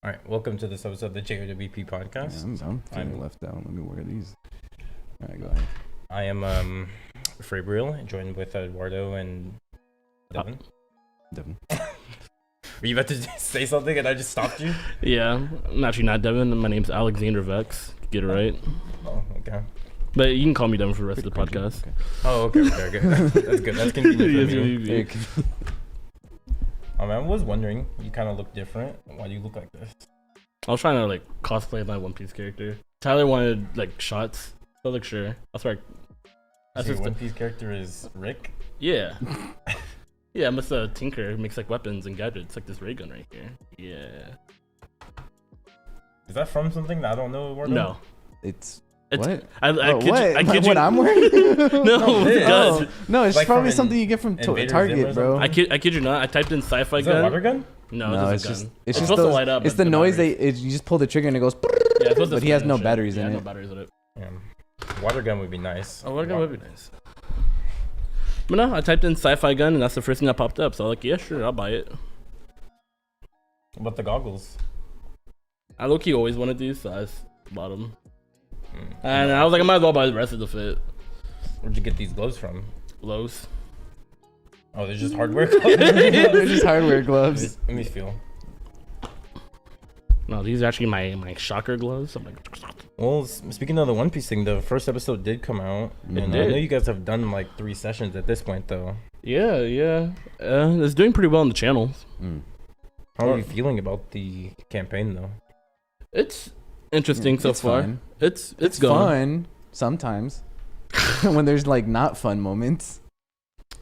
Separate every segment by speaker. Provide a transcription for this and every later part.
Speaker 1: All right, welcome to this episode of the JWP podcast.
Speaker 2: Yeah, I'm feeling left out. Let me wear these. All right, go ahead.
Speaker 1: I am Fabriel, joined with Eduardo and Deven.
Speaker 2: Deven.
Speaker 1: Were you about to say something and I just stopped you?
Speaker 3: Yeah, I'm actually not Devin. My name's Alexander Vex. Get it right.
Speaker 1: Oh, okay.
Speaker 3: But you can call me Devin for the rest of the podcast.
Speaker 2: Okay.
Speaker 1: Oh, okay, good. That's good. That's convenient for me. I was wondering, you kind of look different. Why do you look like this?
Speaker 3: I was trying to like cosplay my One Piece character. Tyler wanted like shots. So I was like, sure. I'll start.
Speaker 1: So your One Piece character is Rick?
Speaker 3: Yeah. Yeah, I'm just a tinker who makes like weapons and gadgets, like this ray gun right here. Yeah.
Speaker 1: Is that from something that I don't know?
Speaker 3: No.
Speaker 2: It's
Speaker 3: It's,
Speaker 2: what?
Speaker 3: I kid you.
Speaker 2: What I'm wearing?
Speaker 3: No,
Speaker 1: it
Speaker 3: guns.
Speaker 2: No, it's
Speaker 1: like
Speaker 2: probably
Speaker 1: from
Speaker 2: something you get from
Speaker 1: Invader Zim
Speaker 2: Target,
Speaker 1: or
Speaker 2: bro.
Speaker 1: something?
Speaker 3: I kid you not. I typed in sci-fi
Speaker 1: Is that a
Speaker 3: gun.
Speaker 1: water gun?
Speaker 3: No,
Speaker 2: it's
Speaker 3: just a
Speaker 2: just
Speaker 3: gun.
Speaker 2: it's just
Speaker 3: supposed to
Speaker 2: those,
Speaker 3: light up.
Speaker 2: it's
Speaker 3: but
Speaker 2: the
Speaker 3: no
Speaker 2: noise
Speaker 3: batteries.
Speaker 2: you just pull the trigger and it goes.
Speaker 3: Yeah, it's supposed to
Speaker 2: But he has
Speaker 3: spin
Speaker 2: no
Speaker 3: and shit.
Speaker 2: batteries in
Speaker 3: Yeah,
Speaker 2: it.
Speaker 3: no batteries in it.
Speaker 1: Yeah. Water gun would be nice.
Speaker 3: Oh, water gun would be nice. But no, I typed in sci-fi gun and that's the first thing that popped up. So I was like, yeah, sure, I'll buy it.
Speaker 1: What about the goggles?
Speaker 3: I low-key always wanted these, so I just bought them. And I was like, I might as well buy the rest of the fit.
Speaker 1: Where'd you get these gloves from?
Speaker 3: Lowe's.
Speaker 1: Oh, they're just hardware gloves?
Speaker 2: They're just hardware gloves.
Speaker 1: Let me feel.
Speaker 3: No, these are actually my shocker gloves. I'm like,
Speaker 1: Well, speaking of the One Piece thing, the first episode did come out, and I know you guys have done like 3 sessions at this point, though.
Speaker 3: yeah. It's doing pretty well on the channel.
Speaker 1: How are you feeling about the campaign, though?
Speaker 3: It's interesting so
Speaker 2: It's
Speaker 3: far.
Speaker 2: fun.
Speaker 3: It's
Speaker 2: It's
Speaker 3: going.
Speaker 2: fun sometimes when there's like not fun moments.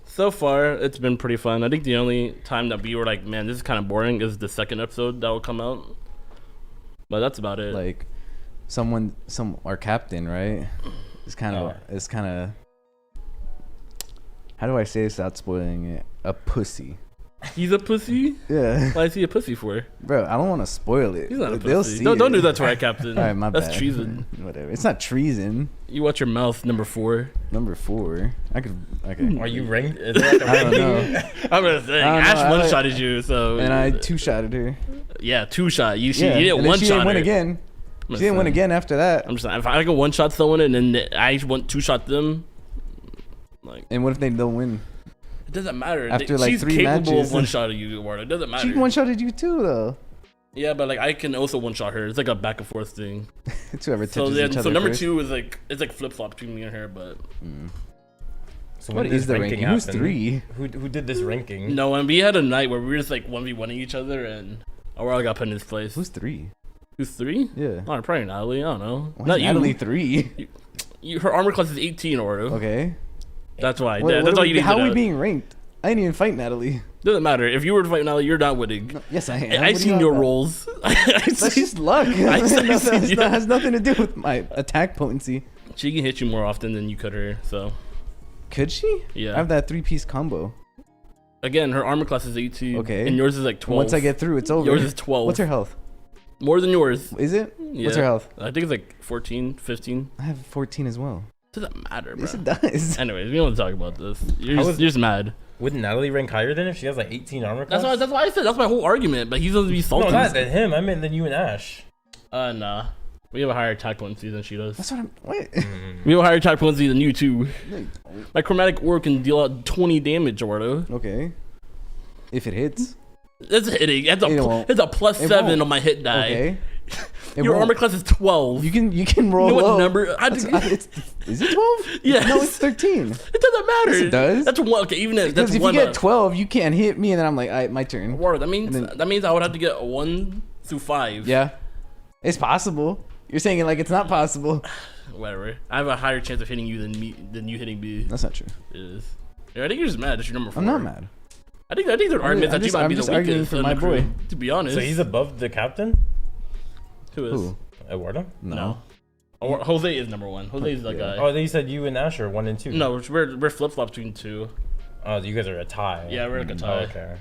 Speaker 3: So far, it's been pretty fun. I think the only time that we were like, man, this is kind of boring is the second episode that will come out. But that's about it.
Speaker 2: Like our captain, right? It's kind of. How do I say this without spoiling it? A pussy.
Speaker 3: He's a pussy?
Speaker 2: Yeah.
Speaker 3: Why is he a pussy for?
Speaker 2: Bro, I don't want to spoil it.
Speaker 3: He's not a
Speaker 2: They'll
Speaker 3: pussy.
Speaker 2: see
Speaker 3: Don't do
Speaker 2: it.
Speaker 3: that to our captain.
Speaker 2: All right, my
Speaker 3: That's
Speaker 2: bad.
Speaker 3: treason.
Speaker 2: Whatever. It's not treason.
Speaker 3: You watch your mouth, number 4.
Speaker 2: Number 4. I could. Okay.
Speaker 1: Are you ranked? Is there like a
Speaker 2: I don't
Speaker 1: ranking?
Speaker 2: know.
Speaker 3: I'm gonna say
Speaker 2: I don't know,
Speaker 3: Ash
Speaker 2: I
Speaker 3: one
Speaker 2: like-
Speaker 3: shotted you, so
Speaker 2: And I 2-shotted her.
Speaker 3: yeah, 2-shot. You
Speaker 2: Yeah.
Speaker 3: didn't
Speaker 2: And then
Speaker 3: one
Speaker 2: she
Speaker 3: shot
Speaker 2: didn't win
Speaker 3: her.
Speaker 2: again. She didn't win again after that.
Speaker 3: I'm just saying, if I go 1-shot someone and then I want 2-shot them, like
Speaker 2: And what if they don't win?
Speaker 3: it doesn't matter.
Speaker 2: After, like,
Speaker 3: she's
Speaker 2: 3
Speaker 3: capable
Speaker 2: matches.
Speaker 3: of 1-shotting you, Eduardo. It doesn't matter.
Speaker 2: She 1-shotted you too, though.
Speaker 3: Yeah, but like I can also 1-shot her. It's like a back and forth thing.
Speaker 2: It's whoever touches
Speaker 3: So
Speaker 2: each
Speaker 3: then,
Speaker 2: other
Speaker 3: so number
Speaker 2: first.
Speaker 3: 2 is like it's like flip flop between me and her, but
Speaker 1: So
Speaker 2: What
Speaker 1: when did
Speaker 2: is
Speaker 1: this
Speaker 2: the ranking? Who's
Speaker 1: happen?
Speaker 2: 3?
Speaker 1: Who did this ranking?
Speaker 3: no. And we had a night where we were just like 1v1ing each other, and Aurora got put in his place.
Speaker 2: Who's 3?
Speaker 3: Who's 3?
Speaker 2: Yeah.
Speaker 3: Oh, probably Natalie. I don't know.
Speaker 2: Why
Speaker 3: Not
Speaker 2: is Natalie
Speaker 3: you.
Speaker 2: 3?
Speaker 3: Her armor class is 18, Aurora.
Speaker 2: Okay.
Speaker 3: That's why.
Speaker 2: What
Speaker 3: That's
Speaker 2: are
Speaker 3: all
Speaker 2: we-
Speaker 3: you need
Speaker 2: how
Speaker 3: to
Speaker 2: are we
Speaker 3: know.
Speaker 2: being ranked? I didn't even fight Natalie.
Speaker 3: Doesn't matter. If you were to fight Natalie, you're not winning.
Speaker 2: No, yes, I am.
Speaker 3: I've seen your rolls.
Speaker 2: That's just luck.
Speaker 3: seen
Speaker 2: That has nothing to do with my attack potency.
Speaker 3: She can hit you more often than you could her. So
Speaker 2: Could she?
Speaker 3: yeah.
Speaker 2: I have that 3-piece combo.
Speaker 3: Again, her armor class is 18.
Speaker 2: Okay.
Speaker 3: And yours is like 12.
Speaker 2: Once I get through, it's over.
Speaker 3: Yours is 12.
Speaker 2: What's her health?
Speaker 3: More than yours.
Speaker 2: Is it?
Speaker 3: Yeah.
Speaker 2: What's her health?
Speaker 3: I think it's like 14, 15.
Speaker 2: I have 14 as well.
Speaker 3: Doesn't matter, bro.
Speaker 2: Yes, it does.
Speaker 3: Anyways, we don't want to talk about this. You're
Speaker 1: How
Speaker 3: just,
Speaker 1: is-
Speaker 3: you're just mad.
Speaker 1: Wouldn't Natalie rank higher than if she has like 18 armor class?
Speaker 3: That's why I said that's my whole argument. But he's going to be salty.
Speaker 1: No, not than him. I meant than you and Ash.
Speaker 3: Nah. We have a higher attack potency than she does.
Speaker 2: That's what I'm. What?
Speaker 3: We have a higher attack potency than you too. My chromatic orb can deal out 20 damage, Eduardo.
Speaker 2: Okay. If it hits.
Speaker 3: That's hitting. That's
Speaker 2: It won't.
Speaker 3: a plus
Speaker 2: It
Speaker 3: 7
Speaker 2: won't.
Speaker 3: on my hit die.
Speaker 2: Okay. It
Speaker 3: Your
Speaker 2: won't.
Speaker 3: armor class is 12.
Speaker 2: You can roll
Speaker 3: You know what
Speaker 2: low.
Speaker 3: number?
Speaker 2: Is it 12?
Speaker 3: Yes.
Speaker 2: No, it's 13.
Speaker 3: It doesn't matter.
Speaker 2: Yes, it does.
Speaker 3: That's one. Okay, even if
Speaker 2: Because
Speaker 3: that's
Speaker 2: if
Speaker 3: one.
Speaker 2: you get 12, you can't hit me, and then I'm like, my turn.
Speaker 3: Word, that means
Speaker 2: And then-
Speaker 3: that means I would have to get 1 through 5.
Speaker 2: Yeah. It's possible. You're saying it like it's not possible.
Speaker 3: Whatever. I have a higher chance of hitting you than you hitting me.
Speaker 2: That's not true.
Speaker 3: It is. Yeah, I think you're just mad. That's your number 4.
Speaker 2: I'm not mad.
Speaker 3: I think there are arguments that you might
Speaker 2: I'm
Speaker 3: be the
Speaker 2: just arguing
Speaker 3: weakest
Speaker 2: for
Speaker 3: in
Speaker 2: my
Speaker 3: the crew,
Speaker 2: boy.
Speaker 3: to be honest.
Speaker 1: So he's above the captain?
Speaker 3: Who is?
Speaker 2: Who?
Speaker 1: Eduardo?
Speaker 3: No. Or Jose is number 1. Jose is like
Speaker 2: Yeah.
Speaker 3: a.
Speaker 1: Oh, then you said you and Ash are 1 and 2.
Speaker 3: No, we're flip flop between 2.
Speaker 1: Oh, you guys are a tie.
Speaker 3: Yeah, we're like a
Speaker 1: Oh,
Speaker 3: tie.
Speaker 1: okay.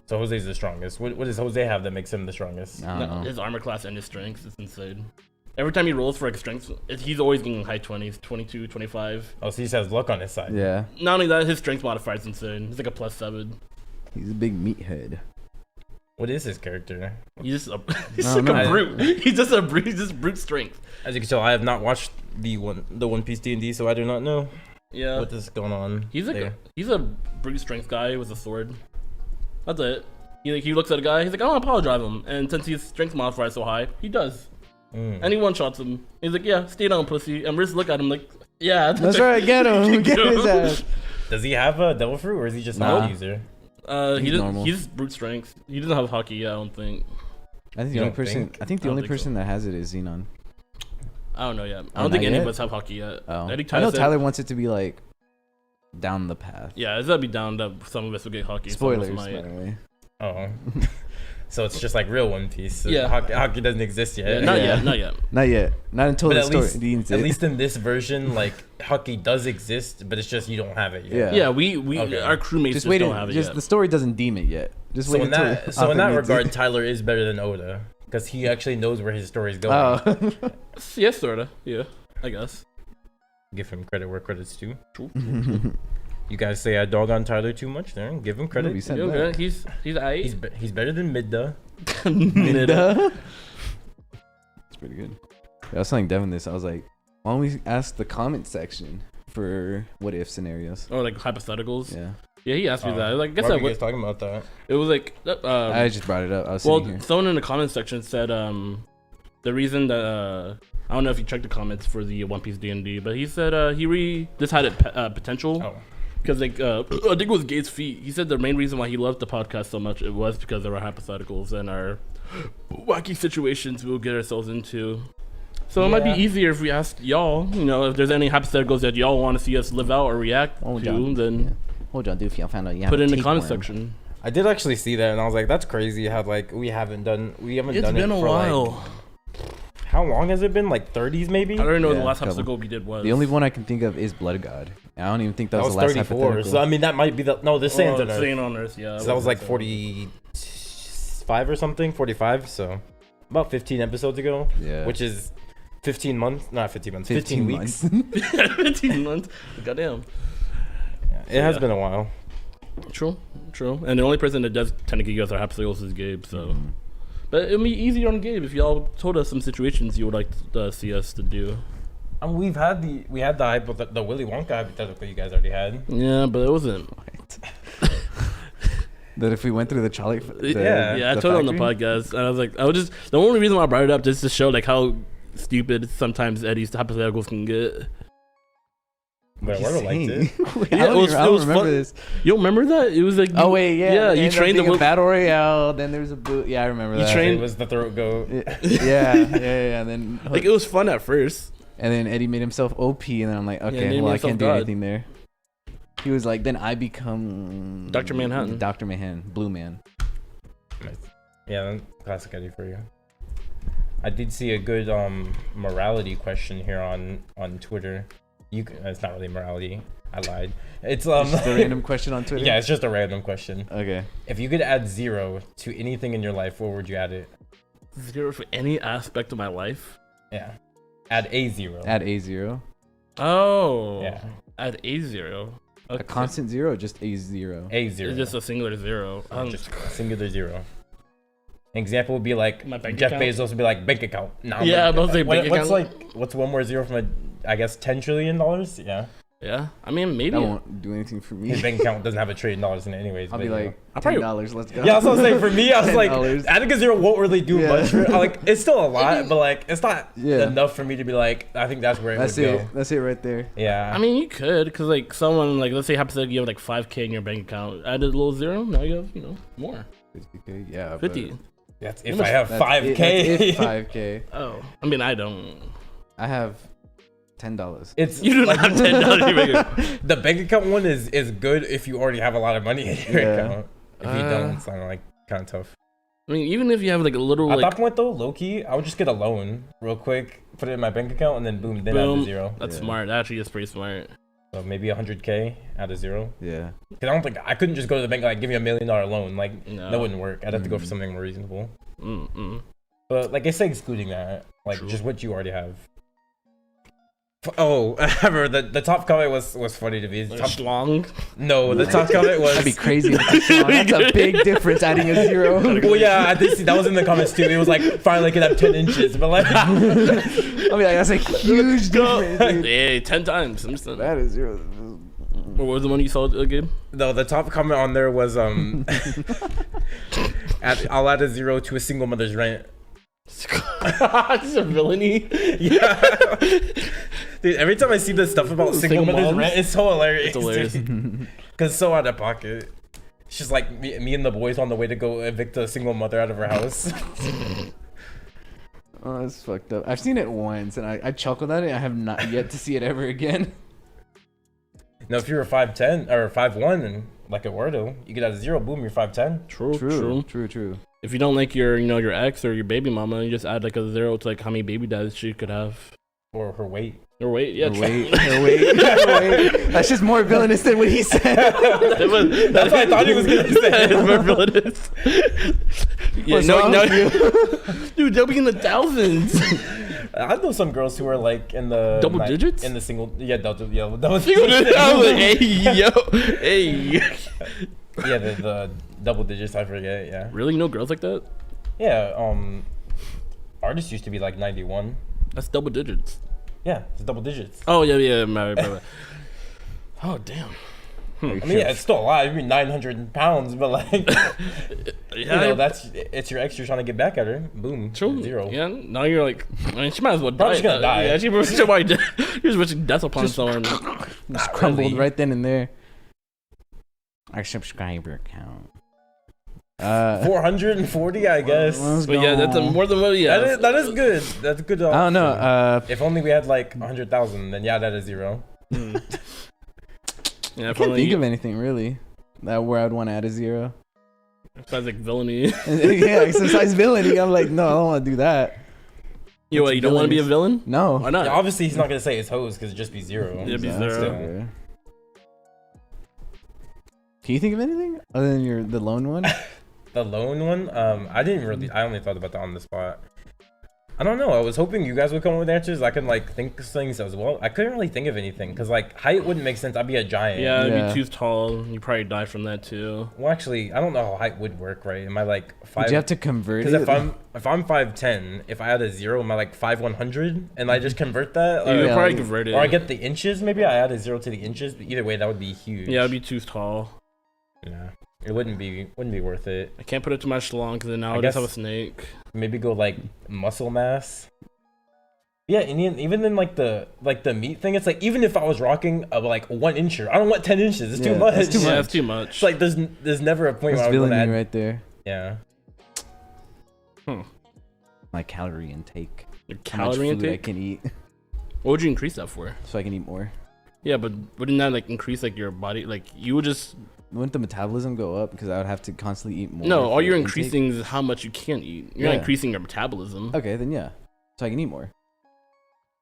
Speaker 1: So Jose's the strongest. What does Jose have that makes him the strongest?
Speaker 2: I don't know.
Speaker 3: His armor class and his strength is insane. Every time he rolls for like strength, he's always getting high 20s, 22, 25.
Speaker 1: Oh, so he just has luck on his side.
Speaker 2: Yeah.
Speaker 3: Not only that, his strength modifier is insane. He's like a plus 7.
Speaker 2: He's a big meathead.
Speaker 1: What is his character?
Speaker 3: He's just a brute. He's just a brute. He's just brute strength.
Speaker 1: As you can tell, I have not watched the One Piece DnD, so I do not know.
Speaker 3: Yeah.
Speaker 1: What is going on?
Speaker 3: He's a brute strength guy with a sword. That's it. He looks at a guy. He's like, I want to power drive him, and since his strength modifier is so high, he does. And he one shots him. He's like, yeah, stay down, pussy. And we just look at him like, yeah,
Speaker 2: that's right. Get him. Get his ass.
Speaker 1: Does he have a devil fruit, or is he just a user?
Speaker 3: He's brute strength. He doesn't have hockey yet, I don't think.
Speaker 2: I think the only person that has it is Xenon.
Speaker 3: I don't know yet. I don't think any of us have hockey yet.
Speaker 2: Oh. I know Tyler wants it to be like down the path.
Speaker 3: Yeah, it's gotta be down that some of us will get hockey.
Speaker 2: Spoilers, by the way.
Speaker 1: Oh. So it's just like real One Piece. So
Speaker 3: yeah.
Speaker 1: Hockey doesn't exist yet.
Speaker 3: Yeah, not yet.
Speaker 2: Not until
Speaker 1: but
Speaker 2: the story.
Speaker 1: At least in this version, like hockey does exist, but it's just you don't have it yet.
Speaker 3: Yeah, we our crewmates just don't have it yet.
Speaker 2: The story doesn't deem it yet. Just
Speaker 1: so in that regard, Tyler is better than Oda because he actually knows where his story is going.
Speaker 3: Oh. Yeah, sorta. Yeah, I guess.
Speaker 1: Give him credit where credit's due.
Speaker 3: True.
Speaker 1: You guys say I dog on Tyler too much there. Give him credit.
Speaker 3: No, he's aight.
Speaker 1: He's better than Midda.
Speaker 2: Midda? That's pretty good. Yeah, I was telling Devin this. I was like, why don't we ask the comment section for what if scenarios?
Speaker 3: Or like hypotheticals.
Speaker 2: Yeah,
Speaker 3: he asked me that. Like, I guess
Speaker 1: why are you guys talking about that?
Speaker 3: It was like
Speaker 2: I just brought it up. I was sitting here.
Speaker 3: Someone in the comment section said the reason that I don't know if you checked the comments for the One Piece DnD, but he said this had potential.
Speaker 1: Oh.
Speaker 3: Because like I think it was Gates' feet. He said the main reason why he loved the podcast so much it was because there were hypotheticals and our wacky situations we'll get ourselves into. So it might be easier if we ask y'all, if there's any hypotheticals that y'all want to see us live out or react to, then
Speaker 2: hold on, dude. Y'all found out
Speaker 3: put it in the comment section.
Speaker 1: I did actually see that, and I was like, that's crazy how like we haven't done it.
Speaker 3: It's been a while.
Speaker 1: Like, how long has it been? Like 30s maybe?
Speaker 3: I don't know. The last hypothetical we did was.
Speaker 2: The only one I can think of is Blood God. I don't even think that was the last
Speaker 1: 34.
Speaker 2: hypothetical.
Speaker 1: So I mean that might be the Sands on Earth.
Speaker 3: Sand on Earth, yeah.
Speaker 1: So that was like 45 or something, 45. So about 15 episodes ago.
Speaker 2: Yeah.
Speaker 1: Which is 15 months, not 15 months, 15 weeks.
Speaker 3: 15 months. Goddamn.
Speaker 1: Yeah, it has been a while.
Speaker 3: True. And the only person that does tend to give us our hypotheticals is Gabe. So. But it'd be easier on Gabe if y'all told us some situations you would like to see us to do.
Speaker 1: We had the Willy Wonka hypothetical you guys already had.
Speaker 3: Yeah, but it wasn't.
Speaker 2: That if we went through the Charlie,
Speaker 3: I told him on the podcast, and I was like, the only reason why I brought it up just to show like how stupid sometimes Eddie's hypotheticals can get.
Speaker 1: But I liked it.
Speaker 2: I don't remember this.
Speaker 3: You don't remember that? It was like you trained the
Speaker 2: battle royale. Then there was a boot. Yeah, I remember that.
Speaker 1: It was the throat goat.
Speaker 2: Yeah. And then
Speaker 3: like it was fun at first.
Speaker 2: And then Eddie made himself OP, and then I'm like, okay, well I can't do anything there. He was like, then I become
Speaker 3: Dr. Manhattan.
Speaker 2: Dr. Manhattan, Blue Man.
Speaker 1: Nice. Yeah, classic Eddie for you. I did see a good morality question here on Twitter. It's not really morality. I lied. It's
Speaker 2: just a random question on Twitter.
Speaker 1: Yeah, it's just a random question.
Speaker 2: Okay.
Speaker 1: If you could add 0 to anything in your life, where would you add it?
Speaker 3: 0 for any aspect of my life?
Speaker 1: Yeah. Add a 0.
Speaker 2: Add a 0.
Speaker 3: Oh.
Speaker 1: Yeah.
Speaker 3: Add a 0. Okay.
Speaker 2: A constant 0 or just a 0?
Speaker 1: A 0.
Speaker 3: It's just a singular 0.
Speaker 1: Just a singular 0. An example would be like Jeff
Speaker 3: account?
Speaker 1: Bezos would be like bank account. No,
Speaker 3: yeah, I'll say bank account.
Speaker 1: What's one more 0 from $10 trillion? Yeah.
Speaker 3: Yeah, I mean maybe
Speaker 2: that won't do anything for me.
Speaker 1: His bank account doesn't have $1 trillion in it anyways.
Speaker 2: I'll be like $10. Let's go.
Speaker 1: Yeah, that's what I'm saying. For me, I was like, adding a 0 won't really do much. Like, it's still a lot, but like, it's not enough for me to be like, I think that's where it would go.
Speaker 2: That's it right there.
Speaker 1: Yeah.
Speaker 3: I mean, you could, because like someone like let's say hypothetically you have like 5K in your bank account, add a little 0, now you have more.
Speaker 2: 50K, yeah.
Speaker 3: 50.
Speaker 1: That's if I have 5K.
Speaker 2: If 5K.
Speaker 3: Oh, I mean, I don't.
Speaker 2: I have $10.
Speaker 3: You do not have $10.
Speaker 1: The bank account one is good if you already have a lot of money in your account. If you don't, it's kind of tough.
Speaker 3: I mean, even if you have like a little.
Speaker 1: At that point though, low key, I would just get a loan real quick, put it in my bank account, and then boom, add a 0.
Speaker 3: That's smart. That actually is pretty smart.
Speaker 1: So maybe 100K, add a 0.
Speaker 2: Yeah.
Speaker 1: Cause I couldn't just go to the bank like give me $1 million loan. Like that wouldn't work. I'd have to go for something more reasonable. But like I say, excluding that, like just what you already have. Oh, I remember the top comment was funny to me.
Speaker 3: Like
Speaker 1: Top,
Speaker 3: schlong.
Speaker 1: no, the top comment was.
Speaker 2: That'd be crazy. That's a big difference adding a 0.
Speaker 1: Well, yeah, I did see that was in the comments too. It was like finally could have 10 inches, but like.
Speaker 2: I mean, like, that's a huge difference, dude.
Speaker 3: Hey, 10 times. I'm just
Speaker 2: That is 0.
Speaker 3: What was the one you saw, Gabe?
Speaker 1: No, the top comment on there was I'll add a 0 to a single mother's rent.
Speaker 3: This is a villainy.
Speaker 1: Yeah. Dude, every time I see this stuff about single mother's
Speaker 3: moms?
Speaker 1: rent, it's so hilarious.
Speaker 3: It's hilarious.
Speaker 1: Because it's so out of pocket. It's just like me and the boys on the way to go evict a single mother out of her house.
Speaker 2: Oh, that's fucked up. I've seen it once, and I chuckled at it. I have not yet to see it ever again.
Speaker 1: Now, if you were 5'10" or 5'1", and like Eduardo, you could add a 0, boom, you're 5'10".
Speaker 2: True.
Speaker 3: If you don't like your, your ex or your baby mama, you just add like a 0 to like how many baby dads she could have.
Speaker 1: Or her weight.
Speaker 3: Or weight, yeah.
Speaker 2: Her weight. That's just more villainous than what he said.
Speaker 1: That's what I thought he was gonna say.
Speaker 3: It's more villainous. Yeah, dude, they'll be in the thousands.
Speaker 1: I know some girls who are like in the
Speaker 3: double digits.
Speaker 1: In the single, double digits.
Speaker 3: I was like, hey.
Speaker 1: Yeah, the double digits. I forget. Yeah.
Speaker 3: Really, you know girls like that?
Speaker 1: Yeah. Artists used to be like 91.
Speaker 3: That's double digits.
Speaker 1: Yeah, it's double digits.
Speaker 3: Oh yeah. My. Oh damn.
Speaker 1: I mean, yeah, it's still a lot. I mean, 900 pounds, but like, it's your ex you're trying to get back at her. Boom,
Speaker 3: true.
Speaker 1: 0.
Speaker 3: Yeah. Now you're like, I mean, she might as well
Speaker 1: Probably
Speaker 3: die.
Speaker 1: just gonna die.
Speaker 3: Yeah, she was wishing death upon someone.
Speaker 2: Just crumbled
Speaker 1: really.
Speaker 2: right then and there. Our subscriber count.
Speaker 1: 440, I guess.
Speaker 3: But yeah, that's more than what. Yeah,
Speaker 1: That is good. That's good.
Speaker 2: I don't know.
Speaker 1: If only we had like 100,000, then yeah, that is 0.
Speaker 3: Yeah,
Speaker 2: I can't think of anything really where I'd want to add a 0.
Speaker 3: Besides like villainy.
Speaker 2: Yeah, exercise villainy. I'm like, no, I don't want to do that.
Speaker 3: You what? You don't want to be a villain?
Speaker 2: No.
Speaker 3: Why not?
Speaker 1: Yeah, obviously, he's not gonna say his hose because it'd just be 0.
Speaker 3: It'd be
Speaker 2: Yeah,
Speaker 3: 0.
Speaker 2: okay. Can you think of anything other than the lone one?
Speaker 1: The lone one? I only thought about that on the spot. I don't know. I was hoping you guys would come up with answers. I could like think of things as well. I couldn't really think of anything because like height wouldn't make sense. I'd be a giant.
Speaker 3: Yeah,
Speaker 2: Yeah.
Speaker 3: it'd be too tall. You probably die from that too.
Speaker 1: Well, actually, I don't know how height would work. Right? Am I like 5?
Speaker 2: Would you have to convert it?
Speaker 1: Because if I'm 5'10", if I add a 0, am I like 5'100"? And I just convert that?
Speaker 3: You
Speaker 1: Or,
Speaker 3: would probably convert it.
Speaker 1: or I get the inches. Maybe I add a 0 to the inches. But either way, that would be huge.
Speaker 3: Yeah, it'd be too tall.
Speaker 1: Yeah. It wouldn't be worth it.
Speaker 3: I can't put it too much long because then now I
Speaker 1: guess-
Speaker 3: just have a snake.
Speaker 1: Maybe go like muscle mass. Yeah, and even in like the meat thing, it's like even if I was rocking a like 1 incher, I don't want 10 inches. It's too
Speaker 2: Yeah,
Speaker 1: much.
Speaker 2: that's too
Speaker 3: Yeah,
Speaker 2: much.
Speaker 3: that's too much.
Speaker 1: It's like there's never a point
Speaker 2: That's
Speaker 1: where I would want to
Speaker 2: villainy
Speaker 1: add.
Speaker 2: right there.
Speaker 1: Yeah.
Speaker 2: My calorie intake.
Speaker 3: Your
Speaker 2: How much
Speaker 3: calorie
Speaker 2: food I
Speaker 3: intake?
Speaker 2: can eat,
Speaker 3: What would you increase that for?
Speaker 2: so I can eat more.
Speaker 3: Yeah, but wouldn't that like increase like your body? Like you would just
Speaker 2: Wouldn't the metabolism go up because I would have to constantly eat more?
Speaker 3: no. All
Speaker 2: for
Speaker 3: you're
Speaker 2: intake?
Speaker 3: increasing is how much you can eat. You're not
Speaker 2: Yeah.
Speaker 3: increasing your metabolism.
Speaker 2: Okay, then yeah, so I can eat more.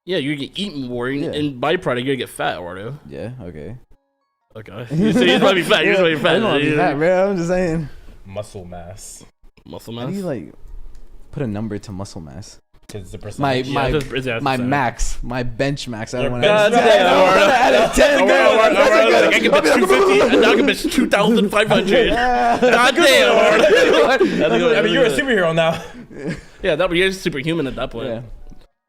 Speaker 3: Yeah, you're gonna eat more,
Speaker 2: Yeah.
Speaker 3: and byproduct you're gonna get fat, Eduardo.
Speaker 2: Yeah. Okay.
Speaker 3: Okay. You say you just want to be fat. You just want to be
Speaker 2: I
Speaker 3: fat.
Speaker 2: don't want to be fat, bro. I'm just saying.
Speaker 1: Muscle mass.
Speaker 3: Muscle
Speaker 2: How
Speaker 3: mass.
Speaker 2: do you like put a number to muscle mass?
Speaker 1: Because the
Speaker 2: My
Speaker 1: percentage.
Speaker 2: my max, my bench max. I
Speaker 1: Your
Speaker 2: don't want
Speaker 1: bench
Speaker 2: to.
Speaker 1: max.
Speaker 3: I can bench 250, and now I can bench 2,500. God damn.
Speaker 1: I mean, you're a superhero now.
Speaker 3: Yeah, you're superhuman at that point.
Speaker 2: Yeah.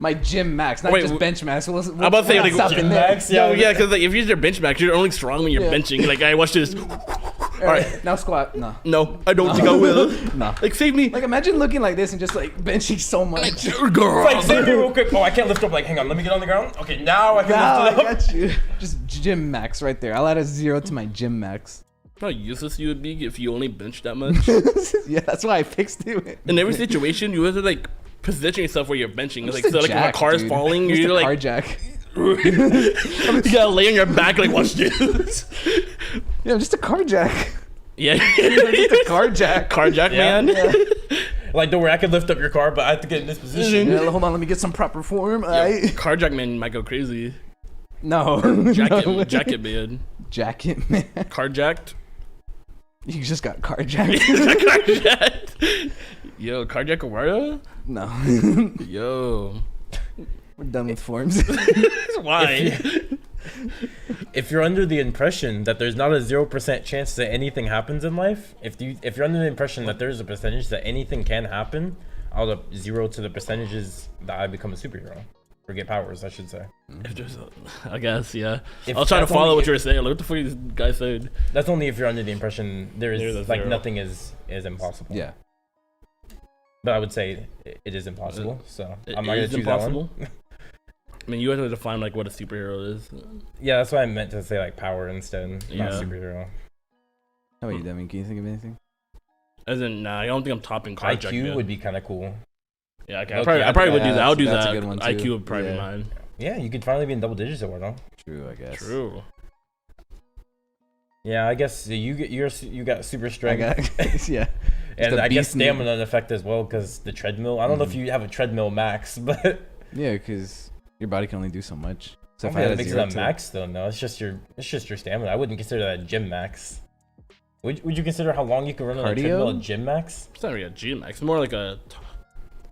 Speaker 2: My gym max, not
Speaker 3: Wait,
Speaker 2: just bench max. We'll
Speaker 3: I'm about to say, like,
Speaker 2: stop in
Speaker 1: gym
Speaker 2: there.
Speaker 1: max?
Speaker 3: No, yeah, because like if you're your bench max, you're only strong when you're
Speaker 2: Yeah.
Speaker 3: benching. Like I watched this.
Speaker 2: All right, now squat. No,
Speaker 3: No, I don't think I will.
Speaker 2: no.
Speaker 3: Like save me.
Speaker 2: Like imagine looking like this and just like benching so much.
Speaker 1: It's like, save me real quick. Oh, I can't lift up. Like, hang on, let me get on the ground. Okay, now I can
Speaker 2: Now I
Speaker 1: lift it up.
Speaker 2: got you. Just gym max right there. I'll add a 0 to my gym max.
Speaker 3: How useless you would be if you only bench that much.
Speaker 2: Yeah, that's why I fixed it.
Speaker 3: In every situation, you have to like position yourself where you're benching.
Speaker 2: I'm
Speaker 3: Like
Speaker 2: just
Speaker 3: so,
Speaker 2: a
Speaker 3: like when a
Speaker 2: jack,
Speaker 3: car is
Speaker 2: dude.
Speaker 3: falling,
Speaker 2: I'm just
Speaker 3: you're
Speaker 2: a
Speaker 3: like
Speaker 2: car jack.
Speaker 3: you gotta lay on your back like watch this.
Speaker 2: Yeah, I'm just a car jack.
Speaker 3: Yeah,
Speaker 2: I'm just a car jack.
Speaker 3: car jack
Speaker 1: Yeah.
Speaker 3: man.
Speaker 1: Like, don't worry, I can lift up your car, but I have to get in this position.
Speaker 2: Yeah, hold on, let me get some proper form. Alright.
Speaker 3: Car jack man might go crazy.
Speaker 2: No.
Speaker 3: Jacket,
Speaker 2: No.
Speaker 3: jacket man.
Speaker 2: Jacket man.
Speaker 3: Car jacked.
Speaker 2: You just got car jacked.
Speaker 3: Car jacked. Yo, car jack Eduardo?
Speaker 2: No.
Speaker 3: Yo.
Speaker 2: We're done with forms.
Speaker 3: Why?
Speaker 1: If you're under the impression that there's not a 0% chance that anything happens in life, if you're under the impression that there's a percentage that anything can happen, out of 0 to the percentages that I become a superhero. Or get powers, I should say.
Speaker 3: If there's I guess, yeah.
Speaker 1: If
Speaker 3: I was trying to
Speaker 1: that's
Speaker 3: follow
Speaker 1: only
Speaker 3: what
Speaker 1: if-
Speaker 3: you were saying. Like, what the fuck is this guy saying?
Speaker 1: That's only if you're under the impression there
Speaker 3: There's
Speaker 1: is
Speaker 3: a
Speaker 1: like
Speaker 3: zero.
Speaker 1: nothing is impossible.
Speaker 2: Yeah.
Speaker 1: But I would say it is impossible. So
Speaker 3: It
Speaker 1: I'm not gonna
Speaker 3: is
Speaker 1: choose that one.
Speaker 3: I mean, you have to define like what a superhero is.
Speaker 1: Yeah, that's why I meant to say like power instead, not
Speaker 3: Yeah.
Speaker 1: superhero.
Speaker 2: How about you, Devin? Can you think of anything?
Speaker 3: As in, nah, I don't think I'm topping card check.
Speaker 1: IQ
Speaker 3: yet.
Speaker 1: would be kind of cool.
Speaker 3: Yeah, okay.
Speaker 1: Okay,
Speaker 3: I probably would do
Speaker 2: yeah,
Speaker 3: that. I'll do
Speaker 2: that's a
Speaker 3: that.
Speaker 2: good one, too.
Speaker 3: IQ would probably be
Speaker 2: Yeah.
Speaker 3: mine.
Speaker 1: Yeah, you could finally be in double digits, Eduardo.
Speaker 2: True, I guess.
Speaker 3: True.
Speaker 1: Yeah, I guess you got super strength.
Speaker 2: I got, yeah.
Speaker 1: And
Speaker 2: the
Speaker 1: I guess
Speaker 2: beast mode.
Speaker 1: stamina effect as well because the treadmill. I don't know if you have a treadmill max, but
Speaker 2: Yeah, because your body can only do so much. So if I
Speaker 1: that
Speaker 2: had a
Speaker 1: makes it
Speaker 2: zero
Speaker 1: a
Speaker 2: to
Speaker 1: max though. No, it's just your stamina. I wouldn't consider that a gym max. Would you consider how long you can run on a
Speaker 2: Cardio?
Speaker 1: treadmill a gym max?
Speaker 3: It's not really a G max. It's more like a.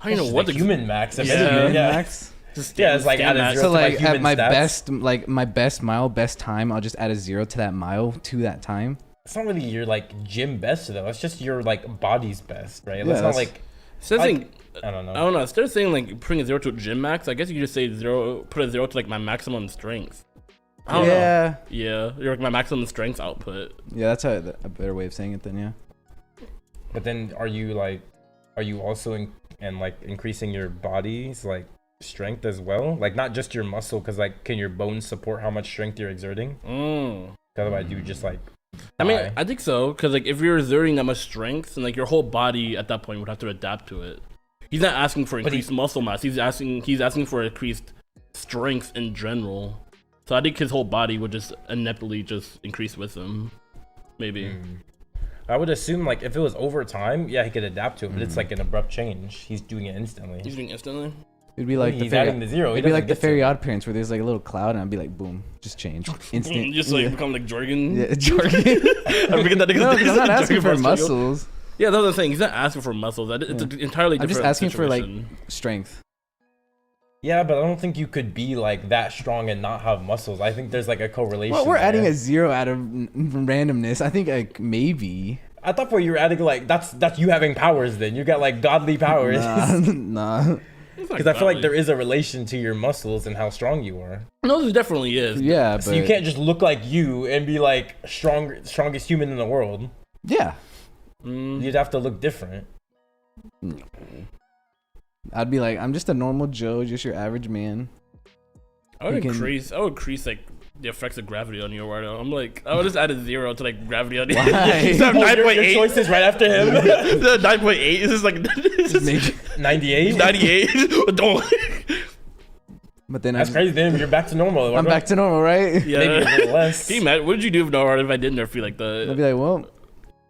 Speaker 3: I don't
Speaker 1: It's
Speaker 3: know
Speaker 1: just
Speaker 3: what
Speaker 1: a
Speaker 3: the
Speaker 1: human max. if
Speaker 3: Yeah.
Speaker 1: anything,
Speaker 2: human
Speaker 1: yeah.
Speaker 2: max.
Speaker 3: Just
Speaker 1: Yeah, it's like
Speaker 3: stand
Speaker 1: at a
Speaker 3: max.
Speaker 1: zero
Speaker 2: So
Speaker 1: to my
Speaker 2: like at
Speaker 1: human
Speaker 2: my
Speaker 1: stats.
Speaker 2: best mile, best time, I'll just add a 0 to that mile to that time.
Speaker 1: It's not really your like gym best though. It's just your like body's best, right?
Speaker 2: Yeah,
Speaker 1: It's not
Speaker 2: that's-
Speaker 1: like
Speaker 3: Instead of saying,
Speaker 1: I don't know.
Speaker 3: I don't know. Instead of saying like putting a 0 to a gym max, I guess you could just say 0. Put a 0 to like my maximum strength. I don't know.
Speaker 2: Yeah.
Speaker 3: Yeah, you're like my maximum strength output.
Speaker 2: Yeah, that's a better way of saying it then, yeah.
Speaker 1: But then are you also increasing your body's like strength as well? Like not just your muscle, because like can your bones support how much strength you're exerting?
Speaker 3: Mm.
Speaker 1: Otherwise you just like
Speaker 3: I mean,
Speaker 1: die.
Speaker 3: I think so, because like if you're exerting that much strength, and like your whole body at that point would have to adapt to it. He's not asking for
Speaker 1: But he-
Speaker 3: increased muscle mass. He's asking for increased strength in general. So I think his whole body would just ineptly just increase with him. Maybe.
Speaker 1: Mm. I would assume like if it was over time, yeah, he could adapt to it, but it's like an abrupt change. He's doing it instantly.
Speaker 3: He's doing instantly.
Speaker 2: It'd be like
Speaker 1: He's adding the zero.
Speaker 2: It'd be like the Fairy Odd Parents where there's like a little cloud and I'd be like, boom, just change. Instant.
Speaker 3: Just like
Speaker 2: yeah.
Speaker 3: become like Jorgen.
Speaker 2: Yeah, Jordan.
Speaker 3: I forget that nigga's
Speaker 2: No,
Speaker 3: name.
Speaker 2: 'cause I'm not
Speaker 3: Jorgen
Speaker 2: asking for
Speaker 3: Brewster.
Speaker 2: muscles.
Speaker 3: Yeah, that's what I'm saying. He's not asking for muscles. It's an entirely
Speaker 2: I'm
Speaker 3: different
Speaker 2: just asking for like
Speaker 3: situation.
Speaker 2: strength.
Speaker 1: Yeah, but I don't think you could be like that strong and not have muscles. I think there's like a correlation.
Speaker 2: Well, we're adding
Speaker 1: there.
Speaker 2: a 0 out of randomness. I think like maybe.
Speaker 1: I thought you were adding like that's you having powers. Then you got like godly powers.
Speaker 2: Nah.
Speaker 1: Because I feel like there is a relation to your muscles and how strong you are.
Speaker 3: No, there definitely is.
Speaker 2: Yeah, but
Speaker 1: So you can't just look like you and be like strongest human in the world.
Speaker 2: Yeah.
Speaker 3: Mm.
Speaker 1: You'd have to look different.
Speaker 2: I'd be like, I'm just a normal Joe, just your average man.
Speaker 3: I would
Speaker 2: You can-
Speaker 3: increase like the effects of gravity on you, Eduardo. I'm like, I would just add a 0 to like gravity on you.
Speaker 2: Why?
Speaker 3: Instead of
Speaker 1: Oh, your
Speaker 3: 9.8.
Speaker 1: choice is right after him.
Speaker 3: 9.8 is just like
Speaker 2: Just make-
Speaker 1: 98.
Speaker 3: 98. Don't.
Speaker 2: But then
Speaker 1: That's crazy. Then you're back to normal.
Speaker 2: I'm back to normal, right?
Speaker 3: Yeah.
Speaker 1: Maybe a little less.
Speaker 3: Can you imagine, what did you do if I didn't nerf you like
Speaker 2: I'd
Speaker 3: that?
Speaker 2: be like, well,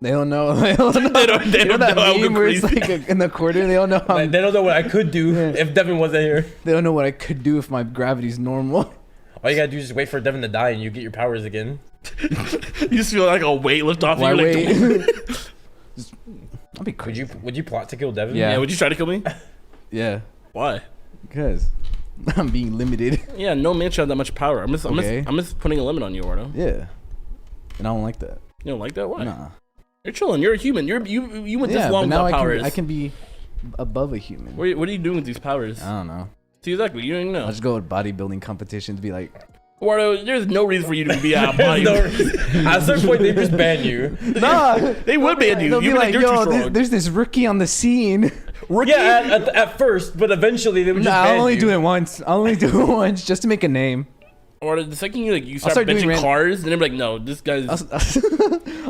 Speaker 2: they don't know. They don't know.
Speaker 3: They don't
Speaker 2: You know that
Speaker 3: know how
Speaker 2: meme where it's
Speaker 3: crazy.
Speaker 2: like in the quarter, they don't know how,
Speaker 1: Like, they don't know what I could do
Speaker 2: Yeah.
Speaker 1: if Devin wasn't here.
Speaker 2: they don't know what I could do if my gravity's normal.
Speaker 1: All you gotta do is just wait for Devin to die and you get your powers again.
Speaker 3: You just feel like a weight lift off
Speaker 2: Why
Speaker 3: you. Like,
Speaker 2: wait? Just, I'll be
Speaker 1: Would
Speaker 2: crazy.
Speaker 1: you plot to kill Devin?
Speaker 2: Yeah.
Speaker 3: yeah, would you try to kill me?
Speaker 2: Yeah,
Speaker 3: Why?
Speaker 2: because I'm being limited.
Speaker 3: Yeah, no man should have that much power. I'm
Speaker 2: Okay.
Speaker 3: just putting a limit on you, Eduardo.
Speaker 2: Yeah, and I don't like that.
Speaker 3: You don't like that? Why?
Speaker 2: Nah.
Speaker 3: You're chilling. You're a human. You went
Speaker 2: Yeah,
Speaker 3: this long
Speaker 2: but now
Speaker 3: without powers.
Speaker 2: I can be above a human.
Speaker 3: What are you doing with these powers?
Speaker 2: I don't know.
Speaker 3: See, exactly. You don't even know.
Speaker 2: I'll just go with bodybuilding competitions. Be like,
Speaker 3: Eduardo, there's no reason for you to be out of
Speaker 1: There's
Speaker 3: body.
Speaker 1: no reason. At a certain point, they just ban you.
Speaker 2: nah.
Speaker 3: They would ban you.
Speaker 2: They'll be
Speaker 3: You'd be
Speaker 2: like,
Speaker 3: you're too
Speaker 2: yo,
Speaker 3: strong.
Speaker 2: there's this rookie on the scene.
Speaker 3: Rookie?
Speaker 1: Yeah, at first, but eventually they would just
Speaker 2: Nah,
Speaker 1: ban
Speaker 2: I'll only
Speaker 1: you.
Speaker 2: do it once. I'll only do it once just to make a name.
Speaker 3: Or the second you start
Speaker 2: start doing
Speaker 3: benching cars, then they're like, no, this guy's.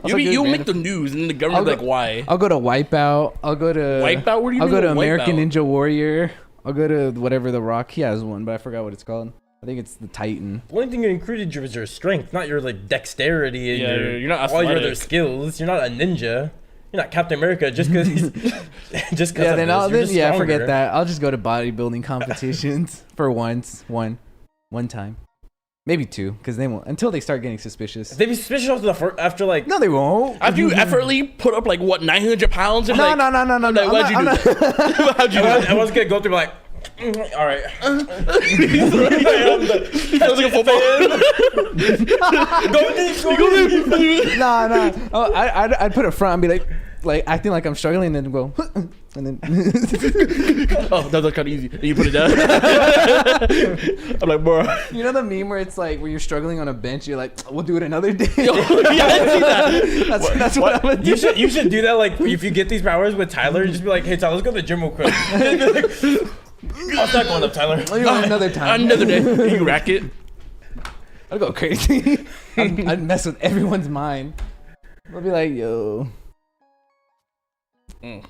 Speaker 3: You'll make the news, and then the government
Speaker 2: I'll
Speaker 3: be like, why?
Speaker 2: I'll go to Wipeout. I'll go to
Speaker 3: Wipeout? Where do you
Speaker 2: I'll go
Speaker 3: mean
Speaker 2: to American
Speaker 3: Wipeout?
Speaker 2: Ninja Warrior. I'll go to whatever the Rock. He has one, but I forgot what it's called. I think it's the Titan.
Speaker 1: The only thing you included was your strength, not your like dexterity and
Speaker 3: Yeah,
Speaker 1: your
Speaker 3: you're not
Speaker 1: all your other
Speaker 3: athletic.
Speaker 1: skills. You're not a ninja. You're not Captain America just because he's just because
Speaker 2: Yeah, then I'll
Speaker 1: you're just
Speaker 2: forget
Speaker 1: stronger.
Speaker 2: that. I'll just go to bodybuilding competitions for one time, maybe two, because they won't until they start getting suspicious.
Speaker 1: They'd be suspicious after like
Speaker 2: No, they won't.
Speaker 3: After you effortlessly put up like what 900 pounds? And
Speaker 2: No,
Speaker 3: like,
Speaker 2: no.
Speaker 3: Like, why'd you do that? How'd you do that?
Speaker 1: I was gonna go through like All right.
Speaker 3: He sounds like a football.
Speaker 1: Go deep.
Speaker 2: Nah. Oh, I'd put it front and be like acting like I'm struggling, and then go, and then.
Speaker 3: Oh, that was kind of easy. And you put it down. I'm like, bro.
Speaker 2: You know the meme where it's like where you're struggling on a bench, you're like, we'll do it another day.
Speaker 3: Yeah, I see that.
Speaker 2: That's what I'm gonna do.
Speaker 1: You should do that. Like if you get these powers with Tyler, just be like, hey Tyler, let's go to the gym real quick. I'll not going up, Tyler.
Speaker 2: I'll go another time.
Speaker 3: Another day. You rack it.
Speaker 2: I'd go crazy. I'd mess with everyone's mind. I'll be like, yo. I'm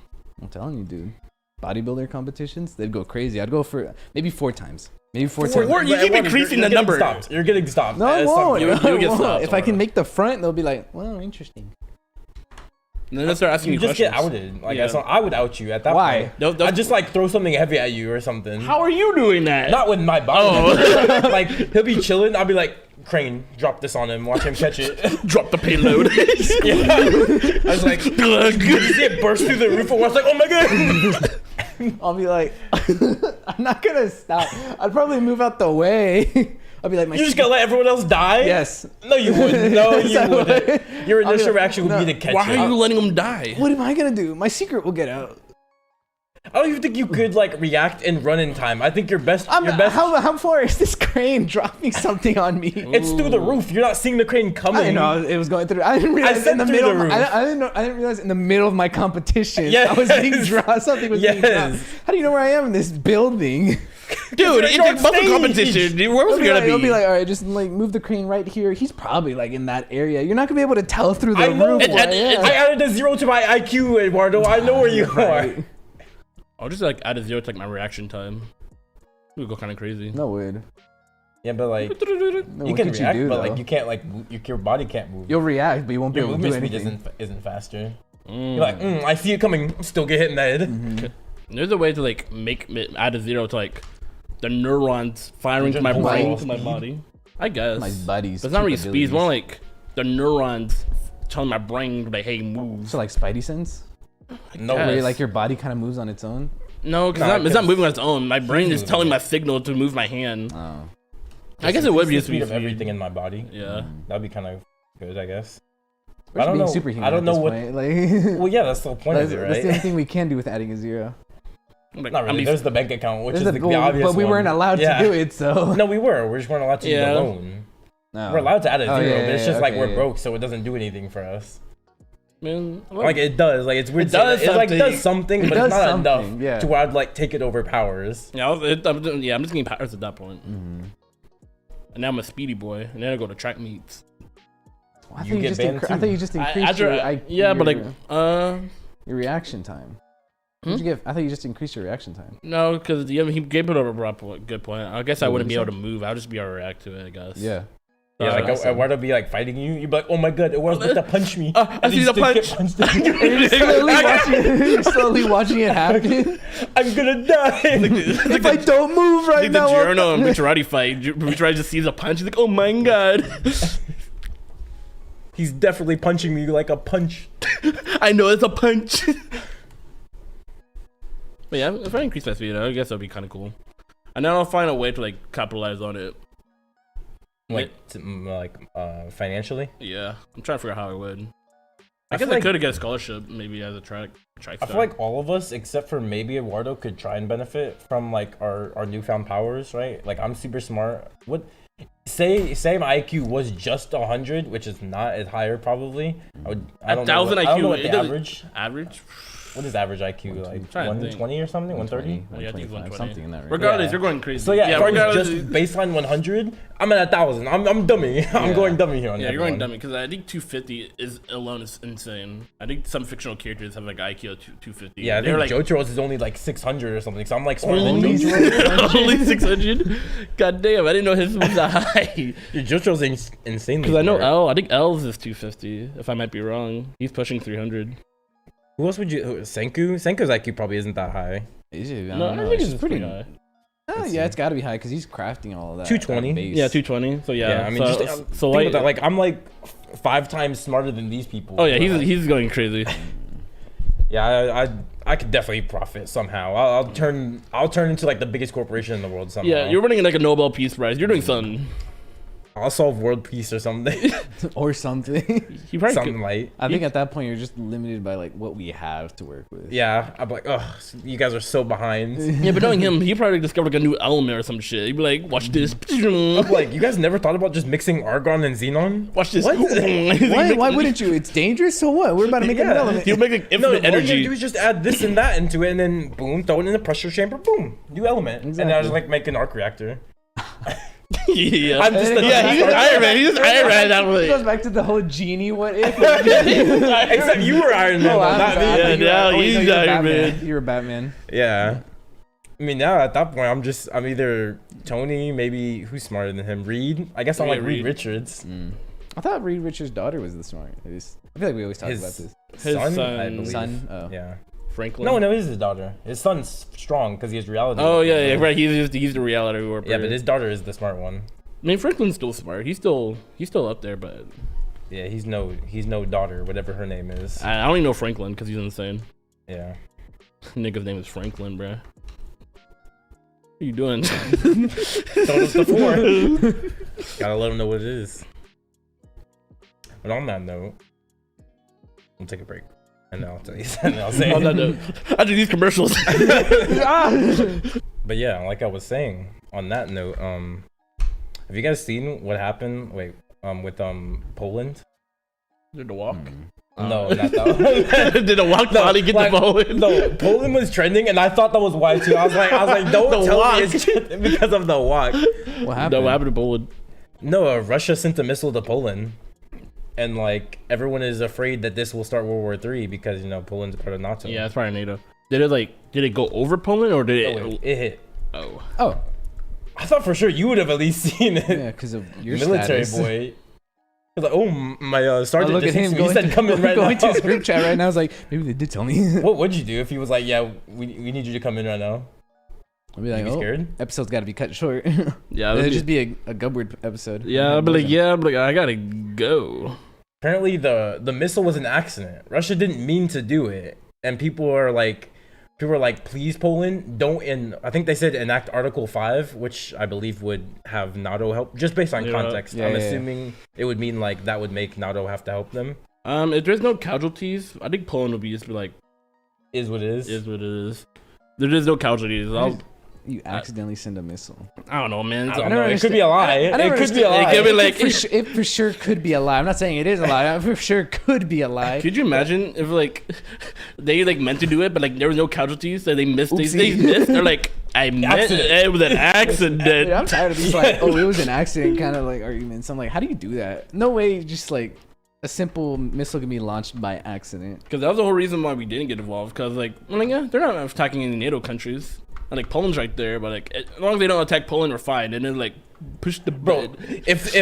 Speaker 2: telling you, dude. Bodybuilder competitions, they'd go crazy. I'd go for maybe 4 times. Maybe four times.
Speaker 3: You keep increasing the number.
Speaker 1: You're getting stopped.
Speaker 2: No, I won't.
Speaker 3: You'll get stopped.
Speaker 2: If I can make the front, they'll be like, well, interesting.
Speaker 3: And then they'll start asking
Speaker 1: You
Speaker 3: you
Speaker 1: just
Speaker 3: questions.
Speaker 1: get outed. Like
Speaker 3: Yeah.
Speaker 1: I would out you at that
Speaker 2: Why?
Speaker 1: point. I'd just like throw something heavy at you or something.
Speaker 3: How are you doing that?
Speaker 1: Not with my body.
Speaker 3: Oh.
Speaker 1: Like he'll be chilling. I'll be like, Crane, drop this on him. Watch him catch it.
Speaker 3: Drop the payload.
Speaker 1: Yeah. I was like, you see it burst through the roof. I was like, oh my god.
Speaker 2: I'll be like, I'm not gonna stop. I'd probably move out the way. I'll be like,
Speaker 1: You just gonna let everyone else die?
Speaker 2: Yes.
Speaker 1: No, you wouldn't. No, you
Speaker 2: Yes, I would.
Speaker 1: wouldn't. Your
Speaker 2: I'll be
Speaker 1: initial
Speaker 2: like,
Speaker 1: reaction would
Speaker 2: no.
Speaker 1: be to catch
Speaker 3: Why
Speaker 1: it.
Speaker 3: are you letting them die?
Speaker 2: What am I gonna do? My secret will get out.
Speaker 1: I don't even think you could like react and run in time. I think your best.
Speaker 2: How far is this crane dropping something on me?
Speaker 1: It's through the roof. You're not seeing the crane coming.
Speaker 2: I didn't know it was going through. I didn't realize
Speaker 1: said
Speaker 2: in the
Speaker 1: through
Speaker 2: middle.
Speaker 1: the roof.
Speaker 2: I didn't realize in the middle of my competition.
Speaker 1: Yes.
Speaker 2: I was being dropped. Something was being
Speaker 1: Yes.
Speaker 2: dropped. How do you know where I am in this building?
Speaker 3: Dude, it's
Speaker 1: You're
Speaker 3: a
Speaker 1: on
Speaker 3: muscle
Speaker 1: stage.
Speaker 3: competition. Dude, where was it gonna
Speaker 2: It'll
Speaker 3: be?
Speaker 2: be like, all right, just like move the crane right here. He's probably like in that area. You're not gonna be able to tell through the
Speaker 1: I know.
Speaker 2: roof. where I am.
Speaker 1: I added a 0 to my IQ, Eduardo. I know where you
Speaker 2: Right.
Speaker 1: are.
Speaker 3: I'll just like add a 0 to like my reaction time. It would go kind of crazy.
Speaker 2: No would.
Speaker 1: Yeah, but like
Speaker 2: No,
Speaker 1: you
Speaker 2: what
Speaker 1: can
Speaker 2: could
Speaker 1: react,
Speaker 2: do,
Speaker 1: but
Speaker 2: though?
Speaker 1: like you can't like your body can't move.
Speaker 2: You'll react, but you won't be
Speaker 1: Your
Speaker 2: able to do
Speaker 1: movement speed
Speaker 2: anything.
Speaker 1: isn't faster. You're like, I see it coming. Still get hit in the head.
Speaker 2: Mm-hmm.
Speaker 3: There's a way to like add a 0 to like the neurons firing to my
Speaker 1: Just
Speaker 3: brain
Speaker 1: overall
Speaker 3: to my
Speaker 1: speed.
Speaker 3: body. I guess.
Speaker 2: My buddies.
Speaker 3: But it's not really speed. It's more like the neurons telling my brain like, hey, move.
Speaker 2: So like Spidey sense,
Speaker 1: No,
Speaker 3: guess.
Speaker 2: where
Speaker 3: Yes.
Speaker 2: like your body kind of moves on its own.
Speaker 3: No, because
Speaker 1: Nah,
Speaker 3: it's not
Speaker 1: 'cause
Speaker 3: moving on its own. My brain is
Speaker 1: moving
Speaker 3: telling
Speaker 1: it.
Speaker 3: my signal to move my hand.
Speaker 2: Oh.
Speaker 3: I guess it would be
Speaker 1: the
Speaker 3: just
Speaker 1: speed
Speaker 3: be
Speaker 1: of everything in my body.
Speaker 3: Yeah.
Speaker 1: That'd be kind of good, I guess.
Speaker 2: We're
Speaker 1: I don't
Speaker 2: being
Speaker 1: know.
Speaker 2: superhuman
Speaker 1: I don't
Speaker 2: at
Speaker 1: know
Speaker 2: this
Speaker 1: what.
Speaker 2: point. Like,
Speaker 1: Well, yeah, that's the whole point
Speaker 2: that's,
Speaker 1: of it,
Speaker 2: that's the only
Speaker 1: right?
Speaker 2: thing we can do with adding a 0.
Speaker 3: Like,
Speaker 1: Not really. There's the bank account, which is
Speaker 2: There's
Speaker 1: the obvious
Speaker 2: but we
Speaker 1: one.
Speaker 2: weren't allowed
Speaker 1: Yeah.
Speaker 2: to do it, so.
Speaker 1: No, we were. We just weren't allowed to use
Speaker 3: Yeah.
Speaker 1: the loan.
Speaker 2: No.
Speaker 1: We're allowed to add a 0,
Speaker 2: Oh, yeah,
Speaker 1: but it's
Speaker 2: yeah,
Speaker 1: just like
Speaker 2: okay,
Speaker 1: we're
Speaker 2: yeah.
Speaker 1: broke, so it doesn't do anything for us.
Speaker 3: man,
Speaker 1: Like it does. Like it's weird.
Speaker 3: It
Speaker 1: to say
Speaker 3: does
Speaker 1: that. It like
Speaker 3: something.
Speaker 1: does something,
Speaker 2: It
Speaker 1: but
Speaker 2: does
Speaker 1: it's not
Speaker 2: something,
Speaker 1: enough
Speaker 2: yeah.
Speaker 1: to where I'd like take it over powers.
Speaker 3: yeah, I'm just getting powers at that point.
Speaker 2: Mm-hmm.
Speaker 3: And now I'm a speedy boy, and then I go to track meets.
Speaker 2: I
Speaker 1: You get banned
Speaker 2: I thought
Speaker 1: too.
Speaker 2: you just increased
Speaker 3: Yeah, but like,
Speaker 2: your reaction time.
Speaker 3: Hmm?
Speaker 2: I thought you just increased your reaction time.
Speaker 3: no, because he gave it a good point. I guess I
Speaker 2: What
Speaker 3: wouldn't be
Speaker 2: you
Speaker 3: able to move. I'll just be able to react to it, I guess.
Speaker 2: Yeah.
Speaker 1: Yeah, like
Speaker 2: awesome.
Speaker 1: Eduardo be like fighting you. You'd be like, oh my god, Eduardo's about to punch me.
Speaker 3: I
Speaker 1: And
Speaker 3: see
Speaker 1: you
Speaker 3: the
Speaker 1: just get
Speaker 3: punch.
Speaker 1: punched.
Speaker 2: You're slowly watching it happen.
Speaker 1: I'm gonna die.
Speaker 2: If I don't move right
Speaker 3: Like the
Speaker 2: now,
Speaker 3: Giorno and Bucciarati fight. Bucciarati just sees a punch. He's like, oh my god.
Speaker 1: He's definitely punching me like a punch.
Speaker 3: I know it's a punch. But yeah, if I increase my speed, I guess that'd be kind of cool. And then I'll find a way to like capitalize on it.
Speaker 1: Financially.
Speaker 3: Yeah, I'm trying to figure out how I would. I
Speaker 1: I
Speaker 3: guess
Speaker 1: feel
Speaker 3: I
Speaker 1: like-
Speaker 3: could get a scholarship maybe as a track
Speaker 1: I
Speaker 3: star.
Speaker 1: feel like all of us, except for maybe Eduardo, could try and benefit from like our newfound powers, right? Like I'm super smart. What? Say my IQ was just 100, which is not as higher probably. I don't know.
Speaker 3: 1,000
Speaker 1: I don't know
Speaker 3: IQ,
Speaker 1: what
Speaker 3: it
Speaker 1: the
Speaker 3: doesn't-
Speaker 1: average.
Speaker 3: average.
Speaker 1: What is average IQ like?
Speaker 3: trying to think.
Speaker 1: 120 or something? 130?
Speaker 3: Yeah, I think it's 120.
Speaker 2: something in that range.
Speaker 3: Regardless,
Speaker 1: Yeah.
Speaker 3: you're going crazy.
Speaker 1: So yeah, if I was
Speaker 3: regardless.
Speaker 1: just baseline 100, I'm at 1,000. I'm dummy. I'm
Speaker 2: Yeah.
Speaker 1: going dummy here on
Speaker 3: Yeah, you're going
Speaker 1: everyone.
Speaker 3: dummy because I think 250 is alone is insane. I think some fictional characters have like IQ of 250.
Speaker 1: Yeah, I
Speaker 3: They're
Speaker 1: think
Speaker 3: like
Speaker 1: JoJo's is only like 600 or something. So I'm like smarter than
Speaker 2: Only
Speaker 1: JoJo.
Speaker 3: only 600. God damn, I didn't know his was that high.
Speaker 1: Dude, JoJo's insanely.
Speaker 3: Because I know
Speaker 1: smart.
Speaker 3: L. I think L's is 250. If I might be wrong, he's pushing 300.
Speaker 1: Who else would you? Senku? Senku's IQ probably isn't that high.
Speaker 2: Is it? I
Speaker 3: No,
Speaker 2: don't
Speaker 3: I
Speaker 2: know.
Speaker 3: think
Speaker 2: It's
Speaker 3: it's
Speaker 2: pretty
Speaker 3: pretty high.
Speaker 2: Yeah, it's got to be high because he's crafting all of that.
Speaker 1: 220?
Speaker 2: that base.
Speaker 3: Yeah, 220. So yeah,
Speaker 1: I mean,
Speaker 3: so,
Speaker 1: just
Speaker 3: so
Speaker 1: think
Speaker 3: like,
Speaker 1: about that. Like I'm like 5 times smarter than these people.
Speaker 3: oh yeah,
Speaker 1: But, like,
Speaker 3: he's going crazy.
Speaker 1: Yeah, I could definitely profit somehow. I'll turn into like the biggest corporation in the world somehow.
Speaker 3: Yeah, you're winning like a Nobel Peace Prize. You're doing something.
Speaker 1: I'll solve world peace or something.
Speaker 2: or something.
Speaker 3: You probably
Speaker 1: Something
Speaker 3: could.
Speaker 1: light.
Speaker 2: I think at that point you're just limited by like what we have to work with.
Speaker 1: Yeah, I'm like, oh, you guys are so behind.
Speaker 3: Yeah, but knowing him, he probably discovered like a new element or some shit. He'd be like, watch this.
Speaker 1: I'm like, you guys never thought about just mixing argon and xenon?
Speaker 3: Watch this.
Speaker 1: What?
Speaker 2: Why wouldn't you? It's dangerous. So what? We're about to make an element.
Speaker 3: He'll make like
Speaker 1: No, all
Speaker 3: infinite
Speaker 1: you gotta
Speaker 3: energy.
Speaker 1: do is just add this and that into it, and then boom, throw it in the pressure chamber, boom, new element, and then I just like make an arc reactor.
Speaker 3: Yeah,
Speaker 1: I'm just the
Speaker 3: yeah, he's Iron Man. He's Iron Man that
Speaker 2: It
Speaker 3: way.
Speaker 2: goes back to the whole genie. What if?
Speaker 1: Except you were Iron Man, though, not me.
Speaker 3: Yeah, now he's Iron Man.
Speaker 2: You were Batman.
Speaker 1: Yeah. I mean, now at that point, I'm either Tony, maybe who's smarter than him, Reed. I guess I'm
Speaker 3: Yeah,
Speaker 1: like Reed
Speaker 3: Reed.
Speaker 1: Richards.
Speaker 2: I thought Reed Richards' daughter was the smart. I feel like we always talk
Speaker 1: His
Speaker 2: about this.
Speaker 3: His
Speaker 1: son,
Speaker 3: son-
Speaker 1: I believe.
Speaker 2: Son. Oh.
Speaker 1: Yeah.
Speaker 3: Franklin.
Speaker 1: No, it is his daughter. His son's strong because he has reality.
Speaker 3: Oh yeah, right. He's the reality warper.
Speaker 1: Yeah, but his daughter is the smart one.
Speaker 3: I mean, Franklin's still smart. He's still up there, but
Speaker 1: Yeah, he's no daughter, whatever her name is.
Speaker 3: I don't even know Franklin because he's insane.
Speaker 1: Yeah.
Speaker 3: Nigga's name is Franklin, bruh. What are you doing?
Speaker 1: Told us before. Gotta let him know what it is. But on that note, we'll take a break. And then I'll tell you. And then I'll say
Speaker 3: On that note, I do these commercials.
Speaker 1: But yeah, like I was saying, on that note, have you guys seen what happened? Wait, with Poland?
Speaker 3: Did the walk?
Speaker 1: No, not that one.
Speaker 3: Did the walk body get
Speaker 1: like,
Speaker 3: the Poland?
Speaker 1: No, Poland was trending, and I thought that was why too. I was like, don't
Speaker 3: The
Speaker 1: tell
Speaker 3: walk.
Speaker 1: me it's because of the walk.
Speaker 2: What happened?
Speaker 3: No, what happened to Poland?
Speaker 1: No, Russia sent a missile to Poland, and like everyone is afraid that this will start World War III because Poland's part of NATO.
Speaker 3: Yeah, it's probably NATO. Did it go over Poland or did
Speaker 1: Oh,
Speaker 3: it?
Speaker 1: wait, it hit.
Speaker 3: Oh,
Speaker 2: Oh,
Speaker 1: I thought for sure you would have at least seen it.
Speaker 2: yeah, because of your
Speaker 1: Military
Speaker 2: status.
Speaker 1: boy. He's like, oh, my
Speaker 2: Oh,
Speaker 1: sergeant
Speaker 2: look at
Speaker 1: just
Speaker 2: him
Speaker 1: he
Speaker 2: going,
Speaker 1: said come in right
Speaker 2: going
Speaker 1: now.
Speaker 2: to his group chat right now. I was like, maybe they did tell me.
Speaker 1: What would you do if he was like, yeah, we need you to come in right now?
Speaker 2: I'd be like,
Speaker 1: You be
Speaker 2: oh,
Speaker 1: scared?
Speaker 2: episode's got to be cut short.
Speaker 3: yeah.
Speaker 2: It'd just be a Gubward episode.
Speaker 3: Yeah, I'd be like, I gotta go.
Speaker 1: Apparently the missile was an accident. Russia didn't mean to do it, and people are like, please Poland, don't. And I think they said enact Article 5, which I believe would have NATO help. Just based on
Speaker 3: Yeah.
Speaker 1: context,
Speaker 2: Yeah,
Speaker 1: I'm
Speaker 2: yeah.
Speaker 1: assuming it would mean like that would make NATO have to help them.
Speaker 3: If there's no casualties, I think Poland would be like,
Speaker 1: Is what it is.
Speaker 3: is what it is. There is no casualties.
Speaker 2: You accidentally send a missile.
Speaker 3: I don't know, man.
Speaker 1: I
Speaker 3: It's
Speaker 1: don't
Speaker 2: don't
Speaker 1: know. It could
Speaker 2: understand-
Speaker 1: be a lie.
Speaker 2: I
Speaker 1: It
Speaker 2: don't
Speaker 1: could be a
Speaker 2: understand-
Speaker 1: lie.
Speaker 3: It could be like-
Speaker 2: It for sure could be a lie. I'm not saying it is a lie. It for sure could be a lie.
Speaker 3: Could you imagine if like they like meant to do it, but like there was no casualties, so they missed. They
Speaker 2: Oopsie.
Speaker 3: missed. They're like, I meant
Speaker 1: Accident.
Speaker 3: it was an accident.
Speaker 2: Dude, I'm tired of these like, oh, it was an accident kind of like arguments. I'm like, how do you do that? No way, just like a simple missile can be launched by accident.
Speaker 3: Because that was the whole reason why we didn't get involved. Because like, yeah, they're not attacking any NATO countries. And like Poland's right there, but like as long as they don't attack Poland, we're fine. And then like push the
Speaker 1: Bro, if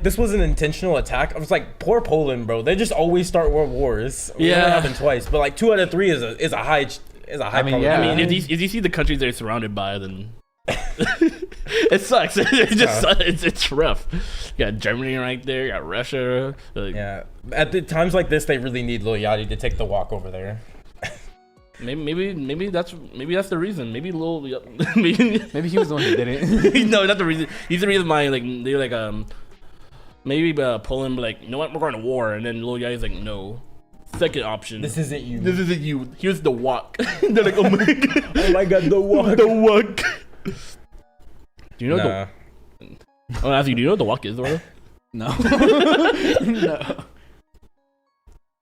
Speaker 1: this was an intentional attack, I was like, poor Poland, bro. They just always start world wars.
Speaker 3: Yeah.
Speaker 1: That happened twice, but like 2 out of 3 is a high probability.
Speaker 2: yeah.
Speaker 3: I mean, if you see the countries they're surrounded by, then it sucks. It just sucks. It's rough. You got Germany right there. You got Russia. Like,
Speaker 1: Yeah, at the times like this, they really need Lil Yachty to take the walk over there.
Speaker 3: maybe that's the reason. Maybe maybe
Speaker 2: Maybe he was the one who did it.
Speaker 3: no, not the reason. He's the reason why like they're like maybe Poland be like, you know what, we're going to war, and then Lil Yachty's like, no. Second option.
Speaker 1: This isn't you.
Speaker 3: This isn't you. Here's the walk. They're like, oh my god.
Speaker 1: Oh my god, the walk.
Speaker 3: The walk. Do you know
Speaker 1: Nah.
Speaker 3: Oh, ask you, do you know what the walk is, Eduardo?
Speaker 2: No. No.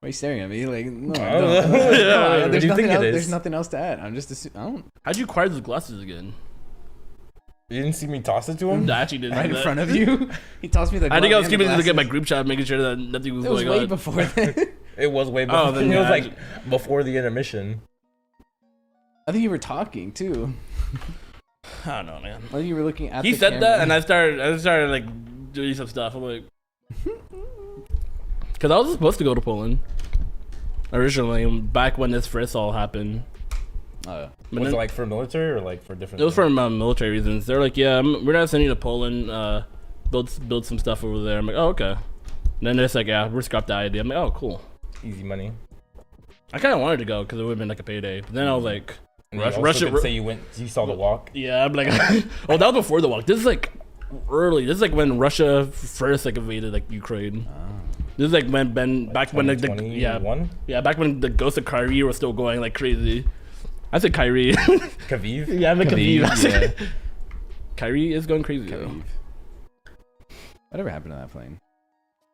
Speaker 2: Why are you staring at me? Like, no,
Speaker 1: I don't know.
Speaker 3: Yeah,
Speaker 1: what do you think it is?
Speaker 2: There's nothing else to add. I'm just I don't.
Speaker 3: How'd you acquire those glasses again?
Speaker 1: You didn't see me toss it to him?
Speaker 3: I actually didn't.
Speaker 2: Right
Speaker 3: do
Speaker 2: in
Speaker 3: that.
Speaker 2: front of you. He tossed me the.
Speaker 3: I think I
Speaker 2: glove
Speaker 3: was
Speaker 2: and the
Speaker 3: keeping to look at my
Speaker 2: glasses.
Speaker 3: group chat, making sure that nothing was
Speaker 2: It was
Speaker 3: going
Speaker 2: way
Speaker 3: on.
Speaker 2: before then.
Speaker 1: It was way before.
Speaker 3: Oh, then
Speaker 1: it was
Speaker 3: yeah,
Speaker 1: like before the intermission.
Speaker 2: I think you were talking too.
Speaker 3: I don't know, man.
Speaker 2: I think you were looking at.
Speaker 3: He
Speaker 2: the
Speaker 3: said
Speaker 2: camera.
Speaker 3: that, and I started like doing some stuff. I'm like, because I was supposed to go to Poland originally, back when this first all happened.
Speaker 2: Oh.
Speaker 3: But
Speaker 1: Was
Speaker 3: then-
Speaker 1: it like for military or like for different?
Speaker 3: It was for military reasons. They're like, yeah, we're not sending you to Poland. Build some stuff over there. I'm like, oh, okay. And then they're just like, yeah, we're scrap the idea. I'm like, oh, cool.
Speaker 1: easy money.
Speaker 3: I kind of wanted to go because it would have been like a payday. But then I was like,
Speaker 1: And Russia. Say you saw the walk.
Speaker 3: Yeah, I'm like, oh, that was before the walk. This is like early. This is like when Russia first like invaded like Ukraine. This is like when back when like, back when the Ghost of Kyrie was still going like crazy. I said Kyrie.
Speaker 1: Kyiv.
Speaker 3: Yeah, I'm like Kyiv.
Speaker 2: Yeah.
Speaker 3: Kyrie is going crazy. Though.
Speaker 2: Whatever happened to that plane?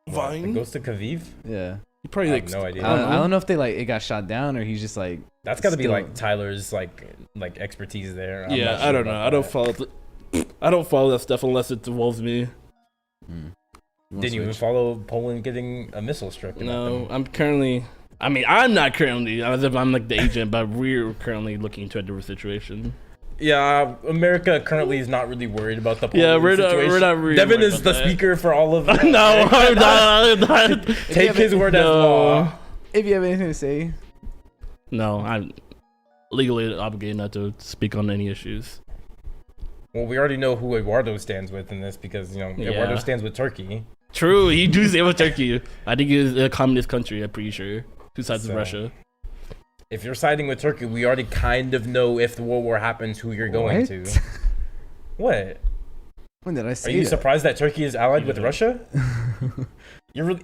Speaker 1: What, the Ghost of Kyiv?
Speaker 2: Yeah.
Speaker 3: He probably
Speaker 1: I
Speaker 3: like
Speaker 1: have no idea.
Speaker 2: I don't know if they like it got shot down or he's just like.
Speaker 1: That's got to be like Tyler's like expertise there. I'm
Speaker 3: yeah,
Speaker 1: not sure
Speaker 3: I don't know. I don't follow. I don't follow that stuff unless it involves me.
Speaker 1: Didn't you even follow Poland getting a missile struck?
Speaker 3: No, I'm currently. I mean, I'm not currently. As if I'm like the agent, but we're currently looking into a different situation.
Speaker 1: Yeah, America currently is not really worried about the Poland situation.
Speaker 3: We're not really.
Speaker 1: Devin is the speaker for all of.
Speaker 3: No, I'm not.
Speaker 1: Take his word as law.
Speaker 2: If you have anything to say.
Speaker 3: No, I'm legally obligated not to speak on any issues.
Speaker 1: Well, we already know who Eduardo stands with in this because Eduardo stands with Turkey.
Speaker 3: True, he do stand with Turkey. I think it's a communist country. I'm pretty sure. Two sides of Russia.
Speaker 1: If you're siding with Turkey, we already kind of know if the World War happens, who you're going to. What?
Speaker 2: When did I say?
Speaker 1: Are you surprised that Turkey is allied with Russia?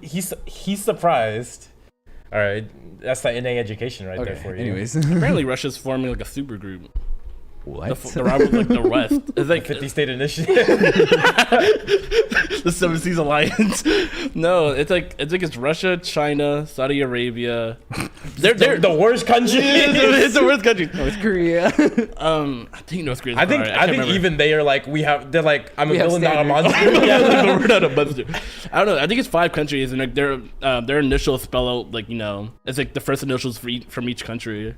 Speaker 1: He's surprised. All right, that's the NA education right there for you.
Speaker 2: Anyways,
Speaker 3: apparently Russia's forming like a super group.
Speaker 2: What?
Speaker 3: The rival like the West. It's like
Speaker 1: 50-state initiative.
Speaker 3: The 7 Seas Alliance. No, it's Russia, China, Saudi Arabia. They're
Speaker 1: the worst country.
Speaker 3: It's the worst country.
Speaker 2: North Korea.
Speaker 3: I think North Korea.
Speaker 1: I think even they are like they're like I'm a villain, not a monster.
Speaker 3: Yeah, we're not a monster. I don't know. I think it's 5 countries, and like their initials spell out like it's like the first initials from each country.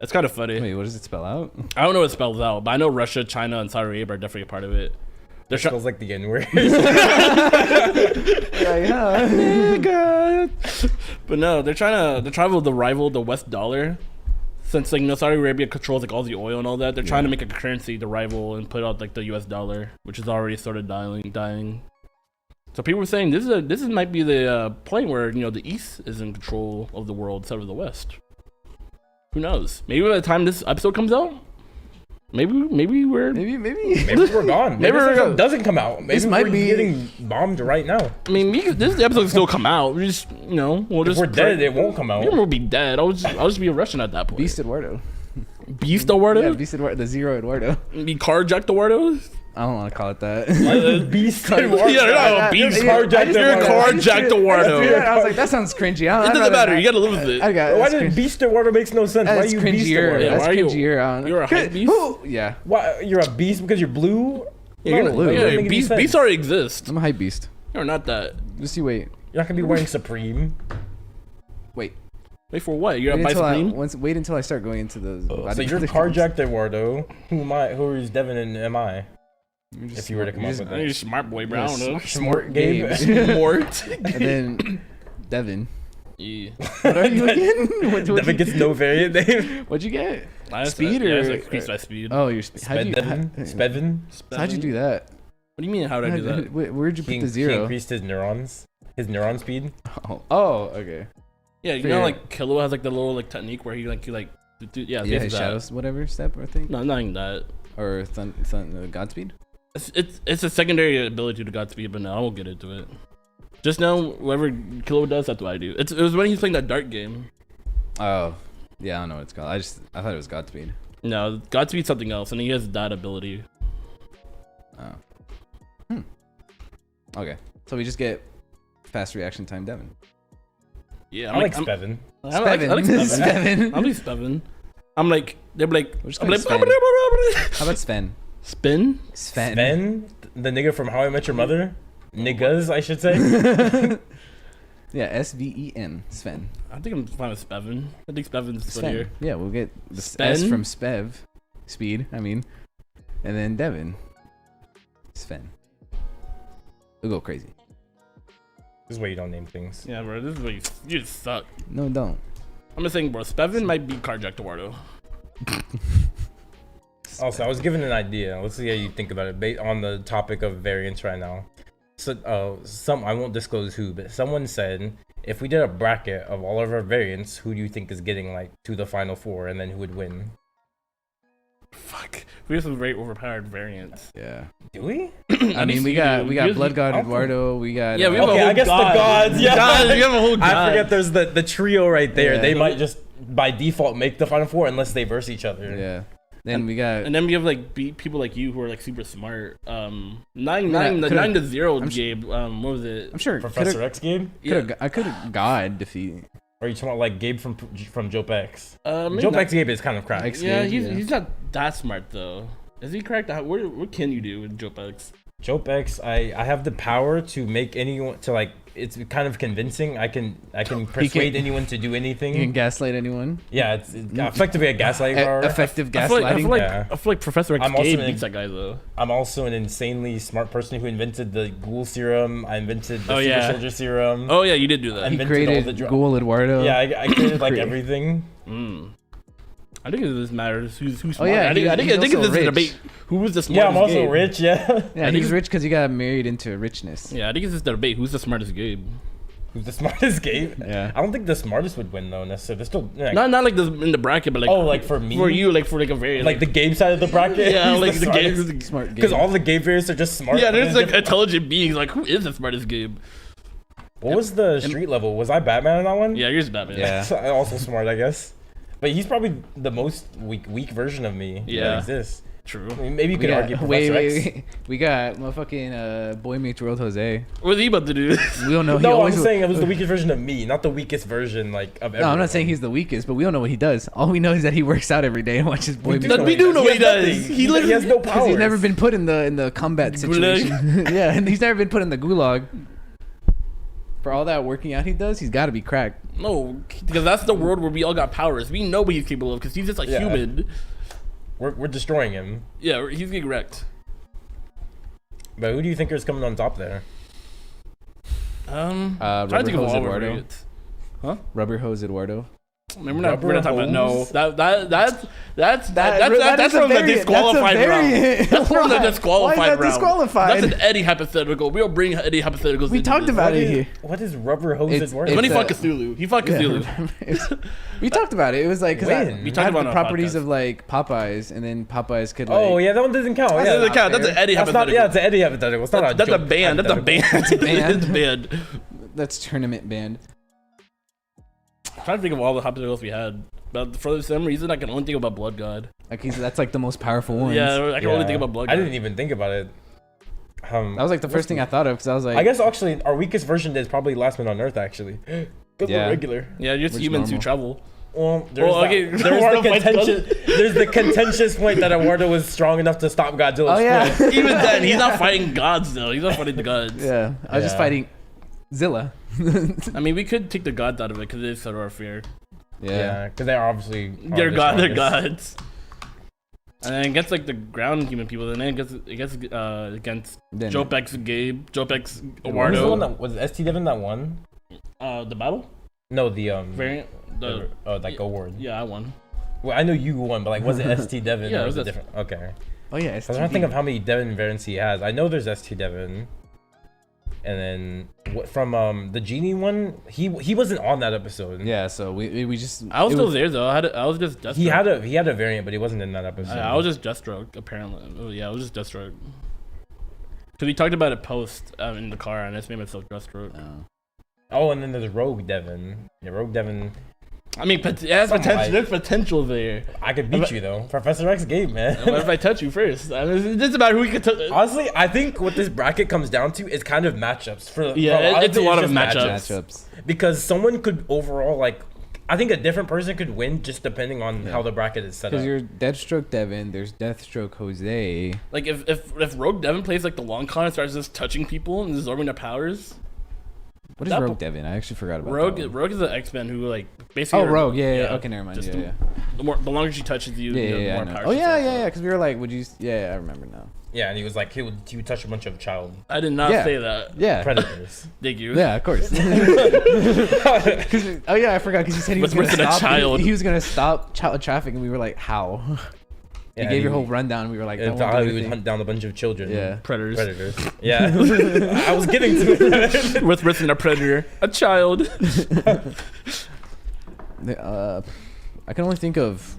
Speaker 3: It's kind of funny.
Speaker 2: Wait, what does it spell out?
Speaker 3: I don't know what it spells out, but I know Russia, China, and Saudi Arabia are definitely a part of it.
Speaker 1: It smells like the N-word.
Speaker 3: Yeah. God. But no, they're trying to rival the West dollar. Since like Saudi Arabia controls like all the oil and all that, they're trying to make a currency to rival and put out like the US dollar, which is already sort of dying. So people were saying this might be the point where the East is in control of the world instead of the West. Who knows? Maybe by the time this episode comes out, maybe we're
Speaker 1: gone. Maybe it doesn't come out. Maybe we're getting bombed right now.
Speaker 3: I mean, this episode can still come out. We just if
Speaker 1: we're dead, it won't come out.
Speaker 3: We'll be dead. I'll just be a Russian at that point.
Speaker 2: Beast Eduardo.
Speaker 3: Beast Eduardo?
Speaker 2: Yeah, Beast Eduardo. The Zero Eduardo.
Speaker 3: Be carjacked Eduardo?
Speaker 2: I don't want to call it that.
Speaker 1: Beast Eduardo.
Speaker 3: Yeah, Beast carjacked Eduardo.
Speaker 2: I was like, that sounds cringy.
Speaker 3: It doesn't matter. You gotta live with it.
Speaker 1: Why did Beast Eduardo makes no sense? Why are you Beast Eduardo?
Speaker 2: That's cringier.
Speaker 3: You're a hype beast?
Speaker 2: Yeah.
Speaker 1: Why you're a beast because you're blue?
Speaker 3: Yeah, you're blue. Yeah, beasts already exist.
Speaker 2: I'm a hype beast.
Speaker 3: You're not that.
Speaker 2: Just you wait.
Speaker 1: You're not gonna be wearing Supreme.
Speaker 2: Wait
Speaker 3: for what? You're a Supreme?
Speaker 2: Wait until I start going into the.
Speaker 1: So you're carjacked Eduardo. Who is Devin and am I? If you were to come up with that.
Speaker 3: You're smart boy Brown.
Speaker 1: Smart Gabe.
Speaker 3: Smart.
Speaker 2: And then Devin.
Speaker 3: Yeah.
Speaker 2: What are you again?
Speaker 1: Devin gets no variant name.
Speaker 2: What'd you get?
Speaker 3: Speed or? Yeah, it's like increased by speed.
Speaker 2: Oh, you're Spevin. How'd you do that?
Speaker 3: What do you mean? How'd I do that?
Speaker 2: Where'd you put the 0?
Speaker 1: He increased his neuron speed.
Speaker 2: Oh, okay.
Speaker 3: Yeah, like Kilo has like the little like technique where he
Speaker 2: his shadows whatever step or thing.
Speaker 3: No, nothing that.
Speaker 2: Or Godspeed.
Speaker 3: It's a secondary ability to Godspeed, but no, I won't get into it. Just know whatever Kilo does, that's what I do. It was when he's playing that dart game.
Speaker 2: Oh, yeah, I don't know what it's called. I thought it was Godspeed.
Speaker 3: No, Godspeed's something else, and he has that ability.
Speaker 2: Oh. Okay, so we just get fast reaction time, Devin.
Speaker 1: Yeah, I like Spevin.
Speaker 3: I like Spevin. I'll be Spevin. I'm like, they're like,
Speaker 2: how about Sven?
Speaker 3: Sven?
Speaker 1: Sven? The nigga from How I Met Your Mother? Niggas, I should say.
Speaker 2: Yeah, Sven. Sven.
Speaker 3: I think I'm fine with Spevin. I think Spevin's funnier.
Speaker 2: Yeah, we'll get the S from Spev. Speed, I mean. And then Devin. Sven. We'll go crazy.
Speaker 1: This is why you don't name things.
Speaker 3: Yeah, bro. This is why you just suck.
Speaker 2: No, don't.
Speaker 3: I'm just saying, bro. Spevin might be carjacked Eduardo.
Speaker 1: Also, I was given an idea. Let's see how you think about it based on the topic of variants right now. So, I won't disclose who, but someone said if we did a bracket of all of our variants, who do you think is getting like to the final four, and then who would win?
Speaker 3: Fuck. We have some very overpowered variants.
Speaker 2: Yeah.
Speaker 1: Do we?
Speaker 2: I mean, we got Blood God Eduardo. We got
Speaker 3: Yeah, we have a
Speaker 1: Okay,
Speaker 3: whole
Speaker 1: I guess
Speaker 3: god.
Speaker 1: the gods. Yeah,
Speaker 3: God, we have a whole god.
Speaker 1: I forget. There's the trio right there.
Speaker 2: Yeah.
Speaker 1: They might just by default make the final four unless they verse each other.
Speaker 2: Yeah. Then we got.
Speaker 3: And then we have like people like you who are like super smart. 9 to 0 Gabe. What was it?
Speaker 2: I'm sure
Speaker 1: Professor X game.
Speaker 2: I could have God defeat.
Speaker 1: Or are you talking about like Gabe from Jowp X?
Speaker 3: Maybe
Speaker 1: Jowp
Speaker 3: not.
Speaker 1: X Gabe is kind of cracked.
Speaker 3: Yeah,
Speaker 2: Gabe,
Speaker 3: he's not that smart though. Is he correct? What can you do with Jowp X?
Speaker 1: Jowp X, I have the power to make anyone to like. It's kind of convincing. I can persuade anyone to do anything.
Speaker 2: You can gaslight anyone.
Speaker 1: Yeah, it's effectively a gaslighting power.
Speaker 2: Effective
Speaker 3: I feel
Speaker 2: gaslighting.
Speaker 3: I feel like Professor X
Speaker 1: I'm also
Speaker 3: Gabe
Speaker 1: an-
Speaker 3: beats that guy though.
Speaker 1: I'm also an insanely smart person who invented the ghoul serum. I invented the
Speaker 3: Oh,
Speaker 1: super
Speaker 3: yeah.
Speaker 1: soldier serum.
Speaker 3: Oh yeah, you did do that.
Speaker 2: He
Speaker 1: invented all the
Speaker 2: created
Speaker 1: dr-
Speaker 2: Ghoul Eduardo.
Speaker 1: Yeah, I created like everything.
Speaker 3: I think it just matters who's smart.
Speaker 2: Oh, yeah,
Speaker 3: I think
Speaker 2: he's
Speaker 3: this is
Speaker 2: also
Speaker 3: a
Speaker 2: rich.
Speaker 3: debate. Who was the
Speaker 1: Yeah,
Speaker 3: smartest?
Speaker 1: I'm also
Speaker 3: Gabe?
Speaker 1: rich. Yeah.
Speaker 2: Yeah, he's rich because he got married into richness.
Speaker 3: Yeah, I think it's just a debate. Who's the smartest Gabe?
Speaker 1: Who's the smartest Gabe?
Speaker 2: Yeah.
Speaker 1: I don't think the smartest would win though necessarily. They're still like,
Speaker 3: Not like in the bracket, but like
Speaker 1: like for me,
Speaker 3: for you, like for like a very
Speaker 1: like the Gabe side of the bracket.
Speaker 3: yeah, like the Gabe.
Speaker 2: Smart
Speaker 1: Because
Speaker 2: game.
Speaker 1: all the Gabe variants are just smart.
Speaker 3: Yeah, there's
Speaker 1: and
Speaker 3: like
Speaker 1: different-
Speaker 3: intelligent beings. Like who is the smartest Gabe?
Speaker 1: What was the street level? Was I Batman in that one?
Speaker 3: Yeah, yours is Batman.
Speaker 2: Yeah.
Speaker 1: So, also smart, I guess. But he's probably the most weak version of me
Speaker 3: Yeah.
Speaker 1: that exists.
Speaker 3: True.
Speaker 1: I mean, maybe you
Speaker 2: We
Speaker 1: could
Speaker 2: got,
Speaker 1: argue Professor X.
Speaker 2: we got motherfucking Boy Meets World Jose.
Speaker 3: What's he about to do?
Speaker 2: We don't know. He
Speaker 1: No, I'm
Speaker 2: always,
Speaker 1: saying it was the weakest version of me, not the weakest version like of everyone.
Speaker 2: No, I'm not saying he's the weakest, but we don't know what he does. All we know is that he works out every day and watches Boy Meets World.
Speaker 3: We do know what he does.
Speaker 1: nothing.
Speaker 3: He literally
Speaker 1: has no
Speaker 2: Because
Speaker 1: powers.
Speaker 2: he's never been put in the combat situation. Yeah, and he's never been put in the gulag. For all that working out he does, he's got to be cracked.
Speaker 3: No, because that's the world where we all got powers. We know what he's capable of because he's just a
Speaker 1: Yeah.
Speaker 3: human.
Speaker 1: We're destroying him.
Speaker 3: Yeah, he's getting wrecked.
Speaker 1: But who do you think is coming on top there?
Speaker 3: Trying to think of
Speaker 2: Rubber Hose
Speaker 3: all of our
Speaker 2: Eduardo.
Speaker 3: variants.
Speaker 2: Rubber Hose Eduardo.
Speaker 3: We're not talking about no.
Speaker 1: Hose?
Speaker 3: That's
Speaker 2: is
Speaker 3: from
Speaker 2: a
Speaker 3: the
Speaker 2: variant.
Speaker 3: disqualified
Speaker 2: That's a
Speaker 3: round.
Speaker 2: variant.
Speaker 3: That's from the
Speaker 2: Why?
Speaker 3: disqualified
Speaker 2: Why is that
Speaker 3: round.
Speaker 2: disqualified?
Speaker 3: That's an Eddie hypothetical. We'll bring Eddie hypotheticals.
Speaker 2: We
Speaker 3: into
Speaker 2: talked
Speaker 3: this.
Speaker 2: about it here.
Speaker 1: What is rubber hose
Speaker 2: It's-
Speaker 1: Eduardo?
Speaker 3: When he
Speaker 2: It's,
Speaker 3: fought Cthulhu. He fought Cthulhu.
Speaker 2: We talked about it. It was like because
Speaker 1: When?
Speaker 3: We
Speaker 2: we
Speaker 3: talked
Speaker 2: had
Speaker 3: about
Speaker 2: the
Speaker 3: it on our
Speaker 2: properties
Speaker 3: podcast.
Speaker 2: of like Popeyes, and then Popeyes could like.
Speaker 1: Oh yeah, that one doesn't count.
Speaker 3: That
Speaker 1: Yeah,
Speaker 3: doesn't count. That's an Eddie
Speaker 1: that's not.
Speaker 3: hypothetical.
Speaker 1: Yeah, it's an Eddie hypothetical. It's not a
Speaker 3: That's a
Speaker 1: joke
Speaker 3: band. That's a
Speaker 1: hypothetical.
Speaker 3: band.
Speaker 2: Band?
Speaker 3: It's a band.
Speaker 2: That's tournament band.
Speaker 3: I'm trying to think of all the hypotheticals we had. But for some reason, I can only think about Blood God.
Speaker 2: Like that's like the most powerful ones.
Speaker 3: Yeah, I can only
Speaker 1: Yeah.
Speaker 3: think about Blood God.
Speaker 1: I didn't even think about it.
Speaker 2: That was like the first thing I thought of because I was like,
Speaker 1: I guess actually our weakest version is probably Last Man on Earth actually. Good
Speaker 2: Yeah.
Speaker 1: regular.
Speaker 3: Yeah, just
Speaker 2: Which
Speaker 3: humans who
Speaker 2: normal?
Speaker 3: travel.
Speaker 1: Well, there's,
Speaker 3: Well, okay,
Speaker 1: there's,
Speaker 3: Eduardo
Speaker 1: the
Speaker 3: fights
Speaker 1: there's the contentious point that Eduardo was strong enough to stop Godzilla's
Speaker 2: oh yeah,
Speaker 1: split.
Speaker 3: Even then, he's not fighting gods though. He's not fighting the gods.
Speaker 2: yeah. I was just
Speaker 1: Yeah.
Speaker 2: fighting Zilla.
Speaker 3: I mean, we could take the gods out of it because it is sort of our fear.
Speaker 1: Yeah, because they're obviously
Speaker 3: They're
Speaker 1: the
Speaker 3: They're
Speaker 1: strongest.
Speaker 3: gods. And then against like the ground human people, and then it gets against
Speaker 2: Then-
Speaker 3: Jowp X Gabe, Jowp X
Speaker 1: What was the one
Speaker 3: Eduardo.
Speaker 1: that was it ST Devin that won?
Speaker 3: The battle
Speaker 1: No, the
Speaker 3: variant.
Speaker 1: like award.
Speaker 3: Yeah, I won.
Speaker 1: Well, I know you won, but like was it ST Devin
Speaker 3: Yeah,
Speaker 1: or
Speaker 3: it
Speaker 1: was it
Speaker 3: was
Speaker 1: different? Okay.
Speaker 2: Oh yeah,
Speaker 1: I was trying to think of how many Devin variants he has. I know there's ST Devin. And then from the genie one, he wasn't on that episode.
Speaker 2: Yeah, so we just.
Speaker 3: I was
Speaker 2: it
Speaker 3: still there though. I was just Deathstroke.
Speaker 1: He had a variant, but he wasn't in that episode.
Speaker 3: I was just Deathstroke apparently. Oh, yeah, I was just Deathstroke. Because we talked about it post in the car, and I just made myself Deathstroke.
Speaker 1: Oh, and then there's Rogue Devin. Yeah, Rogue Devin.
Speaker 3: I mean, it has
Speaker 1: Some
Speaker 3: potential.
Speaker 1: might.
Speaker 3: There's potential there.
Speaker 1: I could beat you though. Professor X game, man.
Speaker 3: What if I touch you first? I mean, it's just about who we could touch.
Speaker 1: Honestly, I think what this bracket comes down to is kind of matchups.
Speaker 3: Yeah, it's a lot of
Speaker 1: just
Speaker 2: matchups.
Speaker 1: Because someone could overall like, I think a different person could win just depending on how the bracket is set up.
Speaker 2: Because you're Deathstroke Devin, there's Deathstroke Jose.
Speaker 3: Like if Rogue Devin plays like the long con and starts just touching people and absorbing their powers.
Speaker 2: What is
Speaker 3: That-
Speaker 2: Rogue Devin? I actually forgot about
Speaker 3: Rogue
Speaker 2: that one.
Speaker 3: Rogue is an X-Men who like basically.
Speaker 2: Oh, Rogue. Yeah. Okay, never mind.
Speaker 3: Just
Speaker 2: Yeah.
Speaker 3: the longer she touches you,
Speaker 2: Yeah,
Speaker 3: the
Speaker 2: yeah,
Speaker 3: more
Speaker 2: I know.
Speaker 3: power.
Speaker 2: Oh
Speaker 3: she
Speaker 2: yeah,
Speaker 3: has.
Speaker 2: yeah. Because we were like, would you? Yeah, I remember now.
Speaker 1: Yeah, and he was like, he would touch a bunch of child
Speaker 3: I did not
Speaker 2: Yeah.
Speaker 3: say that.
Speaker 2: Yeah.
Speaker 1: predators.
Speaker 3: Thank you.
Speaker 2: Yeah, of course. 'Cause- oh yeah, I forgot because he said he was
Speaker 3: What's
Speaker 2: gonna
Speaker 3: worse than a
Speaker 2: stop.
Speaker 3: child?
Speaker 2: He was gonna stop child traffic, and we were like, how? You gave your whole rundown. We were like,
Speaker 1: and how he would hunt down a bunch of children.
Speaker 2: Yeah.
Speaker 3: Predators.
Speaker 1: Yeah. I was getting to it.
Speaker 3: With risking a predator, a child.
Speaker 2: I can only think of.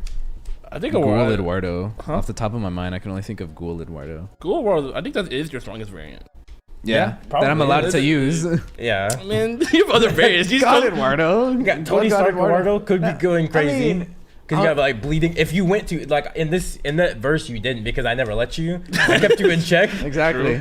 Speaker 3: I think
Speaker 2: Ghoul Eduardo.
Speaker 3: Huh?
Speaker 2: Off the top of my mind, I can only think of Ghoul Eduardo.
Speaker 3: Ghoul Eduardo. I think that is your strongest variant.
Speaker 2: Yeah, that I'm
Speaker 1: probably.
Speaker 2: allowed to use.
Speaker 1: Yeah.
Speaker 3: I mean, you have other variants. You
Speaker 2: God
Speaker 3: still-
Speaker 2: Eduardo.
Speaker 1: You got Tony Stark Eduardo could be going crazy.
Speaker 2: I mean,
Speaker 1: Because you have like bleeding. If you went to like in that verse, you didn't because I never let you. I kept you in check.
Speaker 2: Exactly.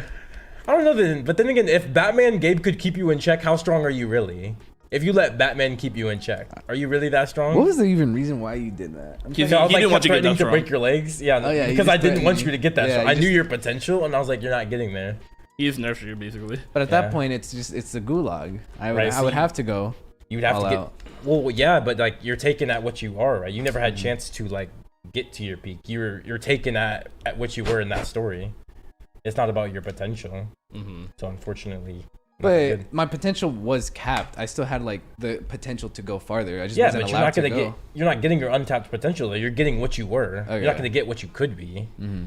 Speaker 1: I don't know then, but then again, if Batman Gabe could keep you in check, how strong are you really? If you let Batman keep you in check, are you really that strong?
Speaker 2: What was the even reason why you did that?
Speaker 3: He
Speaker 1: So I was
Speaker 3: didn't
Speaker 1: like
Speaker 3: want you to get
Speaker 1: threatening
Speaker 3: that
Speaker 1: to
Speaker 3: strong.
Speaker 1: break your legs. Yeah,
Speaker 2: Oh, yeah, he
Speaker 1: because
Speaker 2: just
Speaker 1: I didn't
Speaker 2: threatened
Speaker 1: want
Speaker 2: you.
Speaker 1: you to get that.
Speaker 2: Yeah,
Speaker 1: strong.
Speaker 2: he
Speaker 1: I knew
Speaker 2: just-
Speaker 1: your potential, and I was like, you're not getting there.
Speaker 3: He's nerfed you basically.
Speaker 2: But at
Speaker 1: Yeah.
Speaker 2: that point, it's the gulag. I would
Speaker 1: Right,
Speaker 2: I would
Speaker 1: so
Speaker 2: have to go.
Speaker 1: You'd have
Speaker 2: all
Speaker 1: to get.
Speaker 2: out.
Speaker 1: Well, yeah, but like you're taking at what you are, right? You never had chance to like get to your peak. You're taken at what you were in that story. It's not about your potential.
Speaker 3: Mm-hmm.
Speaker 1: So unfortunately, not
Speaker 2: But
Speaker 1: good.
Speaker 2: my potential was capped. I still had like the potential to go farther. I just
Speaker 1: Yeah,
Speaker 2: wasn't
Speaker 1: but you're
Speaker 2: allowed
Speaker 1: not
Speaker 2: to
Speaker 1: gonna
Speaker 2: go.
Speaker 1: get. You're not getting your untapped potential. Though. You're getting what you were.
Speaker 2: Oh,
Speaker 1: You're
Speaker 2: yeah.
Speaker 1: not gonna get what you could be.
Speaker 2: Mm-hmm.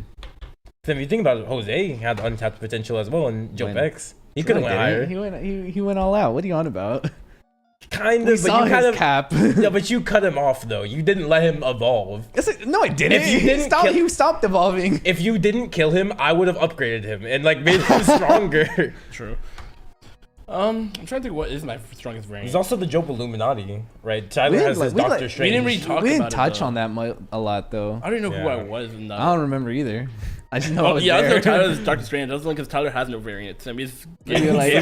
Speaker 1: So if you think about it, Jose had untapped potential as well, and Jowp
Speaker 2: When-
Speaker 1: X, he could have went higher.
Speaker 2: He went all out. What are you on about?
Speaker 1: Kind
Speaker 2: We
Speaker 1: of,
Speaker 2: saw
Speaker 1: but you kind
Speaker 2: his
Speaker 1: of.
Speaker 2: cap.
Speaker 1: Yeah, but you cut him off though. You didn't let him evolve.
Speaker 2: No, I didn't.
Speaker 1: If you didn't kill-
Speaker 2: he stopped evolving.
Speaker 1: If you didn't kill him, I would have upgraded him and like made him stronger.
Speaker 3: True. I'm trying to think what is my strongest variant.
Speaker 1: He's also the Jowp Illuminati, right? Tyler
Speaker 2: We
Speaker 1: has
Speaker 2: didn't,
Speaker 1: his
Speaker 2: like- we,
Speaker 1: Doctor
Speaker 2: like-
Speaker 1: Strange.
Speaker 3: we didn't really talk
Speaker 2: We didn't
Speaker 3: about it,
Speaker 2: touch
Speaker 3: though.
Speaker 2: on that a lot though.
Speaker 3: I don't even know who
Speaker 1: Yeah.
Speaker 3: I was in that.
Speaker 2: I don't remember either. I just know I
Speaker 3: Oh,
Speaker 2: was
Speaker 3: yeah, I
Speaker 2: there.
Speaker 3: was Tyler's Doctor Strange. That's only because Tyler has no variants. I mean, it's
Speaker 2: we were like,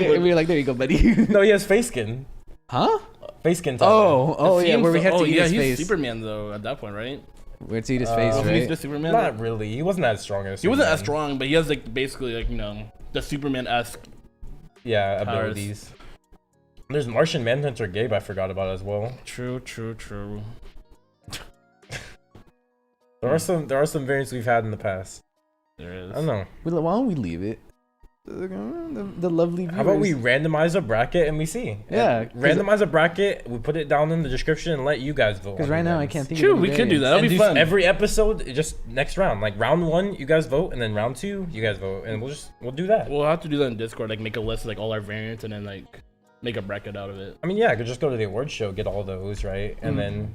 Speaker 2: we were like, there you go, buddy.
Speaker 1: No, he has face skin.
Speaker 2: Huh?
Speaker 1: Face skin. Tyler.
Speaker 2: Oh yeah, where we have to eat his
Speaker 3: he's
Speaker 2: face.
Speaker 3: Superman though at that point, right?
Speaker 2: We had to eat his face,
Speaker 3: He's
Speaker 2: right?
Speaker 3: the Superman.
Speaker 1: Not really. He wasn't as strong as.
Speaker 3: He wasn't as
Speaker 1: Superman.
Speaker 3: strong, but he has like basically like the Superman-esque.
Speaker 1: Yeah,
Speaker 3: powers.
Speaker 1: abilities. There's Martian Manhunter Gabe. I forgot about as well.
Speaker 3: True.
Speaker 1: There are some variants we've had in the past.
Speaker 3: There is.
Speaker 1: I don't know.
Speaker 2: Why don't we leave it? The lovely viewers.
Speaker 1: How about we randomize a bracket and we see?
Speaker 2: Yeah,
Speaker 1: And randomize a bracket. We put it down in the description and let you guys vote.
Speaker 2: Because
Speaker 1: on
Speaker 2: right
Speaker 1: the
Speaker 2: now I
Speaker 1: ones.
Speaker 2: can't think
Speaker 3: True,
Speaker 2: of any
Speaker 3: we could do that.
Speaker 2: variants.
Speaker 3: That'd be
Speaker 1: And
Speaker 3: fun.
Speaker 1: every episode, just next round. Like round 1, you guys vote, and then round 2, you guys vote, and we'll do that.
Speaker 3: We'll have to do that in Discord, like make a list of like all our variants and then like make a bracket out of it.
Speaker 1: I mean, yeah, I could just go to the awards show, get all those, right? And
Speaker 2: Mm.
Speaker 1: then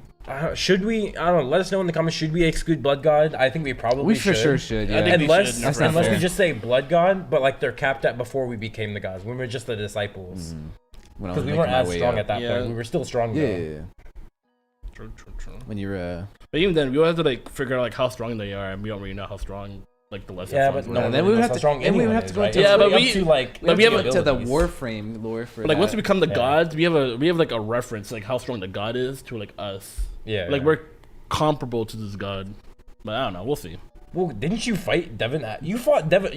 Speaker 1: should we? I don't know. Let us know in the comments. Should we exclude Blood God? I think we probably
Speaker 2: We
Speaker 1: should.
Speaker 2: for sure should.
Speaker 3: I
Speaker 2: Yeah.
Speaker 3: think we
Speaker 1: Unless
Speaker 3: should,
Speaker 2: That's not
Speaker 1: unless we
Speaker 2: fair.
Speaker 1: just say Blood God, but like they're capped at before we became the gods. When we were just the disciples,
Speaker 2: When I
Speaker 1: because
Speaker 2: was
Speaker 1: we
Speaker 2: making
Speaker 1: weren't
Speaker 2: my
Speaker 1: as
Speaker 2: way
Speaker 1: strong
Speaker 2: up.
Speaker 1: at that
Speaker 3: Yeah.
Speaker 1: point. We were still strong
Speaker 2: Yeah,
Speaker 1: though.
Speaker 2: yeah, yeah.
Speaker 3: True.
Speaker 2: When you're
Speaker 3: But even then, we have to like figure out like how strong they are, and we don't really know how strong like the lesser
Speaker 1: Yeah,
Speaker 3: ones
Speaker 1: but
Speaker 3: were.
Speaker 1: no,
Speaker 2: And
Speaker 1: one
Speaker 2: then
Speaker 1: really
Speaker 2: we would
Speaker 1: knows
Speaker 2: have
Speaker 1: how
Speaker 2: to-
Speaker 1: strong
Speaker 2: and we would
Speaker 1: anyone
Speaker 2: have to
Speaker 1: is,
Speaker 2: go
Speaker 1: right?
Speaker 2: into-
Speaker 1: It's
Speaker 3: Yeah, but
Speaker 1: really up
Speaker 3: we-
Speaker 1: to, like,
Speaker 3: but we have
Speaker 2: to the
Speaker 1: abilities.
Speaker 2: Warframe lore for
Speaker 3: But, like once
Speaker 2: that.
Speaker 3: we become the
Speaker 1: Yeah.
Speaker 3: gods, we have like a reference like how strong the god is to like us.
Speaker 1: Yeah,
Speaker 3: Like
Speaker 1: yeah.
Speaker 3: we're comparable to this god. But I don't know. We'll see.
Speaker 1: Well, didn't you fight Deven? You fought Deven.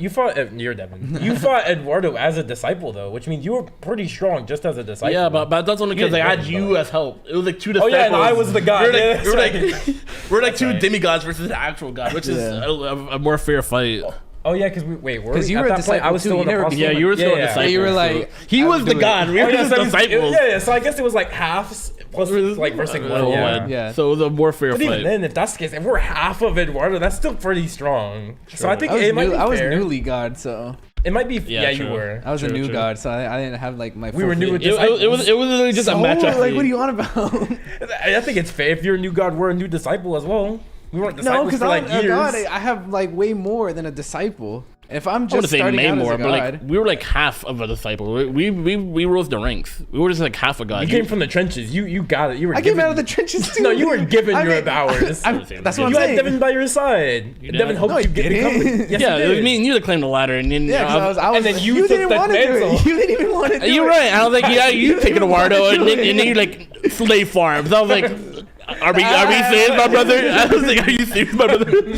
Speaker 1: You're Deven. You fought Eduardo as a disciple though, which means you were pretty strong just as a disciple.
Speaker 3: Yeah, but that's only because
Speaker 1: You
Speaker 3: I had
Speaker 1: didn't
Speaker 3: you
Speaker 1: win,
Speaker 3: as help. It was like two
Speaker 1: Oh
Speaker 3: disciples.
Speaker 1: yeah, and I was the god.
Speaker 3: We're like,
Speaker 1: Yeah,
Speaker 3: we're
Speaker 1: that's
Speaker 3: like,
Speaker 1: right.
Speaker 3: we're like
Speaker 1: That's
Speaker 3: two
Speaker 1: right.
Speaker 3: demigods versus the actual god, which is
Speaker 2: Yeah.
Speaker 3: a more fair fight.
Speaker 1: Oh yeah, because were
Speaker 2: 'Cause
Speaker 1: we
Speaker 2: you
Speaker 1: at
Speaker 2: were a
Speaker 1: that point? I
Speaker 2: disciple
Speaker 1: was
Speaker 2: too,
Speaker 1: still
Speaker 2: you
Speaker 1: an
Speaker 2: never
Speaker 1: apostle.
Speaker 3: Yeah, you were still a disciple.
Speaker 2: Yeah, you were like,
Speaker 3: He
Speaker 2: I
Speaker 3: was
Speaker 2: would
Speaker 3: the
Speaker 2: do it.
Speaker 3: god. We
Speaker 1: Oh,
Speaker 3: were
Speaker 1: yeah,
Speaker 3: just
Speaker 1: so
Speaker 3: disciples.
Speaker 1: yeah. So I guess it was like halves plus like versus one. Yeah.
Speaker 2: Yeah.
Speaker 3: So it was a more fair
Speaker 1: But even
Speaker 3: fight.
Speaker 1: then, if that's the case, if we're half of Eduardo, that's still pretty strong. So I think it might be
Speaker 2: I was
Speaker 1: fair.
Speaker 2: newly god, so
Speaker 1: It might be.
Speaker 3: Yeah,
Speaker 1: Yeah, you
Speaker 3: true.
Speaker 1: were.
Speaker 2: I was a
Speaker 3: True,
Speaker 2: new
Speaker 3: true.
Speaker 2: god, so I didn't have like my.
Speaker 1: We were
Speaker 2: full
Speaker 1: new
Speaker 2: fleet.
Speaker 1: with
Speaker 3: It was literally just a matchup.
Speaker 2: Like, what are you on about?
Speaker 1: I think it's fair. If you're a new god, we're a new disciple as well. We weren't
Speaker 2: No,
Speaker 1: disciples
Speaker 2: because
Speaker 1: for like
Speaker 2: I'm a
Speaker 1: years.
Speaker 2: god. I have like way more than a disciple. If I'm
Speaker 3: I want
Speaker 2: just
Speaker 3: to say
Speaker 2: starting
Speaker 3: way
Speaker 2: out
Speaker 3: more,
Speaker 2: as a
Speaker 3: but like
Speaker 2: god,
Speaker 3: we were like half of a disciple. We rose the ranks. We were just like half a god.
Speaker 1: You came from the trenches. You got it. You were.
Speaker 2: I came
Speaker 1: given-
Speaker 2: out of the trenches too.
Speaker 1: No, you were given
Speaker 2: I
Speaker 1: your
Speaker 2: mean,
Speaker 1: powers.
Speaker 2: that's what I'm
Speaker 1: You had
Speaker 2: saying.
Speaker 1: Devin by your side.
Speaker 3: You
Speaker 1: Devin
Speaker 3: did?
Speaker 1: helped
Speaker 2: No,
Speaker 1: you
Speaker 2: I
Speaker 1: get
Speaker 2: didn't.
Speaker 1: become. Yes,
Speaker 3: yeah,
Speaker 1: you
Speaker 3: it was
Speaker 1: did.
Speaker 3: me and you that claimed the ladder, and then
Speaker 2: Yeah, 'cause I was
Speaker 1: and then
Speaker 2: like,
Speaker 1: you
Speaker 2: you
Speaker 1: took
Speaker 2: didn't
Speaker 1: the
Speaker 2: want to do
Speaker 1: mantle.
Speaker 2: it. You didn't even want to do it.
Speaker 3: You're right. I was like, yeah, you take it a Eduardo, and
Speaker 2: do
Speaker 3: then you like slave farms. I was like, are we slaves, my brother? I was like, are you slaves, my brother?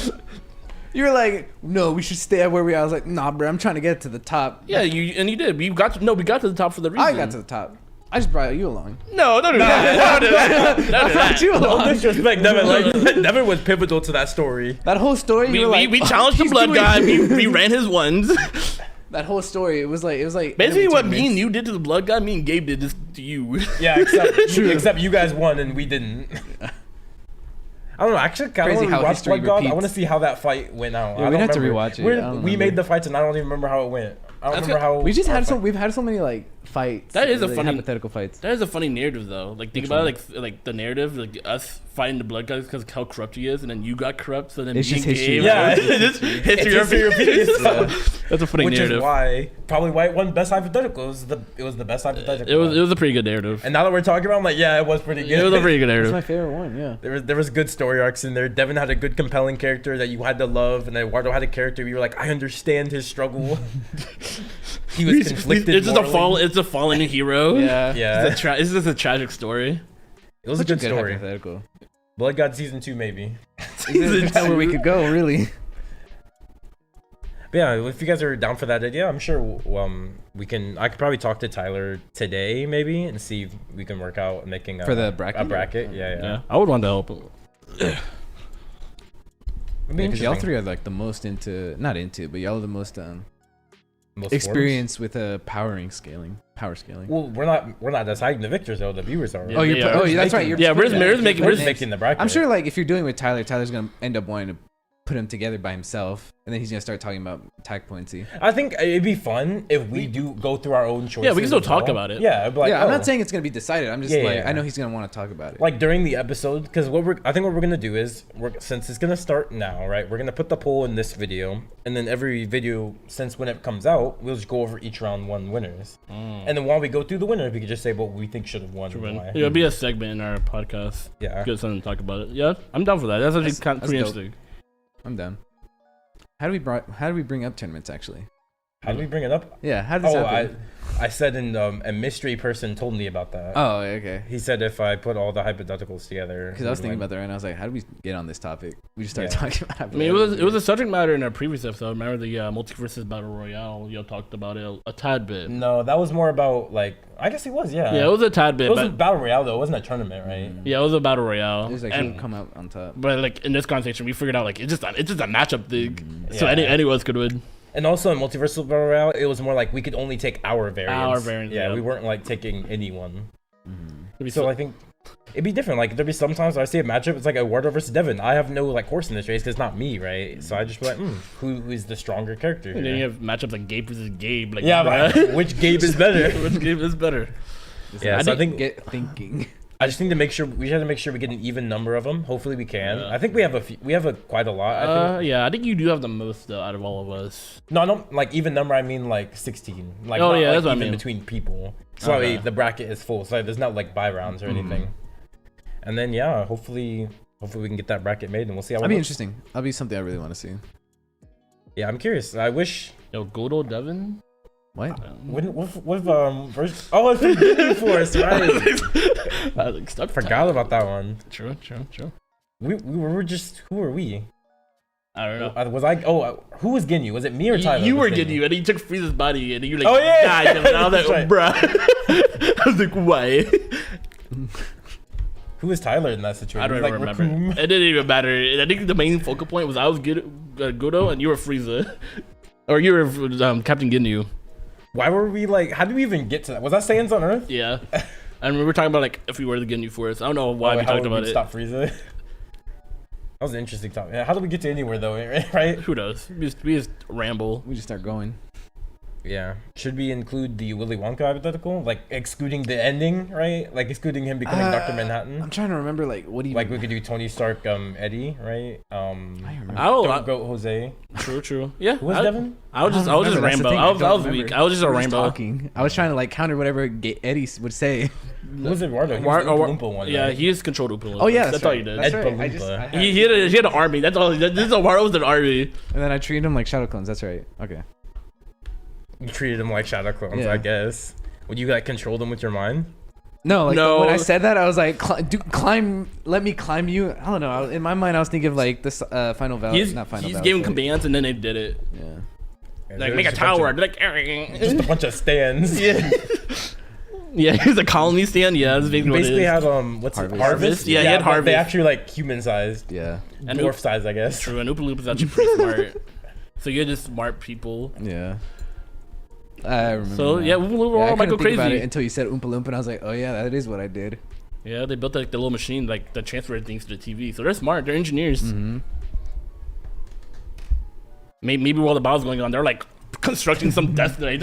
Speaker 2: You were like, no, we should stay at where we are. I was like, nah, bro, I'm trying to get to the top.
Speaker 3: Yeah, you did. We got to the top for the reason.
Speaker 2: I got to the top. I just brought you along.
Speaker 3: No, don't do that. Don't do that. Don't do
Speaker 2: I brought
Speaker 3: that.
Speaker 2: you
Speaker 1: No
Speaker 2: along.
Speaker 1: disrespect, Devin. Like Devin was pivotal to that story.
Speaker 2: That whole story, you were like,
Speaker 3: We challenged the
Speaker 2: he's
Speaker 3: blood
Speaker 2: doing-
Speaker 3: guy. We ran his ones.
Speaker 2: That whole story, it was like
Speaker 3: Basically, what me and
Speaker 2: tournaments.
Speaker 3: you did to the blood guy, me and Gabe did this to you.
Speaker 1: Yeah, except you guys won and we didn't. I don't know. Actually, I
Speaker 2: Crazy
Speaker 1: want to
Speaker 2: how
Speaker 1: rewatch
Speaker 2: history
Speaker 1: Blood God. I
Speaker 2: repeats.
Speaker 1: want to see how that fight went out.
Speaker 2: Yeah,
Speaker 1: I
Speaker 2: we'd
Speaker 1: don't
Speaker 2: have to
Speaker 1: remember.
Speaker 2: rewatch it. I don't
Speaker 1: We
Speaker 2: remember.
Speaker 1: made the fights, and I don't even remember how it went. I don't remember how.
Speaker 2: We just
Speaker 1: how
Speaker 2: had
Speaker 1: it
Speaker 2: some.
Speaker 1: fight-
Speaker 2: We've had so many like fights.
Speaker 3: That is a
Speaker 2: like,
Speaker 3: funny-
Speaker 2: hypothetical fights.
Speaker 3: That is a funny narrative though. Like think
Speaker 2: Which
Speaker 3: about it, like the narrative, like us fighting the blood guys because how corrupt he is, and then you got corrupt, so then
Speaker 2: It's
Speaker 3: me
Speaker 2: just
Speaker 3: and
Speaker 2: history.
Speaker 3: Gabe-
Speaker 1: Yeah,
Speaker 3: it's history
Speaker 1: repeating itself.
Speaker 3: Yeah. That's a funny
Speaker 1: Which
Speaker 3: narrative.
Speaker 1: is why it won best hypothetical. It was the best hypothetical.
Speaker 3: It was a pretty good narrative.
Speaker 1: And now that we're talking about, it, I'm like, yeah, it was pretty good.
Speaker 3: It was a pretty good
Speaker 2: That's
Speaker 3: narrative.
Speaker 2: my favorite one. Yeah.
Speaker 1: There was good story arcs in there. Devin had a good compelling character that you had to love, and then Eduardo had a character where you were like, I understand his struggle. He was conflicted.
Speaker 3: It's just
Speaker 1: morally.
Speaker 3: It's a fallen hero.
Speaker 2: Yeah.
Speaker 1: Yeah,
Speaker 3: It's just a tragic story.
Speaker 1: it was a
Speaker 2: Such
Speaker 1: good story.
Speaker 2: hypothetical.
Speaker 1: Blood God season 2 maybe.
Speaker 2: Is that where we could go? Really?
Speaker 1: But yeah, if you guys are down for that idea, I'm sure we can. I could probably talk to Tyler today maybe and see if we can work out making
Speaker 2: For the bracket?
Speaker 1: A bracket, yeah.
Speaker 3: Yeah, I would want to help.
Speaker 1: It'd be
Speaker 2: Because y'all
Speaker 1: interesting.
Speaker 2: three are like the most not into, but y'all are the most
Speaker 1: Most
Speaker 2: experience with power scaling.
Speaker 1: forums? Well, we're not deciding the victors though. The viewers are.
Speaker 3: Yeah,
Speaker 2: Oh, you're
Speaker 3: yeah,
Speaker 2: oh, that's right. You're
Speaker 3: Yeah, we're
Speaker 2: splitting
Speaker 3: just
Speaker 2: it.
Speaker 3: making-
Speaker 1: We're just making the bracket.
Speaker 2: I'm sure, like, if you're doing with Tyler, Tyler's gonna end up wanting to put them together by himself, and then he's gonna start talking about tag pointsy.
Speaker 1: I think it'd be fun if we do go through our own choices.
Speaker 3: Yeah, we can still
Speaker 1: as
Speaker 3: talk
Speaker 1: well.
Speaker 3: about it.
Speaker 1: Yeah, I'd be like,
Speaker 2: yeah, I'm
Speaker 1: oh.
Speaker 2: not saying it's gonna be decided. I'm just
Speaker 1: Yeah,
Speaker 2: like,
Speaker 1: yeah.
Speaker 2: I know he's gonna want to talk about it.
Speaker 1: Like during the episode, because I think what we're gonna do is, since it's gonna start now, right? We're gonna put the poll in this video, and then every video since when it comes out, we'll just go over each round one winners, and then while we go through the winners, we can just say what we think should have won. And why.
Speaker 3: It'll be a segment in our podcast.
Speaker 1: Yeah.
Speaker 3: Get something to talk about it. Yeah, I'm down for that. That's actually kind of
Speaker 2: that's
Speaker 3: pretty
Speaker 2: dope.
Speaker 3: interesting.
Speaker 2: I'm done. How do we bring up tournaments actually?
Speaker 1: How did we bring it up?
Speaker 2: Yeah, how does
Speaker 1: Oh,
Speaker 2: that happen?
Speaker 1: I said a mystery person told me about that.
Speaker 2: Oh, okay.
Speaker 1: He said if I put all the hypotheticals together.
Speaker 2: Because I was
Speaker 1: we'd
Speaker 2: thinking
Speaker 1: win.
Speaker 2: about that, and I was like, how do we get on this topic? We just started
Speaker 1: Yeah.
Speaker 2: talking about.
Speaker 3: I mean, it was a subject matter in our previous episode. Remember the Multiverse Battle Royale? You talked about it a tad bit.
Speaker 1: No, that was more about like I guess it was, yeah.
Speaker 3: Yeah, it was a tad bit.
Speaker 1: It was a
Speaker 3: But,
Speaker 1: battle royale though. It wasn't a tournament, right?
Speaker 3: yeah, it was a battle royale.
Speaker 2: It was like, who would come out on top.
Speaker 3: But like in this conversation, we figured out like it's just a matchup thing. So
Speaker 1: Yeah.
Speaker 3: anyone could win.
Speaker 1: And also in Multiverse Battle Royale, it was more like we could only take our variants.
Speaker 3: Our variants,
Speaker 1: Yeah,
Speaker 3: yeah.
Speaker 1: we weren't like taking anyone.
Speaker 3: It'd be
Speaker 1: So I think it'd be different. Like there'd be sometimes I see a matchup, it's like Eduardo versus Deven. I have no like horse in this race because it's not me, right? So I just be like, who is the stronger character?
Speaker 3: and then
Speaker 1: Here?
Speaker 3: you have matchups like Gabe versus Gabe. Like
Speaker 1: Yeah, but which Gabe is better?
Speaker 3: which Gabe is better?
Speaker 1: Yeah, so I think
Speaker 2: Get thinking.
Speaker 1: I just need to make sure we have to make sure we get an even number of them. Hopefully we can.
Speaker 3: Yeah.
Speaker 1: I think we have quite a lot. I think.
Speaker 3: Yeah, I think you do have the most though out of all of us.
Speaker 1: No, I don't like even number. I mean like 16. Like
Speaker 3: Oh,
Speaker 1: not,
Speaker 3: yeah,
Speaker 1: like,
Speaker 3: that's what I
Speaker 1: even
Speaker 3: mean.
Speaker 1: between people. So
Speaker 3: Okay.
Speaker 1: the bracket is full. So there's not like buy rounds or anything. And then yeah, hopefully we can get that bracket made and we'll see how.
Speaker 2: That'd
Speaker 1: it
Speaker 2: be
Speaker 1: looks.
Speaker 2: interesting. That'd be something I really want to see.
Speaker 1: Yeah, I'm curious. I wish.
Speaker 3: Yo, Godo Devin.
Speaker 2: What?
Speaker 1: What first? Oh, it's Forbidden Force, right?
Speaker 3: I like, stop
Speaker 1: Forgot about that one.
Speaker 3: True.
Speaker 1: We were just who were we?
Speaker 3: I don't know.
Speaker 1: Was I? Oh, who was Ginyu? Was it me or Tyler?
Speaker 3: You
Speaker 1: was
Speaker 3: were
Speaker 1: Ginyu?
Speaker 3: getting you, and then you took Frieza's body, and you like,
Speaker 1: Oh, yeah.
Speaker 3: died. And I was like,
Speaker 1: That's right.
Speaker 3: bruh. I was like, why?
Speaker 1: Who was Tyler in that situation?
Speaker 3: I don't
Speaker 1: He was
Speaker 3: even
Speaker 1: like,
Speaker 3: remember.
Speaker 1: Raccoon.
Speaker 3: It didn't even matter. And I think the main focal point was I was Godo, and you were Frieza, or you were Captain Ginyu.
Speaker 1: Why were we like? How did we even get to that? Was that Saiyans on Earth?
Speaker 3: Yeah. And we were talking about like if we were the Ginyu Force. I don't know why we
Speaker 1: how
Speaker 3: talked
Speaker 1: would
Speaker 3: about it.
Speaker 1: Stop Frieza. That was an interesting topic. Yeah, how did we get to anywhere though? Right?
Speaker 3: Who knows? We just ramble.
Speaker 2: We just start going.
Speaker 1: Yeah. Should we include the Willy Wonka hypothetical, like excluding the ending, right? Like excluding him becoming Dr. Manhattan.
Speaker 2: I'm trying to remember, like, what do you
Speaker 1: Like we could do Tony Stark, Eddie, right?
Speaker 2: I remember.
Speaker 1: Don't go Jose.
Speaker 3: True. Yeah.
Speaker 1: Who was Devin?
Speaker 3: I was just
Speaker 2: remember, that's the
Speaker 3: rainbow.
Speaker 2: thing,
Speaker 3: I was
Speaker 2: don't
Speaker 3: weak.
Speaker 2: remember.
Speaker 3: I was just a
Speaker 2: We were
Speaker 3: rainbow.
Speaker 2: talking. I was trying to like counter whatever Eddie would say.
Speaker 1: Who was Eduardo? He was the Oompa Loompa one.
Speaker 3: Yeah,
Speaker 1: right?
Speaker 3: he just controlled Oompa Loompas.
Speaker 2: Oh yeah,
Speaker 3: that's all you did.
Speaker 1: Ed
Speaker 2: That's right. I just,
Speaker 1: Palumpa.
Speaker 2: I had-
Speaker 3: He had an army. That's all. This is Eduardo was an army.
Speaker 2: and then I treated him like shadow clones. That's right. Okay.
Speaker 1: You treated him like shadow clones,
Speaker 2: Yeah.
Speaker 1: I guess. Would you like control them with your mind?
Speaker 2: No, like
Speaker 3: No.
Speaker 2: when I said that, I was like, climb. Let me climb you. I don't know. In my mind, I was thinking of like this final value.
Speaker 3: He's
Speaker 2: Not final value.
Speaker 3: giving commands and then they did it.
Speaker 2: Yeah.
Speaker 1: Yeah,
Speaker 3: Like
Speaker 1: there's
Speaker 3: make a
Speaker 1: just
Speaker 3: tower.
Speaker 1: bunch
Speaker 3: They're like,
Speaker 1: just a bunch of stands.
Speaker 3: yeah. Yeah, he's a colony stand. Yeah, that's basically what it
Speaker 1: Basically
Speaker 3: is.
Speaker 1: had what's
Speaker 2: Harvest.
Speaker 1: it? Harvest?
Speaker 3: Yeah, he had
Speaker 1: but They
Speaker 3: Harvest.
Speaker 1: actually like human sized,
Speaker 2: Yeah.
Speaker 3: And
Speaker 1: dwarf size, I guess.
Speaker 3: True, and Oompa Loompas actually pretty smart. So you're just smart people.
Speaker 2: Yeah. I remember.
Speaker 3: So
Speaker 2: now.
Speaker 3: yeah, Oompa Loompa
Speaker 2: Yeah, I
Speaker 3: might go
Speaker 2: couldn't think about it
Speaker 3: crazy.
Speaker 2: until you said Oompa Loompa, and I was like, oh yeah, that is what I did.
Speaker 3: Yeah, they built like the little machine like that transferred things to the TV. So they're smart. They're engineers.
Speaker 2: Mm-hmm.
Speaker 3: Maybe while the battle's going on, they're like constructing some death knight.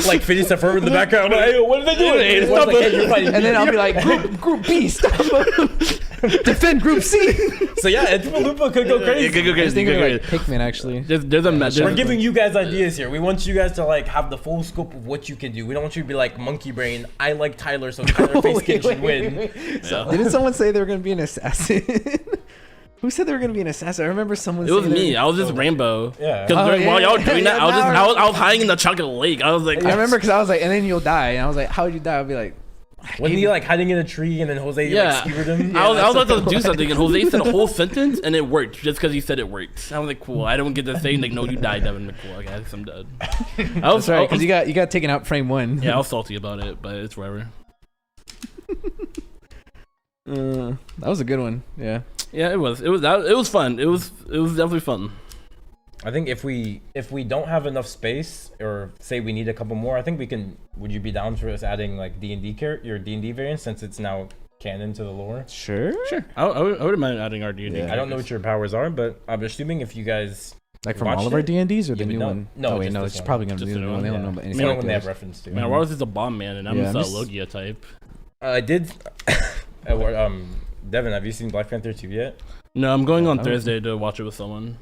Speaker 1: Like Phineas and Ferb in the background. Like, hey, what are they doing?
Speaker 3: Hey,
Speaker 1: Stop
Speaker 3: stop
Speaker 1: it.
Speaker 3: it.
Speaker 1: You're fighting.
Speaker 2: And then I'll be like, Group B, stop. Defend Group C.
Speaker 1: So yeah, Lupa could go crazy.
Speaker 3: It could go
Speaker 2: I was
Speaker 3: crazy.
Speaker 2: thinking like Pikmin actually.
Speaker 3: There's a
Speaker 1: We're giving you guys ideas here. We want you guys to like have the full scope of what you can do. We don't want you to be like monkey brain. I like Tyler, so Tyler face skin should win.
Speaker 3: Yeah.
Speaker 2: Didn't someone say they were gonna be an assassin? Who said they were gonna be an assassin? I remember someone.
Speaker 3: It was
Speaker 2: saying
Speaker 3: me.
Speaker 2: that.
Speaker 3: I was just Rambo.
Speaker 1: Yeah.
Speaker 3: Because
Speaker 2: Oh, yeah,
Speaker 3: while y'all were
Speaker 2: yeah,
Speaker 3: doing that,
Speaker 2: yeah,
Speaker 3: I was hiding in the chocolate lake. I was like,
Speaker 2: I remember because I was like, and then you'll die, and I was like, how would you die? I'd be like,
Speaker 1: Wasn't he like hiding in a tree and then Jose like skewered him?
Speaker 3: I was about to do something, and Jose said a whole sentence, and it worked just because he said it worked. I was like, cool. I don't get to say like, no, you died, Devin. Like, cool. Okay, I guess I'm dead.
Speaker 2: that's right, because you got taken out frame 1.
Speaker 3: Yeah, I was salty about it, but it's whatever.
Speaker 2: That was a good one. Yeah.
Speaker 3: Yeah, it was fun. It was definitely fun.
Speaker 1: I think if we don't have enough space, or say we need a couple more, I think we can. Would you be down for us adding like D&D your D&D variant since it's now canon to the lore?
Speaker 2: Sure.
Speaker 3: I wouldn't mind adding our D&D.
Speaker 2: Yeah.
Speaker 1: I don't know what your powers are, but I'm assuming if you guys
Speaker 2: Like from
Speaker 1: watched
Speaker 2: all of our
Speaker 1: it?
Speaker 2: D&Ds or the
Speaker 1: Yeah, we
Speaker 2: new
Speaker 1: don't.
Speaker 2: one?
Speaker 1: No,
Speaker 2: Oh wait,
Speaker 1: just
Speaker 2: no,
Speaker 1: this
Speaker 2: it's
Speaker 1: one.
Speaker 2: probably gonna
Speaker 3: Just
Speaker 2: be the
Speaker 3: the
Speaker 2: new
Speaker 3: new
Speaker 2: one. They
Speaker 3: one,
Speaker 2: don't know
Speaker 3: yeah.
Speaker 2: about
Speaker 1: I
Speaker 2: anything.
Speaker 1: mean,
Speaker 2: like
Speaker 1: when they have
Speaker 2: this.
Speaker 1: reference to.
Speaker 3: Man, Warlords is a bomb man, and I'm
Speaker 2: Yeah,
Speaker 3: just a
Speaker 2: I'm just-
Speaker 3: Logia type.
Speaker 1: I did. Devin, have you seen Black Panther 2 yet?
Speaker 3: No, I'm going on
Speaker 2: Oh.
Speaker 3: Thursday to watch it with someone.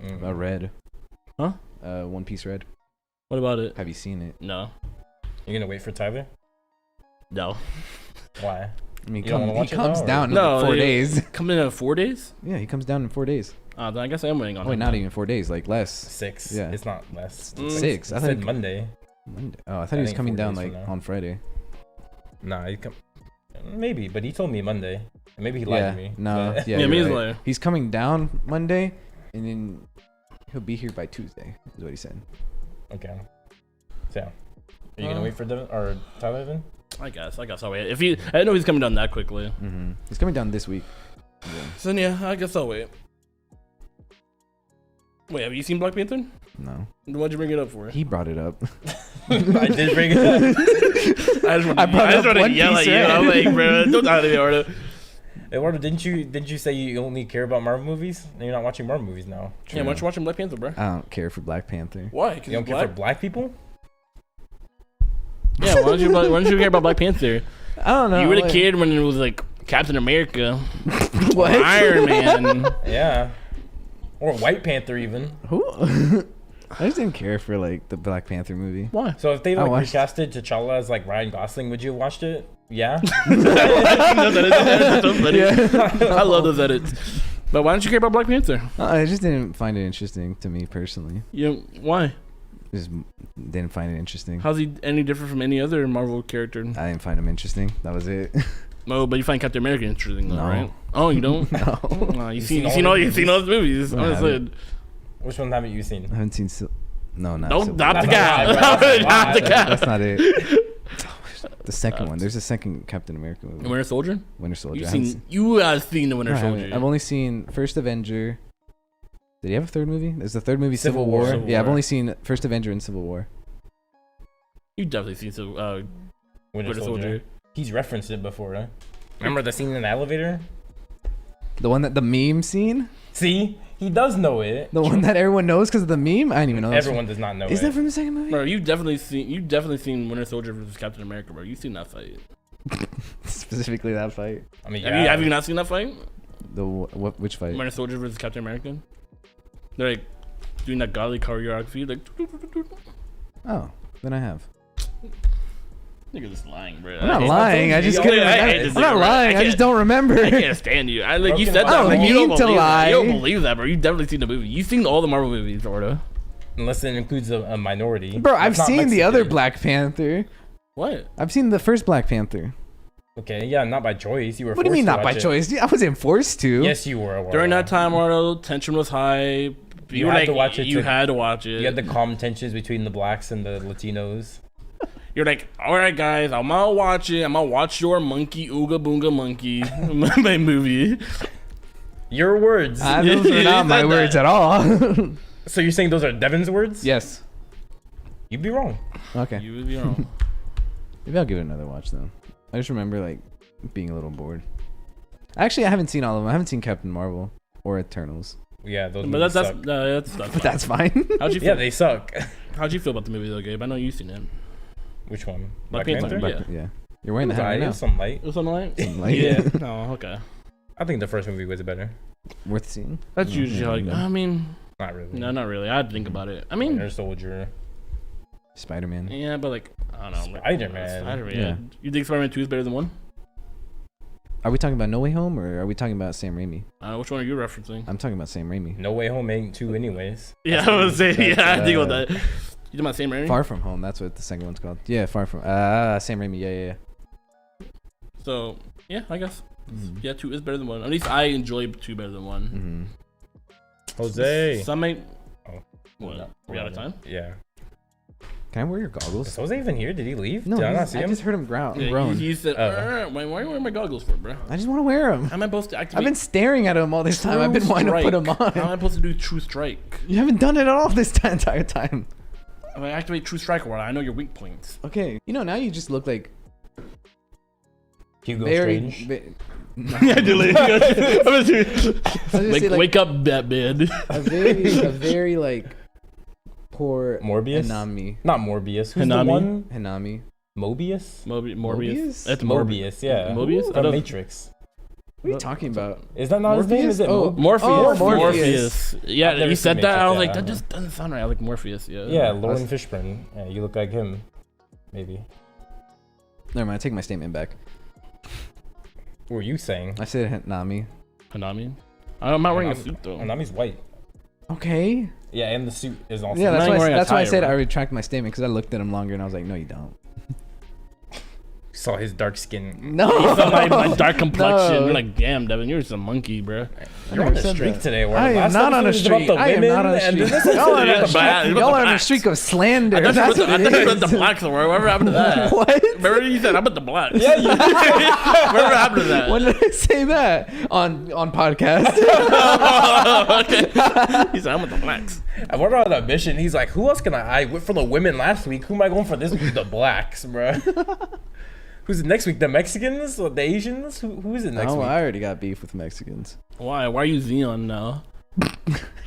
Speaker 2: Red.
Speaker 3: Huh?
Speaker 2: One Piece Red.
Speaker 3: What about it?
Speaker 2: Have you seen it?
Speaker 3: No.
Speaker 1: You're gonna wait for Tyler?
Speaker 3: No.
Speaker 1: Why?
Speaker 2: I mean,
Speaker 1: You don't wanna
Speaker 2: he
Speaker 1: watch it
Speaker 2: comes
Speaker 1: now, or-
Speaker 2: down in
Speaker 3: No,
Speaker 2: like 4
Speaker 3: they-
Speaker 2: days.
Speaker 3: Coming in 4 days?
Speaker 2: Yeah, he comes down in 4 days.
Speaker 3: Then I guess I am waiting on
Speaker 2: Oh, wait,
Speaker 3: him.
Speaker 2: not even 4 days, like less.
Speaker 1: 6.
Speaker 2: Yeah.
Speaker 1: It's not less.
Speaker 3: Mm.
Speaker 1: It's
Speaker 2: 6.
Speaker 1: I
Speaker 2: I
Speaker 1: said
Speaker 2: think
Speaker 1: Monday.
Speaker 2: Monday. Oh, I thought
Speaker 1: I
Speaker 2: he was
Speaker 1: think
Speaker 2: coming
Speaker 1: 4
Speaker 2: down
Speaker 1: days
Speaker 2: like
Speaker 1: from now.
Speaker 2: on Friday.
Speaker 1: Nah, maybe, but he told me Monday. Maybe he lied
Speaker 2: Yeah.
Speaker 1: to me.
Speaker 2: No.
Speaker 1: but-
Speaker 2: Yeah.
Speaker 3: Yeah,
Speaker 2: you're
Speaker 3: me as
Speaker 2: right.
Speaker 3: well.
Speaker 2: He's coming down Monday, and then he'll be here by Tuesday. Is what he said.
Speaker 1: Okay. So, are you gonna wait for Devin or Tyler then?
Speaker 3: I guess I'll wait. I didn't know he's coming down that quickly.
Speaker 2: Mm-hmm. He's coming down this week. Yeah.
Speaker 3: So then, yeah, I guess I'll wait. Wait, have you seen Black Panther?
Speaker 2: No.
Speaker 3: Why'd you bring it up for?
Speaker 2: He brought it up.
Speaker 1: I did bring it up.
Speaker 3: I just
Speaker 2: I brought up
Speaker 3: want to
Speaker 2: One
Speaker 3: yell at
Speaker 2: Piece,
Speaker 3: you.
Speaker 2: right?
Speaker 3: I'm like, bro, don't talk to me, Eduardo.
Speaker 1: Eduardo, didn't you say you only care about Marvel movies? And you're not watching Marvel movies now.
Speaker 3: Yeah, why don't you watching Black Panther, bro?
Speaker 2: I don't care for Black Panther.
Speaker 3: Why? Because
Speaker 1: You don't care for black people?
Speaker 3: Yeah, why don't you care about Black Panther?
Speaker 2: I don't know.
Speaker 3: You were the
Speaker 2: like-
Speaker 3: kid when it was like Captain America,
Speaker 2: What?
Speaker 3: Iron Man.
Speaker 1: Yeah. Or White Panther even.
Speaker 2: Who? I just didn't care for like the Black Panther movie.
Speaker 3: Why?
Speaker 1: So if they
Speaker 2: I
Speaker 1: like
Speaker 2: watched-
Speaker 1: recasted T'Challa as like Ryan Gosling, would you have watched it? Yeah.
Speaker 3: That's so funny.
Speaker 2: Yeah.
Speaker 3: I love those edits. But why don't you care about Black Panther?
Speaker 2: I just didn't find it interesting to me personally.
Speaker 3: Why?
Speaker 2: Just didn't find it interesting.
Speaker 3: How's he any different from any other Marvel character?
Speaker 2: I didn't find him interesting. That was it.
Speaker 3: Oh, but you find Captain America interesting though,
Speaker 2: No.
Speaker 3: right? Oh, you don't?
Speaker 2: No.
Speaker 3: You've
Speaker 1: seen
Speaker 3: seen
Speaker 1: all
Speaker 3: all
Speaker 1: the
Speaker 3: those movies.
Speaker 2: No, I
Speaker 3: Honestly.
Speaker 2: haven't.
Speaker 1: Which one haven't you seen?
Speaker 2: I haven't seen. No, not.
Speaker 3: Don't
Speaker 2: Civil
Speaker 3: stop
Speaker 2: War.
Speaker 3: the
Speaker 1: That's
Speaker 3: guy.
Speaker 1: a lie, bro. That's a
Speaker 3: Stop the
Speaker 1: lie.
Speaker 3: guy.
Speaker 2: That's not it. The second one. There's a second Captain America movie.
Speaker 3: Winter Soldier?
Speaker 2: Winter Soldier.
Speaker 3: You've
Speaker 2: I haven't
Speaker 3: seen you have seen the Winter
Speaker 2: No, I haven't.
Speaker 3: Soldier.
Speaker 2: I've only seen First Avenger. Did he have a third movie? Is the third movie
Speaker 1: Civil
Speaker 2: Civil
Speaker 1: War.
Speaker 2: War?
Speaker 3: Civil
Speaker 2: Yeah, I've
Speaker 3: War.
Speaker 2: only seen First Avenger and Civil War.
Speaker 3: You definitely seen Winter Soldier.
Speaker 1: He's referenced it before, huh? Remember the scene in the elevator?
Speaker 2: The one that the meme scene?
Speaker 1: See? He does know it.
Speaker 2: The one that everyone knows because of the meme? I didn't even know. that was
Speaker 1: Everyone does not know
Speaker 2: from- Is
Speaker 1: it.
Speaker 2: that from the second movie?
Speaker 3: Bro, you've definitely seen Winter Soldier versus Captain America, bro. You've seen that fight.
Speaker 2: Specifically that fight.
Speaker 1: I mean,
Speaker 3: Have you not seen that fight?
Speaker 2: The what? Which fight?
Speaker 3: Winter Soldier versus Captain America. They're like doing that godly choreography, like.
Speaker 2: Oh, then I have.
Speaker 3: Nigga just lying, bro.
Speaker 2: I'm not lying. I just
Speaker 1: I
Speaker 2: couldn't.
Speaker 1: hate
Speaker 3: this
Speaker 2: I'm not
Speaker 3: nigga, bro.
Speaker 2: lying. I just don't remember.
Speaker 3: I can't stand you. I like you
Speaker 1: Broken
Speaker 3: said that.
Speaker 1: bottle.
Speaker 3: Like, you don't
Speaker 2: mean to
Speaker 3: believe that. You don't
Speaker 2: lie.
Speaker 3: believe that, bro. You definitely seen the movie. You've seen all the Marvel movies, Eduardo.
Speaker 1: Unless it includes a minority.
Speaker 2: Bro, I've
Speaker 1: That's not
Speaker 2: seen the other
Speaker 1: Mexican.
Speaker 2: Black Panther.
Speaker 3: What?
Speaker 2: I've seen the first Black Panther.
Speaker 1: Okay, yeah, not by choice. You were.
Speaker 2: What do you mean
Speaker 1: forced to
Speaker 2: not by
Speaker 1: watch it.
Speaker 2: choice? I wasn't forced to.
Speaker 1: Yes, you were.
Speaker 3: During that time, Eduardo, tension was high.
Speaker 1: You
Speaker 3: were
Speaker 1: had
Speaker 3: like,
Speaker 1: to watch it
Speaker 3: You
Speaker 1: to-
Speaker 3: had to watch it.
Speaker 1: You had the calm tensions between the blacks and the Latinos.
Speaker 3: You're like, all right, guys, I'm gonna watch it. I'm gonna watch your monkey ooga boonga monkey my movie.
Speaker 1: Your words.
Speaker 2: Those
Speaker 3: You
Speaker 2: are not my
Speaker 3: said
Speaker 2: words
Speaker 3: that.
Speaker 2: at all.
Speaker 1: So you're saying those are Devin's words?
Speaker 2: Yes.
Speaker 1: You'd be wrong.
Speaker 2: Okay.
Speaker 3: You would be wrong.
Speaker 2: Maybe I'll give it another watch though. I just remember like being a little bored. Actually, I haven't seen all of them. I haven't seen Captain Marvel or Eternals.
Speaker 1: Yeah, those
Speaker 3: But
Speaker 1: movies
Speaker 3: that's
Speaker 1: suck.
Speaker 2: But that's fine.
Speaker 3: How'd you feel?
Speaker 1: Yeah, they suck.
Speaker 3: How'd you feel about the movie though, Gabe? I know you've seen it.
Speaker 1: Which one?
Speaker 3: Black
Speaker 1: Black
Speaker 3: Panther?
Speaker 1: Panther?
Speaker 3: Yeah.
Speaker 2: Yeah. You're wearing the hat right
Speaker 1: It
Speaker 2: now.
Speaker 1: was some light.
Speaker 3: It was something like.
Speaker 2: Some light.
Speaker 3: Yeah. Oh, okay.
Speaker 1: I think the first movie was better.
Speaker 2: Worth seeing.
Speaker 3: That's usually like. I mean,
Speaker 1: Not really.
Speaker 3: no, not really. I'd think about it. I mean,
Speaker 1: Winter Soldier.
Speaker 2: Spider-Man.
Speaker 3: yeah, but like, I don't know.
Speaker 1: Spider-Man.
Speaker 3: Spider-Man.
Speaker 2: Yeah.
Speaker 3: You think Spider-Man 2 is better than 1?
Speaker 2: Are we talking about No Way Home or are we talking about Sam Raimi?
Speaker 3: Which one are you referencing?
Speaker 2: I'm talking about Sam Raimi.
Speaker 1: No Way Home ain't 2 anyways.
Speaker 3: Yeah, I was saying.
Speaker 2: that's,
Speaker 3: Yeah, I think about that. You talking about Sam Raimi?
Speaker 2: Far From Home. That's what the second one's called. Yeah, Far From. Sam Raimi. Yeah.
Speaker 3: So yeah, I guess
Speaker 2: Mm-hmm.
Speaker 3: yeah, 2 is better than 1. At least I enjoy 2 better than 1.
Speaker 2: Mm-hmm.
Speaker 1: Jose.
Speaker 3: Some might.
Speaker 1: Oh.
Speaker 3: What?
Speaker 1: No,
Speaker 3: We out of time?
Speaker 1: Yeah.
Speaker 2: Can I wear your goggles?
Speaker 1: Is Jose even here? Did he leave?
Speaker 2: No,
Speaker 1: Did I not
Speaker 2: I
Speaker 1: see him?
Speaker 2: just heard him growl.
Speaker 3: Yeah,
Speaker 2: groan.
Speaker 3: he said,
Speaker 1: Oh.
Speaker 3: why are you wearing my goggles for, bro?
Speaker 2: I just want to wear them.
Speaker 3: How am I supposed to activate?
Speaker 2: I've been staring at him all this time. I've been wanting to put them
Speaker 3: How am I
Speaker 2: on.
Speaker 3: supposed to do True Strike?
Speaker 2: You haven't done it at all this entire time.
Speaker 3: If I activate True Strike, or I know your weak points.
Speaker 2: Okay. Now you just look like
Speaker 1: Hugo
Speaker 2: very.
Speaker 1: Strange.
Speaker 3: Yeah, delete.
Speaker 2: Like,
Speaker 3: Wake up, Batman.
Speaker 2: a very like poor
Speaker 1: Morbius?
Speaker 2: Hanami.
Speaker 1: Not Morbius. Who's
Speaker 3: Hanami?
Speaker 1: the one?
Speaker 2: Hanami.
Speaker 1: Mobius?
Speaker 3: Morbius.
Speaker 2: Morbius?
Speaker 3: That's
Speaker 1: Morbius, yeah.
Speaker 3: Mobius? I
Speaker 1: From
Speaker 3: don't-
Speaker 1: Matrix.
Speaker 2: What are you talking about?
Speaker 1: Is that not his name? Is it
Speaker 2: Oh,
Speaker 3: Morpheus.
Speaker 2: Oh,
Speaker 3: Morpheus. Yeah,
Speaker 1: I've never
Speaker 3: you
Speaker 1: seen
Speaker 3: said that. I was
Speaker 1: Matrix,
Speaker 3: like,
Speaker 1: yeah.
Speaker 3: that just doesn't sound right. Like Morpheus. Yeah.
Speaker 1: Yeah, Lauren Fishburne. Yeah, you look like him. Maybe.
Speaker 2: Never mind. I take my statement back.
Speaker 1: What were you saying?
Speaker 2: I said Hanami.
Speaker 3: Hanami. I'm not wearing a suit though.
Speaker 1: Hanami's white.
Speaker 2: Okay.
Speaker 1: Yeah, and the suit is also
Speaker 2: Yeah,
Speaker 3: not
Speaker 2: that's
Speaker 3: wearing a
Speaker 2: why I
Speaker 3: tie,
Speaker 2: said
Speaker 3: bro.
Speaker 2: I retract my statement because I looked at him longer and I was like, no, you don't.
Speaker 1: saw his dark skin.
Speaker 2: No.
Speaker 3: You saw my dark complexion.
Speaker 2: No.
Speaker 3: You're like, damn, Devin, you're just a monkey, bro.
Speaker 1: You're on a
Speaker 2: said
Speaker 1: streak
Speaker 2: that.
Speaker 1: today. Where
Speaker 2: I am
Speaker 1: last
Speaker 2: not on a
Speaker 1: episode was
Speaker 2: streak.
Speaker 1: about the
Speaker 2: I am
Speaker 1: women,
Speaker 2: not on a
Speaker 1: and
Speaker 2: streak.
Speaker 1: this episode
Speaker 2: Y'all are on
Speaker 3: Yeah,
Speaker 2: a
Speaker 3: but
Speaker 2: streak.
Speaker 3: I-
Speaker 2: Y'all are on a
Speaker 3: blacks.
Speaker 2: streak of slander.
Speaker 3: I thought
Speaker 2: That's
Speaker 3: you
Speaker 2: what
Speaker 3: were
Speaker 2: it
Speaker 3: the
Speaker 2: is.
Speaker 3: blacks or whatever happened to that.
Speaker 2: What?
Speaker 3: Remember you said I'm at the blacks.
Speaker 1: Yeah, you
Speaker 3: Whatever happened to that?
Speaker 2: When did I say that on podcast?
Speaker 3: Okay. He said I'm at the blacks.
Speaker 1: I went on a mission. He's like, who else can I went for the women last week. Who am I going for this week? The blacks, bro. Who's it next week? The Mexicans or the Asians? Who is it next
Speaker 2: Oh,
Speaker 1: week?
Speaker 2: I already got beef with Mexicans.
Speaker 3: Why? Why are you Xeon now?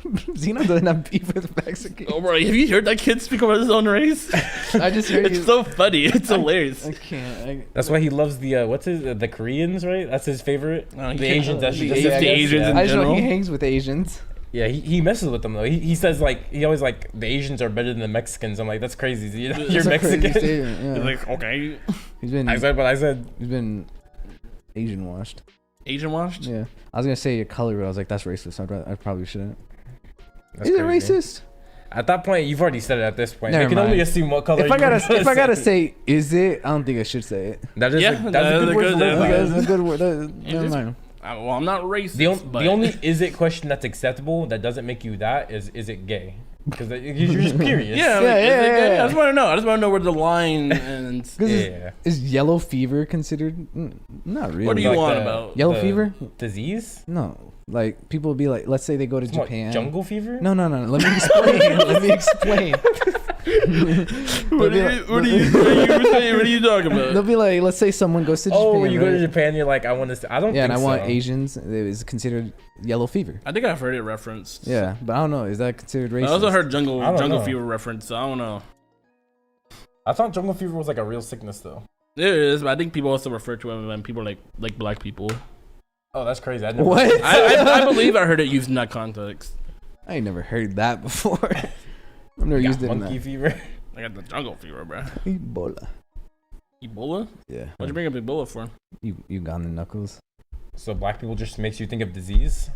Speaker 2: Xeno doesn't have beef with Mexicans.
Speaker 3: Oh, bro, have you heard that kid speak about his own race?
Speaker 2: I just heard
Speaker 3: It's
Speaker 2: you.
Speaker 3: so funny. It's hilarious.
Speaker 2: I can't.
Speaker 1: That's why he loves the what's his the Koreans, right? That's his favorite.
Speaker 3: No, he
Speaker 1: The
Speaker 3: can't-
Speaker 1: Asians. That's
Speaker 2: the
Speaker 1: just say, I
Speaker 3: the
Speaker 1: guess,
Speaker 3: Asians
Speaker 1: yeah.
Speaker 3: in
Speaker 2: I just know he
Speaker 3: general?
Speaker 2: hangs with Asians.
Speaker 1: Yeah, he messes with them though. He says like he always like the Asians are better than the Mexicans. I'm like that's crazy. You're
Speaker 2: That's a crazy
Speaker 1: Mexican.
Speaker 2: statement, yeah.
Speaker 3: He's like, okay.
Speaker 2: He's been.
Speaker 1: I said what I said.
Speaker 2: He's been Asian washed.
Speaker 3: Asian washed?
Speaker 2: Yeah. I was gonna say your color, but I was like, that's racist. I probably shouldn't.
Speaker 1: That's
Speaker 2: Is it
Speaker 1: crazy.
Speaker 2: racist?
Speaker 1: At that point, you've already said it. At this point,
Speaker 2: Never
Speaker 1: you can only
Speaker 2: mind.
Speaker 1: assume what color.
Speaker 2: If I
Speaker 1: you're gonna
Speaker 2: gotta say, is it? I don't think I should say it.
Speaker 1: that is
Speaker 3: Yeah,
Speaker 1: that's
Speaker 3: that's
Speaker 1: a good
Speaker 3: a
Speaker 1: word
Speaker 3: good-
Speaker 1: to live by.
Speaker 2: That's a good word. Never
Speaker 3: is-
Speaker 2: mind.
Speaker 3: Well, I'm not racist.
Speaker 1: The only is it question that's acceptable that doesn't make you that is it gay? Because you're just curious.
Speaker 3: Yeah,
Speaker 2: Yeah,
Speaker 3: like, is it
Speaker 2: yeah,
Speaker 3: gay?
Speaker 2: yeah.
Speaker 3: I just want to know. I just want to know where the line ends.
Speaker 2: 'Cause
Speaker 1: Yeah.
Speaker 2: is yellow fever considered? Not really.
Speaker 3: What do you
Speaker 1: Like
Speaker 3: want
Speaker 1: the-
Speaker 3: about?
Speaker 2: Yellow
Speaker 1: the
Speaker 2: fever?
Speaker 1: disease?
Speaker 2: No. Like people would be like, let's say they go to
Speaker 1: What,
Speaker 2: Japan.
Speaker 1: jungle fever?
Speaker 2: No. Let me explain. Let me explain.
Speaker 3: What are you talking
Speaker 2: They'll
Speaker 3: about?
Speaker 2: be like, let's say someone goes to Japan.
Speaker 1: Oh, when you go to
Speaker 2: right?
Speaker 1: Japan, you're like, I want to. I don't.
Speaker 2: Yeah,
Speaker 1: think
Speaker 2: and I want
Speaker 1: so.
Speaker 2: Asians. It is considered yellow fever.
Speaker 3: I think I've heard it referenced.
Speaker 2: Yeah, but I don't know. Is that considered racist?
Speaker 3: I also heard jungle
Speaker 1: I don't know.
Speaker 3: fever reference. So I don't know.
Speaker 1: I thought jungle fever was like a real sickness though.
Speaker 3: It is, but I think people also refer to it when people like black people.
Speaker 1: Oh, that's crazy. I never
Speaker 2: What?
Speaker 3: I believe I heard it used in that context.
Speaker 2: I ain't never heard that before. I've never
Speaker 1: Got
Speaker 2: used it in
Speaker 1: monkey
Speaker 2: that.
Speaker 1: fever.
Speaker 3: I got the jungle fever, bro.
Speaker 2: Ebola.
Speaker 3: Ebola?
Speaker 2: Yeah.
Speaker 3: What'd you bring up Ebola for?
Speaker 2: Ugandan knuckles.
Speaker 1: So black people just makes you think of disease.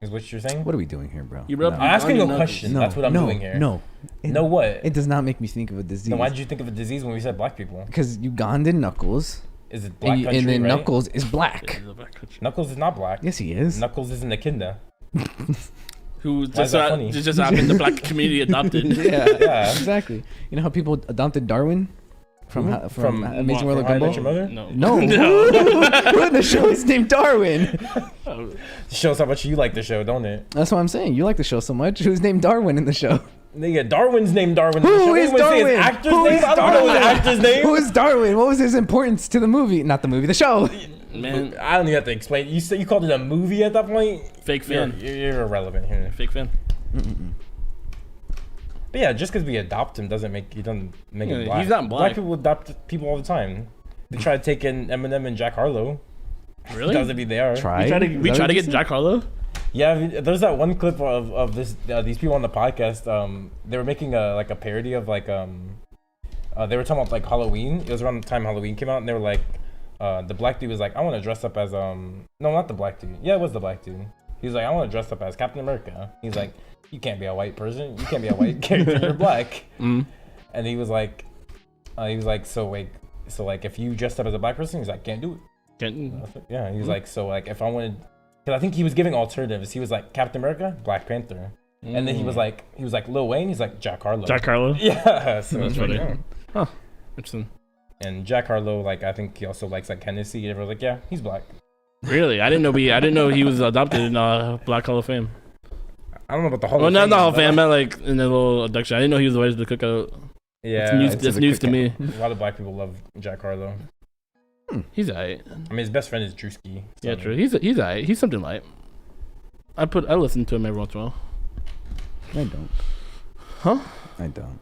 Speaker 1: Is what you're saying?
Speaker 2: What are we doing here, bro?
Speaker 3: You rubbed
Speaker 1: I'm asking a
Speaker 3: Ugandan
Speaker 1: question.
Speaker 2: No,
Speaker 1: That's what I'm
Speaker 2: no,
Speaker 1: doing here.
Speaker 2: No.
Speaker 1: No, what?
Speaker 2: It does not make me think of a disease.
Speaker 1: Then why did you think of a disease when we said black people?
Speaker 2: Because Ugandan knuckles,
Speaker 1: Is it black
Speaker 2: and,
Speaker 1: country,
Speaker 2: and then
Speaker 1: right?
Speaker 2: Knuckles is black.
Speaker 1: Knuckles is not black.
Speaker 2: Yes, he is.
Speaker 1: Knuckles is in the kinda.
Speaker 3: Who
Speaker 1: Why is
Speaker 3: just
Speaker 1: that funny?
Speaker 3: just happened the black community adopted.
Speaker 2: Yeah,
Speaker 1: Yeah.
Speaker 2: exactly. You know how people adopted Darwin from
Speaker 1: Who?
Speaker 2: from
Speaker 1: From
Speaker 2: Amazing World of
Speaker 1: How I Met
Speaker 2: Gumball?
Speaker 1: Your Mother?
Speaker 3: No.
Speaker 2: No, who in the show is named Darwin?
Speaker 3: Oh,
Speaker 1: Shows how much you like the show, don't it?
Speaker 2: That's what I'm saying. You like the show so much. Who's named Darwin in the show?
Speaker 1: Nigga, Darwin's name Darwin.
Speaker 2: Who is
Speaker 1: Anyone say his
Speaker 2: Darwin?
Speaker 1: actor's
Speaker 2: Who
Speaker 1: name?
Speaker 2: is
Speaker 1: I don't know his
Speaker 2: Darwin?
Speaker 1: actor's name.
Speaker 2: Who is Darwin? What was his importance to the movie? Not the movie, the show.
Speaker 3: Man,
Speaker 1: I don't even have to explain. You said you called it a movie at that point.
Speaker 3: fake fan.
Speaker 1: You're irrelevant here.
Speaker 3: Fake fan.
Speaker 1: But yeah, just because we adopt him doesn't make him
Speaker 3: Yeah,
Speaker 1: black.
Speaker 3: he's not black.
Speaker 1: Black people adopt people all the time. They try to take in Eminem and Jack Harlow.
Speaker 3: Really?
Speaker 1: Doesn't mean they are.
Speaker 3: We try to get Jack Harlow.
Speaker 1: Yeah, there's that one clip of this these people on the podcast. They were making a parody of they were talking about like Halloween. It was around the time Halloween came out, and they were like, the black dude was like, I want to dress up as no, not the black dude. Yeah, it was the black dude. He was like, I want to dress up as Captain America. He's like, you can't be a white person. You can't be a white character. You're black.
Speaker 3: Mm.
Speaker 1: And he was like, so if you dressed up as a black person, he's like, can't do it. Yeah, he was like, so like if I wanted, because I think he was giving alternatives. He was like Captain America, Black Panther, and then he was like Lil Wayne. He's like Jack Harlow.
Speaker 3: Jack Harlow.
Speaker 1: Yeah, so
Speaker 3: That's
Speaker 1: it's
Speaker 3: funny.
Speaker 1: like,
Speaker 3: Huh. Interesting.
Speaker 1: And Jack Harlow, like I think he also likes like Hennessy. Everyone's like, yeah, he's black.
Speaker 3: Really? I didn't know he was adopted in Black Hall of Fame.
Speaker 1: I don't know about the Hall
Speaker 3: Well,
Speaker 1: of
Speaker 3: not
Speaker 1: Fame.
Speaker 3: the Hall of
Speaker 1: but,
Speaker 3: Fame. I meant like in the little induction. I didn't know he was invited to the cookout.
Speaker 1: Yeah,
Speaker 3: That's news to me.
Speaker 1: a lot of black people love Jack Harlow.
Speaker 3: He's alright.
Speaker 1: I mean, his best friend is Drewski. So.
Speaker 3: Yeah, true. He's alright. He's something light. I listen to him every once in a while.
Speaker 2: I don't.
Speaker 3: Huh?
Speaker 2: I don't.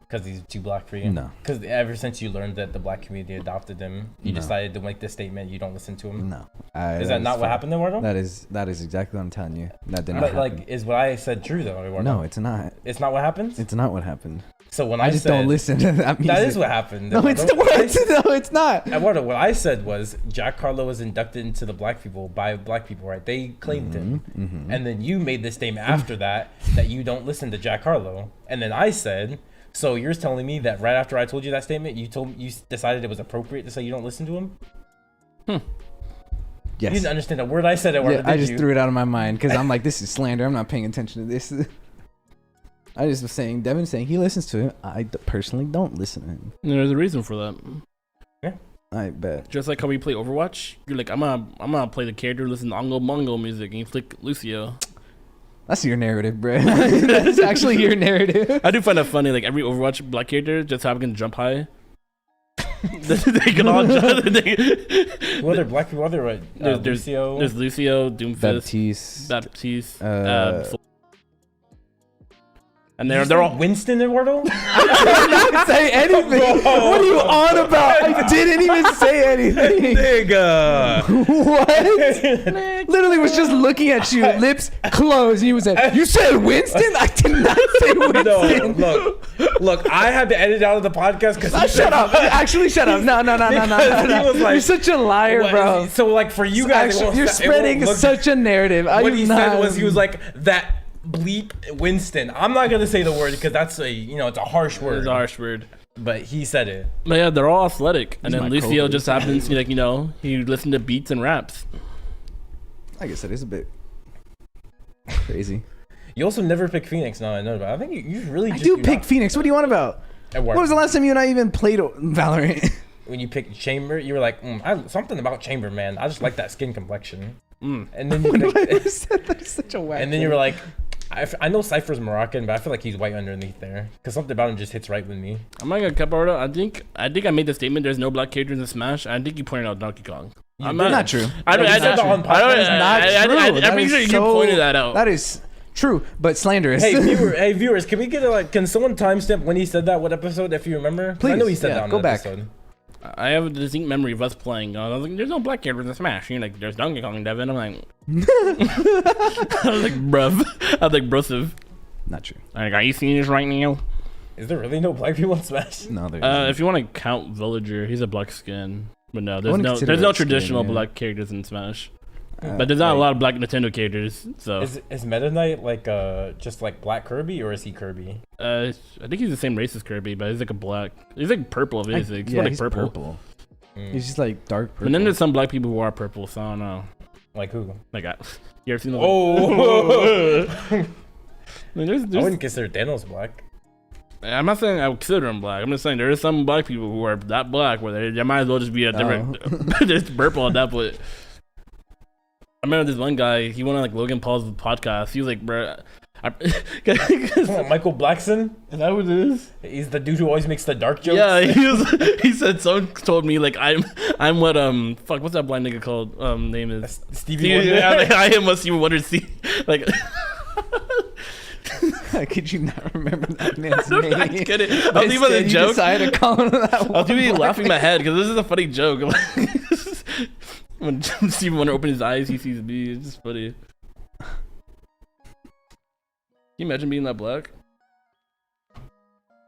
Speaker 1: Because he's too black for you?
Speaker 2: No.
Speaker 1: Because ever since you learned that the black community adopted him, you
Speaker 2: No.
Speaker 1: decided to make this statement, you don't listen to him?
Speaker 2: No.
Speaker 1: Is that not what happened, Eduardo?
Speaker 2: That is exactly what I'm telling you. That did not
Speaker 1: But
Speaker 2: happen.
Speaker 1: like, is what I said true though, Eduardo?
Speaker 2: No, it's not.
Speaker 1: It's not what happened?
Speaker 2: It's not what happened.
Speaker 1: So when
Speaker 2: I just
Speaker 1: said,
Speaker 2: don't listen to that music.
Speaker 1: That is what happened.
Speaker 2: No, it's
Speaker 1: Eduardo.
Speaker 2: not. No, it's not.
Speaker 1: Eduardo, what I said was Jack Harlow was inducted into the black people by black people, right? They claimed him.
Speaker 2: Mm-hmm.
Speaker 1: And then you made the statement after that you don't listen to Jack Harlow. And then I said, so you're telling me that right after I told you that statement, you decided it was appropriate to say you don't listen to him?
Speaker 2: Yes.
Speaker 1: You didn't understand a word I said, Eduardo,
Speaker 2: Yeah, I
Speaker 1: did
Speaker 2: just
Speaker 1: you?
Speaker 2: threw it out of my mind because I'm like, this is slander. I'm not paying attention to this. I just was saying, Devin saying he listens to it. I personally don't listen to him.
Speaker 3: There's a reason for that.
Speaker 2: I bet.
Speaker 3: Just like how we play Overwatch, you're like, I'm gonna play the character, listen to Ongo Mongo music, and you click Lucio.
Speaker 2: That's your narrative, bro. That's actually your narrative.
Speaker 3: I do find that funny. Like every Overwatch black character just having to jump high. They can all jump.
Speaker 1: Well, they're black people. They're right.
Speaker 3: There's
Speaker 1: Lucio.
Speaker 3: There's Lucio, Doomfist,
Speaker 2: Baptiste.
Speaker 3: and they're all
Speaker 1: Winston, Eduardo?
Speaker 2: I didn't say anything.
Speaker 1: Bro.
Speaker 2: What are you on about? I didn't even say anything.
Speaker 1: Nigga.
Speaker 2: What? Literally was just looking at you, lips closed. You said, "You said Winston?" I did not say Winston.
Speaker 1: No, look. I had to edit out of the podcast because
Speaker 2: Shut up. Actually, shut up. No.
Speaker 1: Because he was like-
Speaker 2: You're such a liar, bro.
Speaker 1: So like for you guys,
Speaker 2: Actually, you're spreading such a narrative.
Speaker 1: What he said was he was like that bleep Winston. I'm not gonna say the word because that's it's a harsh word.
Speaker 3: It's a harsh word.
Speaker 1: But he said it.
Speaker 3: But yeah, they're all athletic, and
Speaker 2: He's
Speaker 3: then
Speaker 2: my
Speaker 3: Lucio
Speaker 2: co-host.
Speaker 3: just happens to he listened to beats and raps.
Speaker 2: I guess that is a bit crazy.
Speaker 1: You also never pick Phoenix. Now I know about. I think you really.
Speaker 2: I
Speaker 1: just
Speaker 2: do pick
Speaker 1: not.
Speaker 2: Phoenix. What do you want about?
Speaker 1: Eduardo,
Speaker 2: When was the last time you and I even played Valorant?
Speaker 1: when you picked Chamber, you were like, something about Chamber, man. I just like that skin complexion. And then you
Speaker 2: When do I
Speaker 1: picked,
Speaker 2: ever said that is such a whack
Speaker 1: and then
Speaker 2: thing.
Speaker 1: you were like, I know Cypher's Moroccan, but I feel like he's white underneath there because something about him just hits right with me.
Speaker 3: I'm not gonna cut Bardo. I think I made the statement. There's no black characters in Smash. I think you pointed out Donkey Kong.
Speaker 1: You
Speaker 3: I'm
Speaker 1: did.
Speaker 2: Not true.
Speaker 3: I'm
Speaker 1: you said that on podcast.
Speaker 3: I'm pretty sure you pointed that out.
Speaker 2: That is true, but slanderous.
Speaker 1: Hey viewers, can we get can someone timestamp when he said that? What episode, if you remember?
Speaker 2: Please,
Speaker 1: I know he said
Speaker 2: yeah,
Speaker 1: that on
Speaker 2: go
Speaker 1: the
Speaker 2: back.
Speaker 1: episode.
Speaker 3: I have a distinct memory of us playing. I was like, "There's no black characters in Smash." You're like, "There's Donkey Kong and Devin." I'm like, I was like, "Bruv," I was like, "Brosive."
Speaker 2: Not true.
Speaker 3: Like, are you seeing this right now?
Speaker 1: Is there really no black people in Smash?
Speaker 2: No, there
Speaker 3: If you want to count Villager, he's a black skin. But no,
Speaker 2: wouldn't consider
Speaker 3: there's no
Speaker 2: that skin,
Speaker 3: traditional
Speaker 2: yeah.
Speaker 3: black characters in Smash. But there's not a lot of black Nintendo characters. So
Speaker 1: Is Meta Knight like just like Black Kirby, or is he Kirby?
Speaker 3: I think he's the same race as Kirby, but he's like a black. He's like purple. If anything, he's
Speaker 2: yeah,
Speaker 3: like
Speaker 2: he's
Speaker 3: purple.
Speaker 2: He's just like dark purple.
Speaker 3: But then there's some black people who are purple. So I don't know.
Speaker 1: Like who?
Speaker 3: Like, you ever seen those?
Speaker 1: Oh,
Speaker 3: I mean,
Speaker 1: I wouldn't consider Thanos black.
Speaker 3: I'm not saying I would consider him black. I'm just saying there is some black people who are that black where they might as well just be a different. There's purple at that point. I remember this one guy. He went on like Logan Paul's podcast. He was like, "Bro,
Speaker 1: Michael Blackson?
Speaker 3: Is that what it is?
Speaker 1: He's the dude who always makes the dark jokes.
Speaker 3: Yeah, he said someone told me like I'm what fuck, what's that blind nigga called? Name is
Speaker 1: Stevie Wonder.
Speaker 3: Yeah, like, I am what Stevie Wonder see like.
Speaker 2: Could you not remember that man's name?
Speaker 3: I get it. I was thinking about the joke.
Speaker 2: Decided to call him that.
Speaker 3: I was really laughing in my head because this is a funny joke. When Stevie Wonder opens his eyes, he sees me. It's just funny. Can you imagine being that black?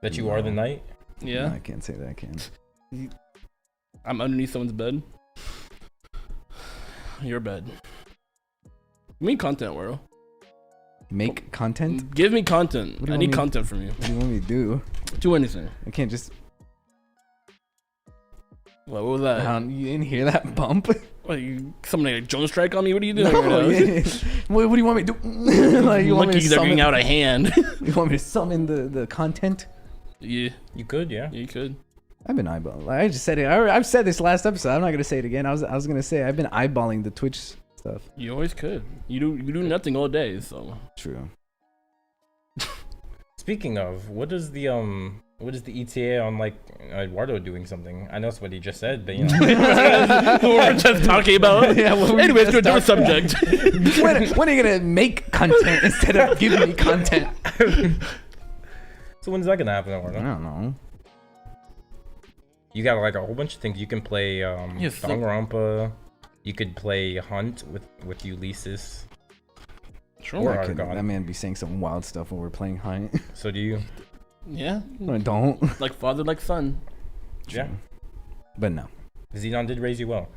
Speaker 1: That you are the night?
Speaker 3: Yeah.
Speaker 2: No, I can't say that. I can't.
Speaker 3: I'm underneath someone's bed. Your bed. Give me content, Waro.
Speaker 2: Make content?
Speaker 3: Give me content. I need
Speaker 2: me-
Speaker 3: content from you.
Speaker 2: What do you want me to do?
Speaker 3: Do anything.
Speaker 2: I can't just.
Speaker 3: What was that?
Speaker 2: You didn't hear that bump?
Speaker 3: What, you something like a drone strike on me? What are you doing?
Speaker 2: No,
Speaker 3: right now?
Speaker 2: yeah. What do you want me to do? Like, you want me to
Speaker 3: Monkeys are giving
Speaker 2: summon?
Speaker 3: out a hand.
Speaker 2: You want me to summon the content?
Speaker 3: Yeah,
Speaker 1: You could, yeah.
Speaker 3: you could.
Speaker 2: I've been eyeballing. Like, I just said it. I've said this last episode. I'm not gonna say it again. I was gonna say I've been eyeballing the Twitch stuff.
Speaker 3: You always could. You do nothing all day, so.
Speaker 2: True.
Speaker 1: Speaking of, what is the ETA on like Eduardo doing something? I know it's what he just said, but you know.
Speaker 3: We're just talking about.
Speaker 2: Yeah, what were you
Speaker 3: Anyways, to
Speaker 2: just
Speaker 3: a different subject.
Speaker 2: when are you gonna make content instead of giving me content?
Speaker 1: So when's that gonna happen,
Speaker 2: I
Speaker 1: Eduardo?
Speaker 2: don't know.
Speaker 1: You got like a whole bunch of things. You can play
Speaker 3: Yes, like-
Speaker 1: Danganronpa. You could play Hunt with Ulysses.
Speaker 3: Sure.
Speaker 1: Or
Speaker 2: I could-
Speaker 1: Argon.
Speaker 2: that man be saying some wild stuff when we're playing Hunt.
Speaker 1: So do you?
Speaker 3: Yeah.
Speaker 2: No, I don't.
Speaker 3: Like father, like son.
Speaker 1: Yeah.
Speaker 2: But no,
Speaker 1: Xenon did raise you well.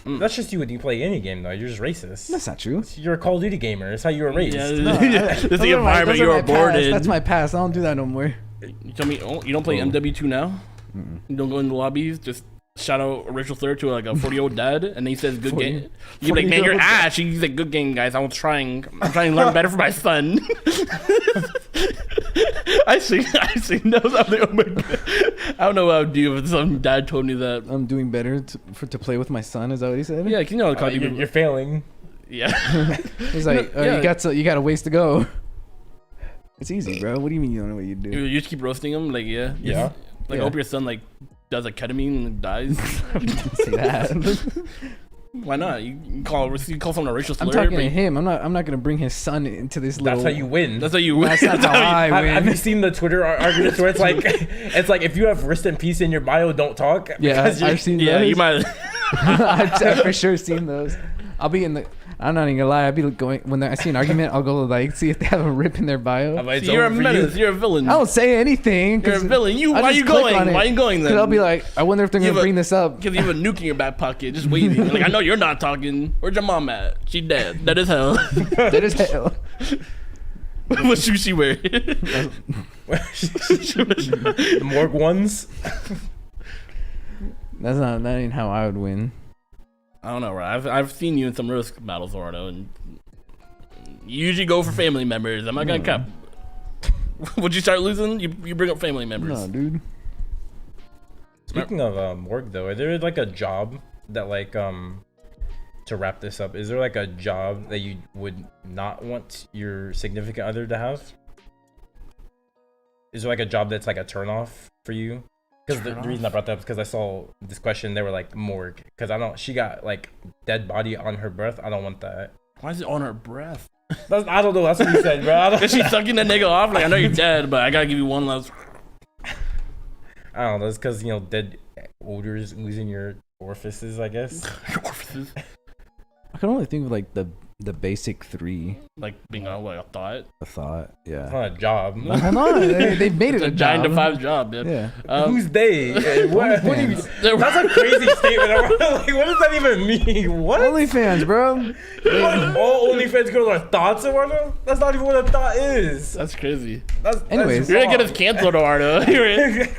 Speaker 3: Mm.
Speaker 1: That's just you when you play any game though. You're just racist.
Speaker 2: that's not true.
Speaker 1: You're a Call of Duty gamer. That's how you were raised.
Speaker 3: Yeah,
Speaker 2: No,
Speaker 3: this is
Speaker 2: those
Speaker 3: the
Speaker 2: are my-
Speaker 3: environment
Speaker 2: those are
Speaker 3: you
Speaker 2: my
Speaker 3: were born
Speaker 2: past.
Speaker 3: in.
Speaker 2: That's my past. I don't do that no more.
Speaker 3: You tell me you don't play
Speaker 2: Oh.
Speaker 3: MW2 now?
Speaker 2: Mm-mm.
Speaker 3: You don't go in the lobbies, just shout out Rachel Third to like a 40-year-old dad, and then he says good
Speaker 2: 40
Speaker 3: game. You be like, man, you're
Speaker 2: 40-year-old
Speaker 3: ass. He's like, good game, guys. I'm trying to learn better for my son. I see. No, I'm like, oh my God. I don't know what I would do if some dad told me that.
Speaker 2: I'm doing better to play with my son. Is that what he said?
Speaker 3: Yeah, you know,
Speaker 1: You're failing.
Speaker 3: yeah.
Speaker 2: He's like,
Speaker 3: No, yeah.
Speaker 2: you got a ways to go. It's easy, bro. What do you mean you don't know what you do?
Speaker 3: You just keep roasting him, like yeah.
Speaker 1: Yeah.
Speaker 3: Like
Speaker 2: Yeah.
Speaker 3: I hope your son like does a ketamine and dies.
Speaker 2: I didn't say that.
Speaker 3: Why not? You call someone a racial slur.
Speaker 2: I'm talking
Speaker 3: but
Speaker 2: to him. I'm not gonna bring his son into this little.
Speaker 1: That's how you win.
Speaker 3: That's how you win.
Speaker 2: That's not how I
Speaker 1: Have,
Speaker 2: win.
Speaker 1: have you seen the Twitter arguments where it's like if you have rest in peace in your bio, don't talk.
Speaker 2: Yeah,
Speaker 1: because you're-
Speaker 2: I've seen
Speaker 3: Yeah,
Speaker 2: those.
Speaker 3: you might.
Speaker 2: I've for sure seen those. I'll be in the. I'm not even gonna lie. I'll be going when I see an argument. I'll go like see if they have a rip in their bio.
Speaker 1: It's
Speaker 3: You're a
Speaker 1: over for
Speaker 3: menace.
Speaker 1: you.
Speaker 3: You're a villain.
Speaker 2: I don't say anything.
Speaker 3: You're a
Speaker 2: 'cause
Speaker 3: villain.
Speaker 2: I
Speaker 3: Why are
Speaker 2: just
Speaker 3: you
Speaker 2: click
Speaker 3: going?
Speaker 2: on it.
Speaker 3: Why are you going then?
Speaker 2: 'Cause I'll be like, I wonder if they're
Speaker 3: You
Speaker 2: gonna
Speaker 3: have a-
Speaker 2: bring this up.
Speaker 3: Because you have a nuke in your back pocket, just waiting. Like I know you're not talking. Where's your mom at? She dead. Dead as hell.
Speaker 2: That is hell.
Speaker 3: What shoes she wear?
Speaker 1: The morgue ones.
Speaker 2: That ain't how I would win.
Speaker 3: I don't know, right? I've seen you in some risk battles, Eduardo, and you usually go for family members. I'm not gonna cap. Would you start losing? You bring up family members.
Speaker 2: No, dude.
Speaker 1: Speaking of morgue though, is there like a job that like to wrap this up, is there like a job that you would not want your significant other to have? Is there like a job that's like a turnoff for you? Because the reason I brought that up is because I saw this question. They were like morgue, because I don't. She got like dead body on her breath. I don't want that.
Speaker 3: Why is it on her breath?
Speaker 1: I don't know. That's what you said, bro. I don't,
Speaker 3: Is she sucking that nigga off? Like I know you're dead, but I gotta give you one last.
Speaker 1: I don't know. It's because dead odors losing your orifices, I guess.
Speaker 3: Orifices.
Speaker 2: I can only think of like the basic three.
Speaker 3: Like being like a thought.
Speaker 2: A thought.
Speaker 1: It's
Speaker 2: Yeah.
Speaker 1: not a job.
Speaker 2: Hold on. They've made it
Speaker 3: It's a
Speaker 2: a
Speaker 3: giant to
Speaker 2: job.
Speaker 3: 5 job, man.
Speaker 2: Yeah.
Speaker 1: Who's they? What do you?
Speaker 2: OnlyFans.
Speaker 1: That's a crazy statement. Like, what does that even mean? What?
Speaker 2: OnlyFans, bro.
Speaker 1: What? All OnlyFans girls are thoughts, Eduardo? That's not even what a thought is.
Speaker 3: That's crazy.
Speaker 1: That's
Speaker 2: Anyways.
Speaker 3: You're gonna get us canceled, Eduardo.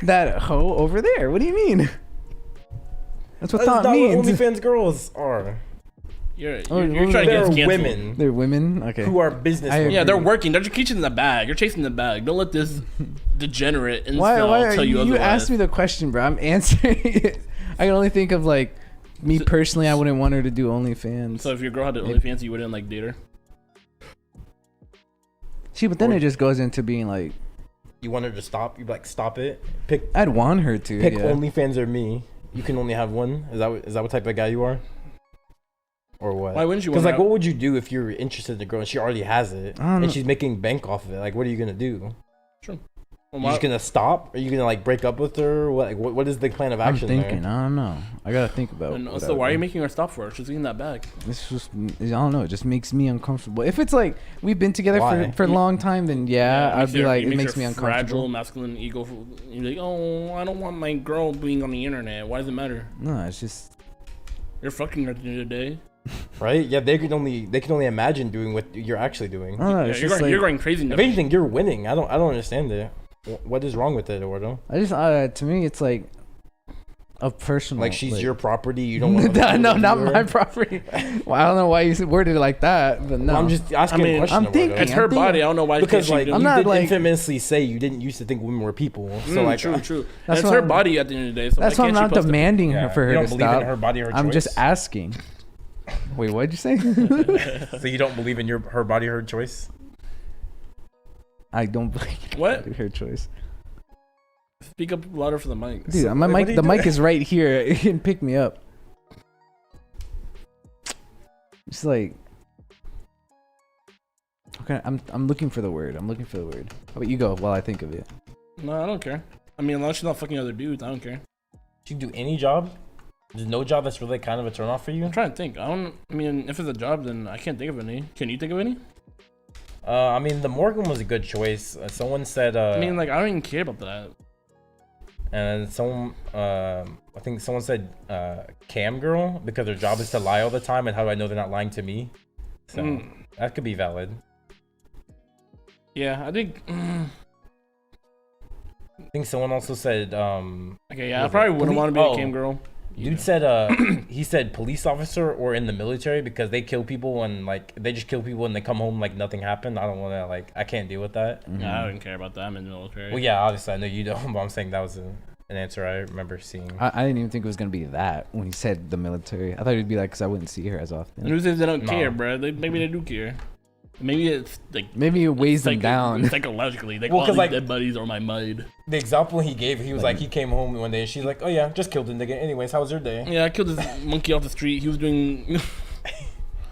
Speaker 2: That hoe over there. What do you mean? That's what
Speaker 1: That's
Speaker 2: thought
Speaker 1: not
Speaker 2: means.
Speaker 1: what OnlyFans girls are.
Speaker 3: You're
Speaker 2: Oh,
Speaker 3: trying to get
Speaker 1: They're
Speaker 3: us canceled.
Speaker 1: women
Speaker 2: They're women. Okay.
Speaker 1: who are business.
Speaker 2: I-
Speaker 1: women.
Speaker 3: Yeah, they're working. They're chasing the bag. You're chasing the bag. Don't let this degenerate incel
Speaker 2: Why
Speaker 3: tell you
Speaker 2: you
Speaker 3: otherwise.
Speaker 2: asked me the question, bro? I'm answering it. I can only think of like me personally. I wouldn't want her to do OnlyFans.
Speaker 3: So if your girl had an OnlyFans, you wouldn't like date her.
Speaker 2: See, but then it just goes into being like,
Speaker 1: You want her to stop? You like stop it.
Speaker 2: I'd want her to.
Speaker 1: Pick
Speaker 2: yeah.
Speaker 1: OnlyFans or me. You can only have one. Is that what type of guy you are? Or what?
Speaker 3: Why wouldn't you?
Speaker 1: Because like, what would you do if you're interested in the girl and she already has it and
Speaker 2: know.
Speaker 1: she's making bank off of it? Like, what are you gonna do?
Speaker 3: Sure.
Speaker 1: You just gonna stop? Are you gonna like break up with her? What? Like, what is the plan of action?
Speaker 2: I'm thinking.
Speaker 1: There?
Speaker 2: I don't know. I gotta think about.
Speaker 3: And so why are you making her stop for it? She's eating that bag.
Speaker 2: It's just, I don't know. It just makes me uncomfortable. If it's like we've been together
Speaker 1: Why?
Speaker 2: for a long time, then I'd be like, it makes me uncomfortable.
Speaker 3: Fragile masculine ego. You're like, oh, I don't want my girl being on the internet. Why does it matter?
Speaker 2: No, it's just
Speaker 3: You're fucking her at the end of the day.
Speaker 1: Right? Yeah, they can only imagine doing what you're actually doing.
Speaker 2: I don't know.
Speaker 3: Yeah,
Speaker 2: It's
Speaker 3: you're
Speaker 2: just
Speaker 3: going,
Speaker 2: like,
Speaker 3: you're going crazy.
Speaker 1: If anything, you're winning. I don't understand it. What is wrong with it, Eduardo?
Speaker 2: I just to me, it's like a personal.
Speaker 1: Like she's
Speaker 2: like,
Speaker 1: your property. You don't want
Speaker 2: no, not my property. Well, I don't know why you worded it like that, but no.
Speaker 1: Well, I'm just asking a question.
Speaker 2: I'm
Speaker 1: Eduardo.
Speaker 2: thinking.
Speaker 3: It's her
Speaker 2: I'm thinking-
Speaker 3: body. I don't know why.
Speaker 1: Because like
Speaker 3: you
Speaker 2: I'm
Speaker 1: you
Speaker 2: not,
Speaker 1: did
Speaker 2: like-
Speaker 1: infamously say you didn't used to think women were people. So like
Speaker 3: true.
Speaker 2: That's
Speaker 3: It's
Speaker 2: what
Speaker 3: her
Speaker 2: I'm-
Speaker 3: body at the end of the day. So
Speaker 2: That's
Speaker 3: why
Speaker 2: why I'm
Speaker 3: can't
Speaker 2: not
Speaker 3: she post it?
Speaker 2: demanding
Speaker 1: yeah,
Speaker 2: her for
Speaker 1: you
Speaker 2: her
Speaker 1: don't
Speaker 2: to
Speaker 1: believe
Speaker 2: stop.
Speaker 1: in her body, her
Speaker 2: I'm
Speaker 1: choice.
Speaker 2: just asking. Wait, what'd you say?
Speaker 1: So you don't believe in her body, her choice?
Speaker 2: I don't believe
Speaker 3: What?
Speaker 2: her choice.
Speaker 3: Speak up louder for the mic.
Speaker 2: Dude,
Speaker 1: So,
Speaker 2: my
Speaker 1: what
Speaker 2: mic.
Speaker 1: are you
Speaker 2: The
Speaker 1: doing?
Speaker 2: mic is right here. It can pick me up. It's like, okay. I'm looking for the word. How about you go while I think of it?
Speaker 3: No, I don't care. I mean, unless she's not fucking other dudes, I don't care.
Speaker 1: You can do any job. There's no job that's really kind of a turnoff for you.
Speaker 3: I'm trying to think. I mean, if it's a job, then I can't think of any. Can you think of any?
Speaker 1: I mean, the Morgan was a good choice. Someone said.
Speaker 3: I mean, like, I don't even care about that.
Speaker 1: And someone, I think someone said, cam girl, because their job is to lie all the time, and how do I know they're not lying to me? So that could be valid.
Speaker 3: Yeah, I think.
Speaker 1: I think someone also said,
Speaker 3: Okay, yeah, I probably wouldn't want to be a cam girl.
Speaker 1: Dude said, he said police officer or in the military because they kill people and like they just kill people and they come home like nothing happened. I don't want to I can't deal with that.
Speaker 3: Yeah, I don't care about that. I'm in the military.
Speaker 1: Well, yeah, obviously I know you don't, but I'm saying that was an answer I remember seeing.
Speaker 2: I didn't even think it was gonna be that when he said the military. I thought it'd be like because I wouldn't see her as
Speaker 3: And
Speaker 2: often.
Speaker 3: who says they don't care, bro? Maybe they do care. Maybe it's like
Speaker 2: Maybe it weighs them down.
Speaker 3: Psychologically. Like,
Speaker 1: Well,
Speaker 3: all
Speaker 1: 'cause,
Speaker 3: these
Speaker 1: like-
Speaker 3: dead buddies are my mind.
Speaker 1: The example he gave, he was like he came home one day and she's like, oh yeah, just killed a nigga. Anyways, how was your day?
Speaker 3: Yeah, I killed this monkey off the street. He was doing.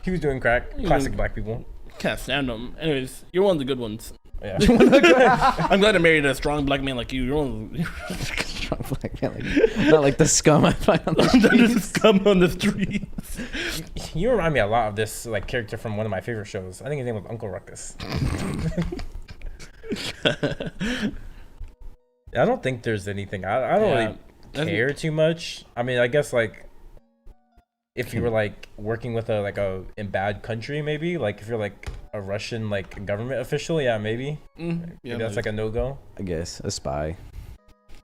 Speaker 1: He was doing crack. Classic black people.
Speaker 3: Can't stand him. Anyways, you're one of the good ones.
Speaker 1: Yeah.
Speaker 3: I'm glad I married a strong black man like you. You're one of
Speaker 2: Strong black man, like, not like the scum I find on the
Speaker 3: the
Speaker 2: streets.
Speaker 3: just come on the streets.
Speaker 1: You remind me a lot of this like character from one of my favorite shows. I think his name was Uncle Ruckus. I don't think there's anything. I don't really care too much. I mean, I guess like if you were like working with a in bad country, maybe like if you're like a Russian like government official, yeah, maybe.
Speaker 3: Yeah,
Speaker 1: That's like a no go.
Speaker 2: I guess a spy.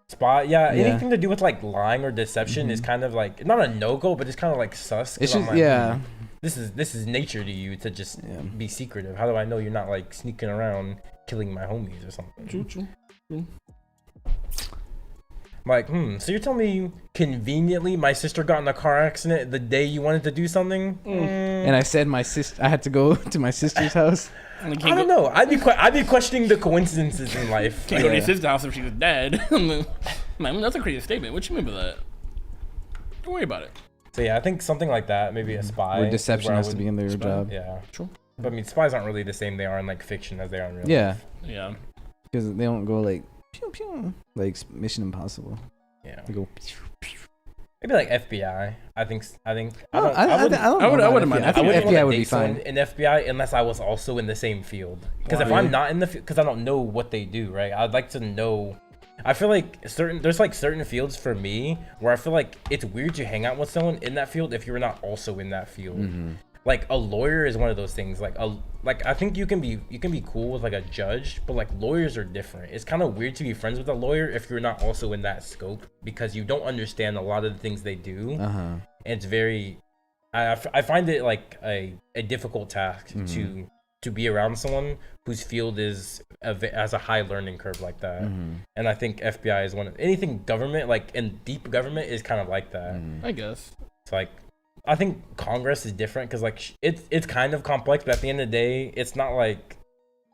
Speaker 1: Spot, yeah,
Speaker 2: Yeah.
Speaker 1: anything to do with like lying or deception is kind of like not a no go, but it's kind of like sus. 'Cause
Speaker 2: It's
Speaker 1: I'm
Speaker 2: just
Speaker 1: like,
Speaker 2: yeah.
Speaker 1: This is nature to you to just
Speaker 2: Yeah.
Speaker 1: be secretive. How do I know you're not like sneaking around killing my homies or something?
Speaker 3: True.
Speaker 1: I'm like, so you're telling me conveniently my sister got in a car accident the day you wanted to do something?
Speaker 2: And I said I had to go to my sister's house.
Speaker 3: I
Speaker 1: I don't know. I'd be questioning the coincidences in life.
Speaker 3: Can't go to your sister's house if she was dead. Man, that's a crazy statement. What you mean by that? Don't worry about it.
Speaker 1: So yeah, I think something like that. Maybe a spy.
Speaker 2: Where
Speaker 1: is
Speaker 2: deception
Speaker 1: where I
Speaker 2: has to
Speaker 1: would-
Speaker 2: be in their job.
Speaker 1: Yeah.
Speaker 3: True.
Speaker 1: But I mean, spies aren't really the same they are in like fiction as they are in real
Speaker 2: Yeah,
Speaker 1: life.
Speaker 3: Yeah.
Speaker 2: because they don't go like pew pew like Mission Impossible.
Speaker 1: Yeah.
Speaker 2: They go. Pew, pew.
Speaker 1: Maybe like FBI. I think.
Speaker 2: I
Speaker 1: wouldn't
Speaker 3: wouldn't mind
Speaker 2: I
Speaker 3: that.
Speaker 2: think
Speaker 1: wouldn't
Speaker 2: FBI
Speaker 1: wanna
Speaker 2: would
Speaker 1: date
Speaker 2: be
Speaker 1: someone
Speaker 2: fine.
Speaker 1: in FBI unless I was also in the same field. Because if
Speaker 3: Why?
Speaker 1: I'm not in the, because I don't know what they do, right? I'd like to know. I feel like there's like certain fields for me where I feel like it's weird to hang out with someone in that field if you're not also in that field. Like a lawyer is one of those things. Like I think you can be cool with like a judge, but like lawyers are different. It's kind of weird to be friends with a lawyer if you're not also in that scope because you don't understand a lot of the things they do. And it's very, I find it like a difficult task to be around someone whose field has a high learning curve like that. And I think FBI is anything government, like in deep government is kind of like that.
Speaker 3: I guess.
Speaker 1: It's like, I think Congress is different because like it's kind of complex, but at the end of the day, it's not like,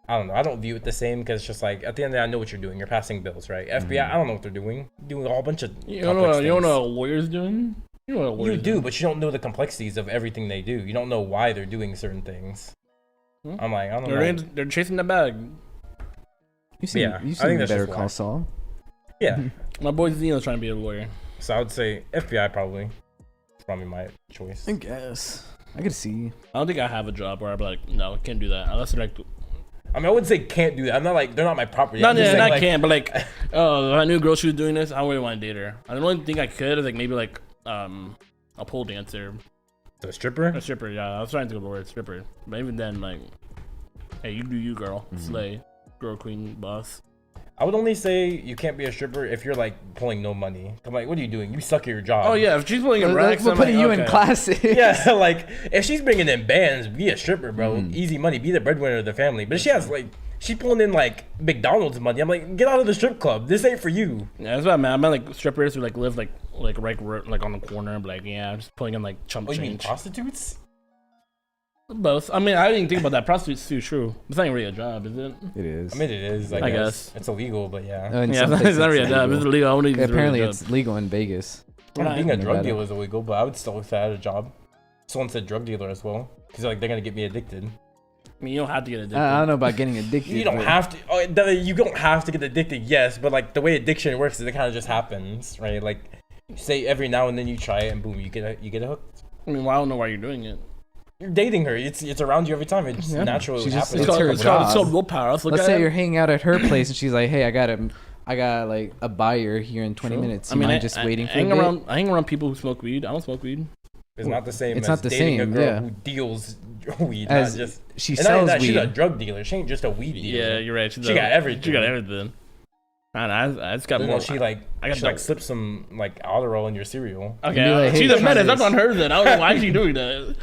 Speaker 1: I don't know. I don't view it the same because it's just like at the end of the day, I know what you're doing. You're passing bills, right? FBI, I don't know what they're doing. Doing a whole bunch of
Speaker 3: You don't know what a lawyer's doing? You know what a lawyer's
Speaker 1: You do,
Speaker 3: doing.
Speaker 1: but you don't know the complexities of everything they do. You don't know why they're doing certain things. I'm like, I don't know.
Speaker 3: They're chasing the bag.
Speaker 2: You seem,
Speaker 1: Yeah,
Speaker 2: you
Speaker 1: I think
Speaker 2: seem
Speaker 1: that's
Speaker 2: Better
Speaker 1: just
Speaker 2: Call
Speaker 1: why.
Speaker 2: Saul.
Speaker 1: Yeah.
Speaker 3: My boy Zeno's trying to be a lawyer.
Speaker 1: So I would say FBI probably. It's probably my choice.
Speaker 2: I guess. I could see.
Speaker 3: I don't think I have a job where I'd be like, no, I can't do that. Unless they're like,
Speaker 1: I mean, I wouldn't say can't do that. I'm not like they're not my property.
Speaker 3: not
Speaker 1: I'm just saying,
Speaker 3: not
Speaker 1: like,
Speaker 3: can't, but like, oh, if I knew a girl she was doing this, I wouldn't want to date her. I don't really think I could. Is like maybe like a pole dancer,
Speaker 1: a stripper.
Speaker 3: a stripper. Yeah, I was trying to go the word stripper, but even then, like, hey, you do you, girl, slay, girl, queen, boss.
Speaker 1: I would only say you can't be a stripper if you're like pulling no money. I'm like, what are you doing? You suck at your job.
Speaker 3: Oh yeah, if she's pulling in racks,
Speaker 2: We're
Speaker 3: I'm
Speaker 2: putting
Speaker 3: like,
Speaker 2: you
Speaker 3: okay.
Speaker 2: in classes.
Speaker 1: Yeah, like if she's bringing in bands, be a stripper, bro. Easy money. Be the breadwinner of the family. But if she has like she's pulling in like McDonald's money. I'm like, get out of the strip club. This ain't for you.
Speaker 3: Yeah, that's what I mean. I meant like strippers who like live like right on the corner, but like yeah, just pulling in like chump
Speaker 1: Oh, you mean
Speaker 3: change.
Speaker 1: prostitutes?
Speaker 3: Both. I mean, I didn't think about that. Prostitute's too true. It's not even really a job, is it?
Speaker 2: It is.
Speaker 1: I mean, it is. I guess it's illegal, but yeah.
Speaker 2: In
Speaker 3: Yeah,
Speaker 2: some
Speaker 3: it's
Speaker 2: places
Speaker 3: not really a job. It's illegal. I wouldn't think it's really a
Speaker 2: Apparently,
Speaker 3: job.
Speaker 2: it's legal in Vegas.
Speaker 1: Yeah, being a drug
Speaker 2: Nevada.
Speaker 1: dealer is illegal, but I would still if I had a job. Someone said drug dealer as well, because like they're gonna get me addicted.
Speaker 3: I mean, you don't have to get addicted.
Speaker 2: I don't know about getting addicted.
Speaker 1: You don't
Speaker 2: but
Speaker 1: have to. Oh, you don't have to get addicted, yes, but like the way addiction works is it kind of just happens, right? Like, say every now and then you try it, and boom, you get hooked.
Speaker 3: I mean, well, I don't know why you're doing it.
Speaker 1: You're dating her. It's around you every time. It just naturally
Speaker 2: She just-
Speaker 1: happens.
Speaker 2: It's her
Speaker 3: It's called
Speaker 2: job.
Speaker 3: willpower. Let's look
Speaker 2: Let's
Speaker 3: at
Speaker 2: say
Speaker 3: it.
Speaker 2: you're hanging out at her place and she's like, "Hey, I got like a buyer here in 20 minutes. You mind just waiting for a bit?"
Speaker 3: I hang around people who smoke weed. I don't smoke weed.
Speaker 1: It's not the same.
Speaker 2: It's
Speaker 1: as
Speaker 2: not the
Speaker 1: dating a
Speaker 2: same,
Speaker 1: girl
Speaker 2: yeah.
Speaker 1: who deals weed,
Speaker 2: As
Speaker 1: not just.
Speaker 2: she
Speaker 1: And not only
Speaker 2: sells
Speaker 1: that,
Speaker 2: weed.
Speaker 1: she's a drug dealer. She ain't just a weed dealer.
Speaker 3: Yeah, you're right.
Speaker 1: She got everything.
Speaker 3: She got everything. Man, I just got
Speaker 1: You
Speaker 3: more.
Speaker 1: know, she like
Speaker 3: I
Speaker 1: slipped some like Adderall in your cereal.
Speaker 3: Okay,
Speaker 2: be like, hey,
Speaker 3: she's a
Speaker 2: try
Speaker 3: menace. That's
Speaker 2: this.
Speaker 3: on her then. I don't know why she's doing that.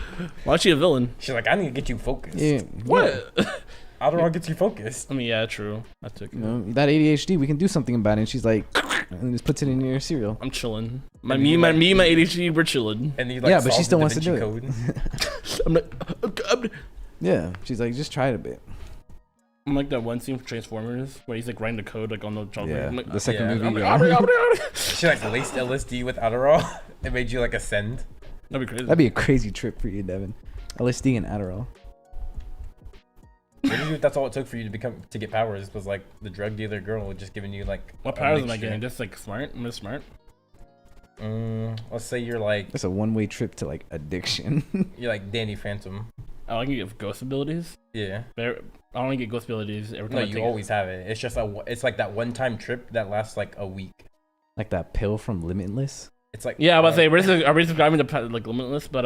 Speaker 3: Why is she a villain?
Speaker 1: She's like, I need to get you focused.
Speaker 2: Yeah,
Speaker 3: What?
Speaker 1: Adderall gets you focused.
Speaker 3: I mean, yeah, true. I took it.
Speaker 2: you know, that ADHD, we can do something about it. And she's like, and just puts it in your cereal.
Speaker 3: I'm chilling. My
Speaker 1: And
Speaker 3: me,
Speaker 1: you
Speaker 3: my
Speaker 1: like-
Speaker 3: me, my ADHD, we're chilling.
Speaker 1: And you like
Speaker 2: Yeah, but she
Speaker 1: solve
Speaker 2: still
Speaker 1: the
Speaker 2: wants to
Speaker 1: Da
Speaker 2: do
Speaker 1: Vinci
Speaker 2: it.
Speaker 1: Code.
Speaker 3: I'm like,
Speaker 2: Yeah, she's like, just try it a bit.
Speaker 3: I'm like that one scene from Transformers where he's like writing the code like on the chalkboard.
Speaker 2: Yeah,
Speaker 3: I'm like,
Speaker 2: the second
Speaker 1: yeah.
Speaker 2: movie.
Speaker 1: She like laced LSD with Adderall. It made you like ascend.
Speaker 3: that'd be crazy.
Speaker 2: That'd be a crazy trip for you, Devin. LSD and Adderall.
Speaker 1: Maybe if that's all it took for you to get powers was like the drug dealer girl just giving you like.
Speaker 3: What
Speaker 1: a
Speaker 3: powers am I
Speaker 1: mixture.
Speaker 3: getting? Just like smart? I'm just smart.
Speaker 1: Let's say you're like
Speaker 2: That's a one-way trip to like addiction.
Speaker 1: Danny Phantom.
Speaker 3: Oh, I can get ghost abilities.
Speaker 1: Yeah.
Speaker 3: I only get ghost abilities every time
Speaker 1: No,
Speaker 3: I
Speaker 1: you
Speaker 3: take
Speaker 1: always have it. It's just it's like that one-time trip that lasts like a week.
Speaker 2: Like that pill from Limitless.
Speaker 1: It's like
Speaker 3: Yeah, I was about to say, are we describing the like limitless? But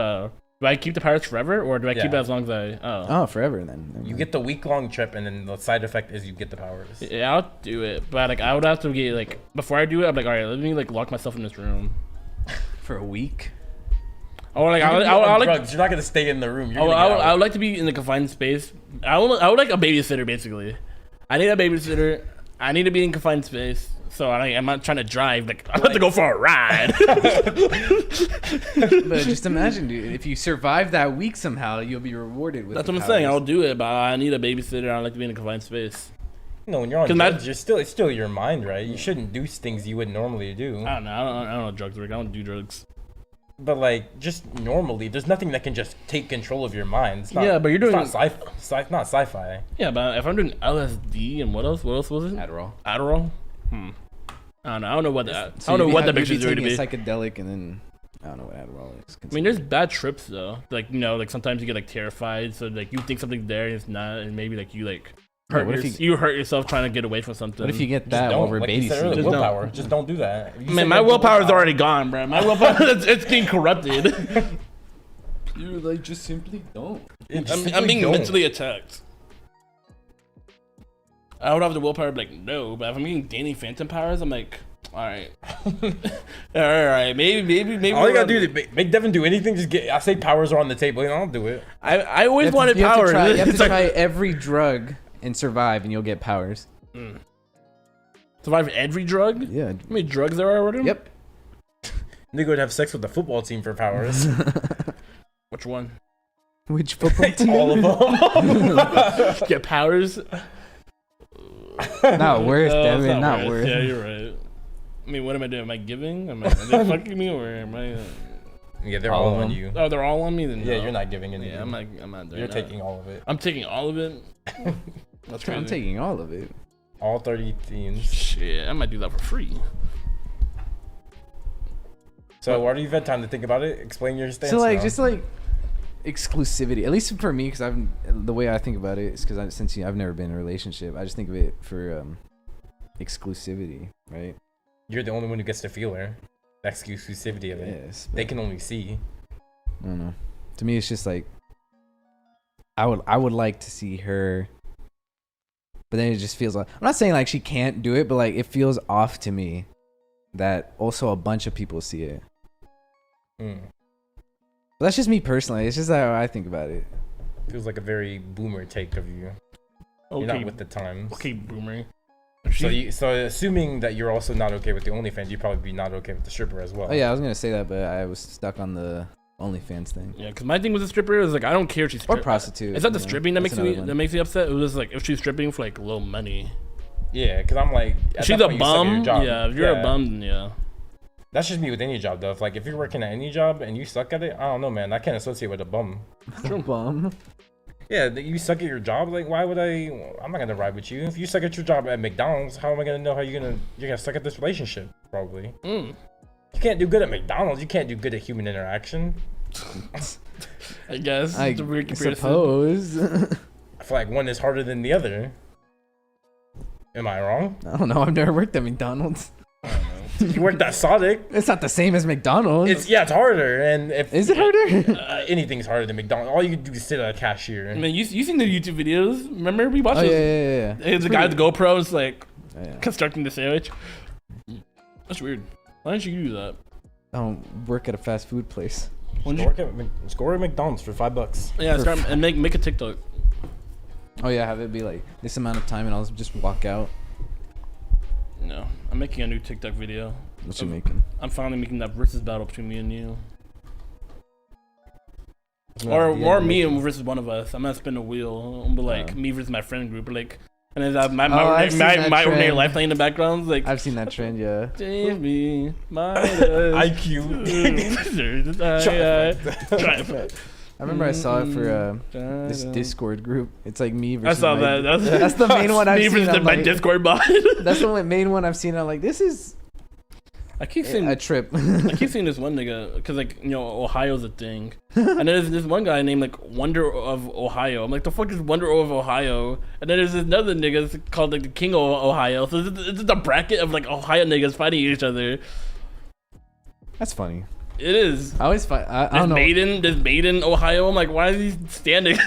Speaker 3: do I keep the powers forever, or do I keep it
Speaker 1: Yeah.
Speaker 3: as long as I? Oh,
Speaker 2: Oh, forever then.
Speaker 1: you get the week-long trip, and then the side effect is you get the powers.
Speaker 3: yeah, I'll do it. But like, I would have to get like before I do it, I'm like, all right, let me like lock myself in this room.
Speaker 2: for a week.
Speaker 3: Or like,
Speaker 1: You're gonna be
Speaker 3: I
Speaker 1: on
Speaker 3: like.
Speaker 1: drugs. You're not gonna stay in the room. You're
Speaker 3: Oh,
Speaker 1: gonna
Speaker 3: I
Speaker 1: get
Speaker 3: would,
Speaker 1: out.
Speaker 3: I would like to be in a confined space. I would like a babysitter, basically. I need a babysitter. I need to be in confined space. So I'm not trying to drive. Like, I'm about to go for a ride.
Speaker 2: But just imagine, dude, if you survive that week somehow, you'll be rewarded with.
Speaker 3: That's
Speaker 2: the
Speaker 3: what I'm saying.
Speaker 2: powers.
Speaker 3: I'll do it, but I need a babysitter. I like to be in a confined space.
Speaker 1: No, when you're on
Speaker 3: 'Cause
Speaker 1: drugs, it's still your mind, right? You shouldn't do things you would normally do.
Speaker 3: I don't know. I don't know how drugs work. I don't do drugs.
Speaker 1: But like, just normally, there's nothing that can just take control of your mind. It's not,
Speaker 3: Yeah, but you're doing-
Speaker 1: It's not not sci-fi.
Speaker 3: Yeah, but if I'm doing LSD and what else? What else was it?
Speaker 2: Adderall.
Speaker 3: Adderall. I don't know. I don't know what that.
Speaker 2: So
Speaker 3: I don't know
Speaker 2: you'd
Speaker 3: what the
Speaker 2: have- you'd
Speaker 3: picture's going to be.
Speaker 2: taking a psychedelic, and then I don't know what Adderall is.
Speaker 3: I mean, there's bad trips though. Like like sometimes you get like terrified, so like you think something's there and it's not, and maybe like you like hurt
Speaker 2: what if you-
Speaker 3: you hurt yourself trying to get away from something.
Speaker 2: What if you get
Speaker 1: Just
Speaker 2: that while
Speaker 1: don't.
Speaker 2: we're
Speaker 1: Like you said earlier,
Speaker 2: babysitting?
Speaker 3: Just don't.
Speaker 1: willpower. Just don't do that. If you say
Speaker 3: Man,
Speaker 1: you
Speaker 3: my
Speaker 1: have
Speaker 3: willpower's already gone, bro. My willpower, it's getting corrupted.
Speaker 2: You like just simply don't.
Speaker 3: I'm being mentally attacked. I would have the willpower to be like, no, but if I'm getting Danny Phantom powers, I'm like, alright. Alright, maybe.
Speaker 1: All you gotta do to make Devin do anything, just get. I say powers are on the table. I'll do it.
Speaker 3: I always wanted
Speaker 2: You have to
Speaker 3: powers.
Speaker 2: try, you have to
Speaker 3: It's like-
Speaker 2: try every drug and survive, and you'll get powers.
Speaker 3: survive every drug?
Speaker 2: Yeah.
Speaker 3: How many drugs there are already?
Speaker 2: Yep.
Speaker 1: Nigga would have sex with the football team for powers.
Speaker 3: Which one?
Speaker 2: Which football team?
Speaker 1: All of them.
Speaker 3: Get powers.
Speaker 2: Not worth,
Speaker 3: No, it's
Speaker 2: Devin. Not worth.
Speaker 3: Yeah, you're right. I mean, what am I doing? Am I giving? Are they fucking me or am I?
Speaker 1: Yeah, they're
Speaker 2: All
Speaker 1: all
Speaker 2: of
Speaker 1: on
Speaker 2: them.
Speaker 1: you.
Speaker 3: Oh, they're all on me. Then
Speaker 1: Yeah,
Speaker 3: no.
Speaker 1: you're not giving anything.
Speaker 3: Yeah, I'm not doing
Speaker 1: You're
Speaker 3: that.
Speaker 1: taking all of it.
Speaker 3: I'm taking all of it. That's
Speaker 2: I'm
Speaker 3: crazy.
Speaker 2: taking all of it.
Speaker 1: All 30 themes.
Speaker 3: Shit, I might do that for free.
Speaker 1: So, Eduardo, you've had time to think about it. Explain your stance.
Speaker 2: So like,
Speaker 1: now.
Speaker 2: just like exclusivity. At least for me, because the way I think about it is because since I've never been in a relationship, I just think of it for exclusivity, right?
Speaker 1: You're the only one who gets to feel her. The exclusivity of it.
Speaker 2: Yes.
Speaker 1: They can only see.
Speaker 2: I don't know. To me, it's just like I would like to see her, but then it just feels like I'm not saying like she can't do it, but like it feels off to me that also a bunch of people see it.
Speaker 1: Mm.
Speaker 2: But that's just me personally. It's just how I think about it.
Speaker 1: Feels like a very boomer take of you.
Speaker 3: Okay,
Speaker 1: You're not with the times.
Speaker 3: okay, boomer.
Speaker 1: So assuming that you're also not okay with the OnlyFans, you'd probably be not okay with the stripper as well.
Speaker 2: Oh yeah, I was gonna say that, but I was stuck on the OnlyFans thing.
Speaker 3: Yeah, because my thing with the stripper is like I don't care if she's
Speaker 2: Or prostitute.
Speaker 3: Is that the
Speaker 2: you know?
Speaker 3: stripping that
Speaker 2: That's
Speaker 3: makes me
Speaker 2: another one.
Speaker 3: upset? It was like if she's stripping for like low money.
Speaker 1: Yeah, because I'm like,
Speaker 3: If she's a bum.
Speaker 1: job.
Speaker 3: Yeah, if you're a bum, then yeah.
Speaker 1: That's just me with any job though. If you're working at any job and you suck at it, I don't know, man. I can't associate with a bum.
Speaker 2: Bum.
Speaker 1: Yeah, you suck at your job. Like, why would I? I'm not gonna ride with you. If you suck at your job at McDonald's, how am I gonna know how you're gonna suck at this relationship? Probably.
Speaker 3: Mm.
Speaker 1: You can't do good at McDonald's. You can't do good at human interaction.
Speaker 3: I guess.
Speaker 2: I
Speaker 3: It's a weird comparison.
Speaker 2: suppose.
Speaker 1: I feel like one is harder than the other. Am I wrong?
Speaker 2: I don't know. I've never worked at McDonald's.
Speaker 1: You worked at Sonic.
Speaker 2: It's not the same as McDonald's.
Speaker 1: It's harder. And if
Speaker 2: Is it harder?
Speaker 1: anything's harder than McDonald's. All you can do is sit at a cashier.
Speaker 3: I mean, you seen the YouTube videos? Remember we watched
Speaker 2: Oh yeah,
Speaker 3: those?
Speaker 2: yeah, yeah.
Speaker 3: It's the guy with the GoPro is like
Speaker 2: Oh, yeah.
Speaker 3: constructing the sandwich. That's weird. Why didn't you do that?
Speaker 2: I don't work at a fast food place.
Speaker 3: When
Speaker 1: Just work at McDonald's for $5.
Speaker 3: Yeah,
Speaker 2: For
Speaker 3: start and make a TikTok.
Speaker 2: Oh yeah, have it be like this amount of time, and I'll just walk out.
Speaker 3: No, I'm making a new TikTok video.
Speaker 2: What you making?
Speaker 3: I'm finally making that versus battle between me and you. Or me and versus one of us. I'm gonna spin a wheel. I'm be like me versus my friend group. Like, and then my
Speaker 2: I've seen that
Speaker 3: ordinary
Speaker 2: trend.
Speaker 3: life playing in the background. Like,
Speaker 2: I've seen that trend, yeah.
Speaker 3: Jamie, my
Speaker 1: IQ.
Speaker 2: I remember I saw it for this Discord group. It's like me
Speaker 3: I
Speaker 2: versus.
Speaker 3: saw
Speaker 2: my-
Speaker 3: that.
Speaker 2: That's the main one I've
Speaker 3: me
Speaker 2: seen.
Speaker 3: versus
Speaker 2: I'm
Speaker 3: my
Speaker 2: like,
Speaker 3: Discord bot.
Speaker 2: that's the main one I've seen. I'm like, this is
Speaker 3: I keep seeing
Speaker 2: a trip.
Speaker 3: I keep seeing this one nigga because like Ohio's a thing, and then there's this one guy named like Wonder of Ohio. I'm like, the fuck is Wonder of Ohio? And then there's this another nigga called like the King of Ohio. So it's just a bracket of like Ohio niggas fighting each other.
Speaker 2: That's funny.
Speaker 3: It is.
Speaker 2: I always fight. I don't know.
Speaker 3: There's Maiden, Ohio. I'm like, why are these standing?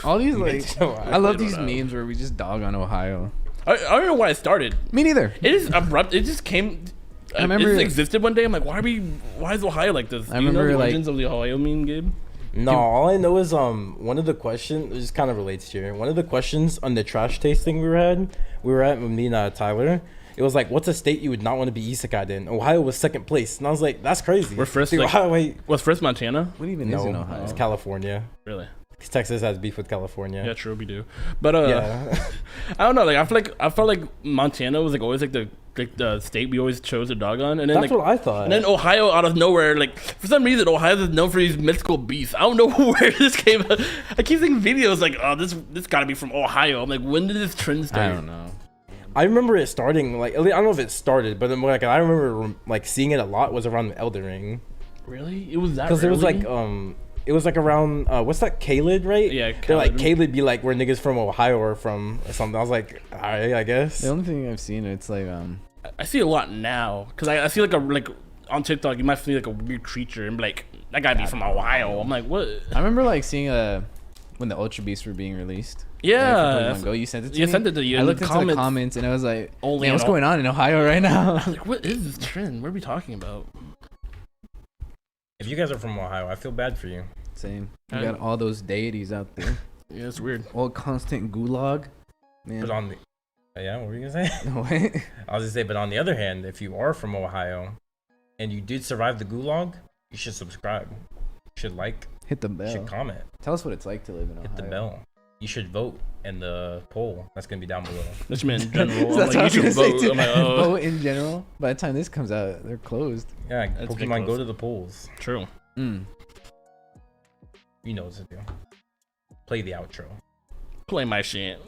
Speaker 2: All these like, I love these
Speaker 3: don't know.
Speaker 2: memes where we just dog on Ohio.
Speaker 3: I don't know why it started.
Speaker 2: Me neither.
Speaker 3: It is abrupt. It just came.
Speaker 2: I remember-
Speaker 3: it just existed one day. I'm like, why is Ohio like this?
Speaker 2: I
Speaker 3: Do you know
Speaker 2: remember,
Speaker 3: the
Speaker 2: like-
Speaker 3: origins of the Ohio meme, Gabe?
Speaker 1: No, all I know is one of the questions. It just kind of relates here. One of the questions on the trash tasting we were at with me and Tyler. It was like, what's a state you would not want to be isekai'd in? Ohio was second place, and I was like, that's crazy.
Speaker 3: We're first,
Speaker 1: Dude,
Speaker 3: like-
Speaker 1: Ohio, wait,
Speaker 3: Was first Montana?
Speaker 2: What even is in
Speaker 1: no,
Speaker 2: Ohio?
Speaker 1: it's California.
Speaker 3: Really?
Speaker 1: 'Cause Texas has beef with California.
Speaker 3: Yeah, true, we do. But
Speaker 1: Yeah.
Speaker 3: I don't know. Like I felt like Montana was like always like the state we always chose to dog on, and then
Speaker 1: That's
Speaker 3: like
Speaker 1: what I thought.
Speaker 3: and then Ohio out of nowhere, like for some reason Ohio is known for these mythical beasts. I don't know where this came. I keep seeing videos like, oh, this gotta be from Ohio. I'm like, when did this trend start?
Speaker 2: I don't know.
Speaker 1: I remember it starting like, I don't know if it started, but then, like I remember like seeing it a lot was around the Elden Ring.
Speaker 3: Really? It was that?
Speaker 1: Because it was
Speaker 3: early?
Speaker 1: like it was like around what's that, Kaled, right?
Speaker 3: Yeah,
Speaker 1: They're like
Speaker 3: Kaled.
Speaker 1: Kaled be like where niggas from Ohio are from or something. I was like, alright, I guess.
Speaker 2: The only thing I've seen, it's like
Speaker 3: I see a lot now because I see like on TikTok you might see like a weird creature and be like, that gotta be from Ohio. I'm like, what?
Speaker 2: I remember like seeing when the Ultra Beasts were being released.
Speaker 3: Yeah.
Speaker 2: Like, for Pokemon Go, you sent it to
Speaker 3: You
Speaker 2: me.
Speaker 3: sent it to you
Speaker 2: I
Speaker 3: in
Speaker 2: looked
Speaker 3: the
Speaker 2: into the comments and I was like,
Speaker 3: Only
Speaker 2: man, what's
Speaker 3: in
Speaker 2: going on in Ohio right now?
Speaker 3: Like, what is this trend? What are we talking about?
Speaker 1: If you guys are from Ohio, I feel bad for you.
Speaker 2: Same. You got all those deities out there.
Speaker 3: Yeah, it's weird.
Speaker 2: All constant gulag. Man.
Speaker 1: But on the yeah, what were you gonna say?
Speaker 2: No way.
Speaker 1: I was gonna say, but on the other hand, if you are from Ohio and you did survive the gulag, you should subscribe. You should like,
Speaker 2: Hit the
Speaker 1: you
Speaker 2: bell.
Speaker 1: should comment,
Speaker 2: Tell us what it's like to live in Ohio.
Speaker 1: hit the bell. You should vote in the poll. That's gonna be down below.
Speaker 3: This man in general.
Speaker 2: So
Speaker 3: I'm
Speaker 2: that's
Speaker 3: like,
Speaker 2: what
Speaker 3: you
Speaker 2: I was
Speaker 3: should
Speaker 2: gonna say
Speaker 3: vote.
Speaker 2: too.
Speaker 3: I'm like, oh.
Speaker 2: Vote in general. By the time this comes out, they're closed.
Speaker 1: Yeah,
Speaker 3: That's been
Speaker 1: Pokemon, go
Speaker 3: close.
Speaker 1: to the polls.
Speaker 3: True.
Speaker 2: Mm.
Speaker 1: You know what to do. Play the outro.
Speaker 3: Play my shit.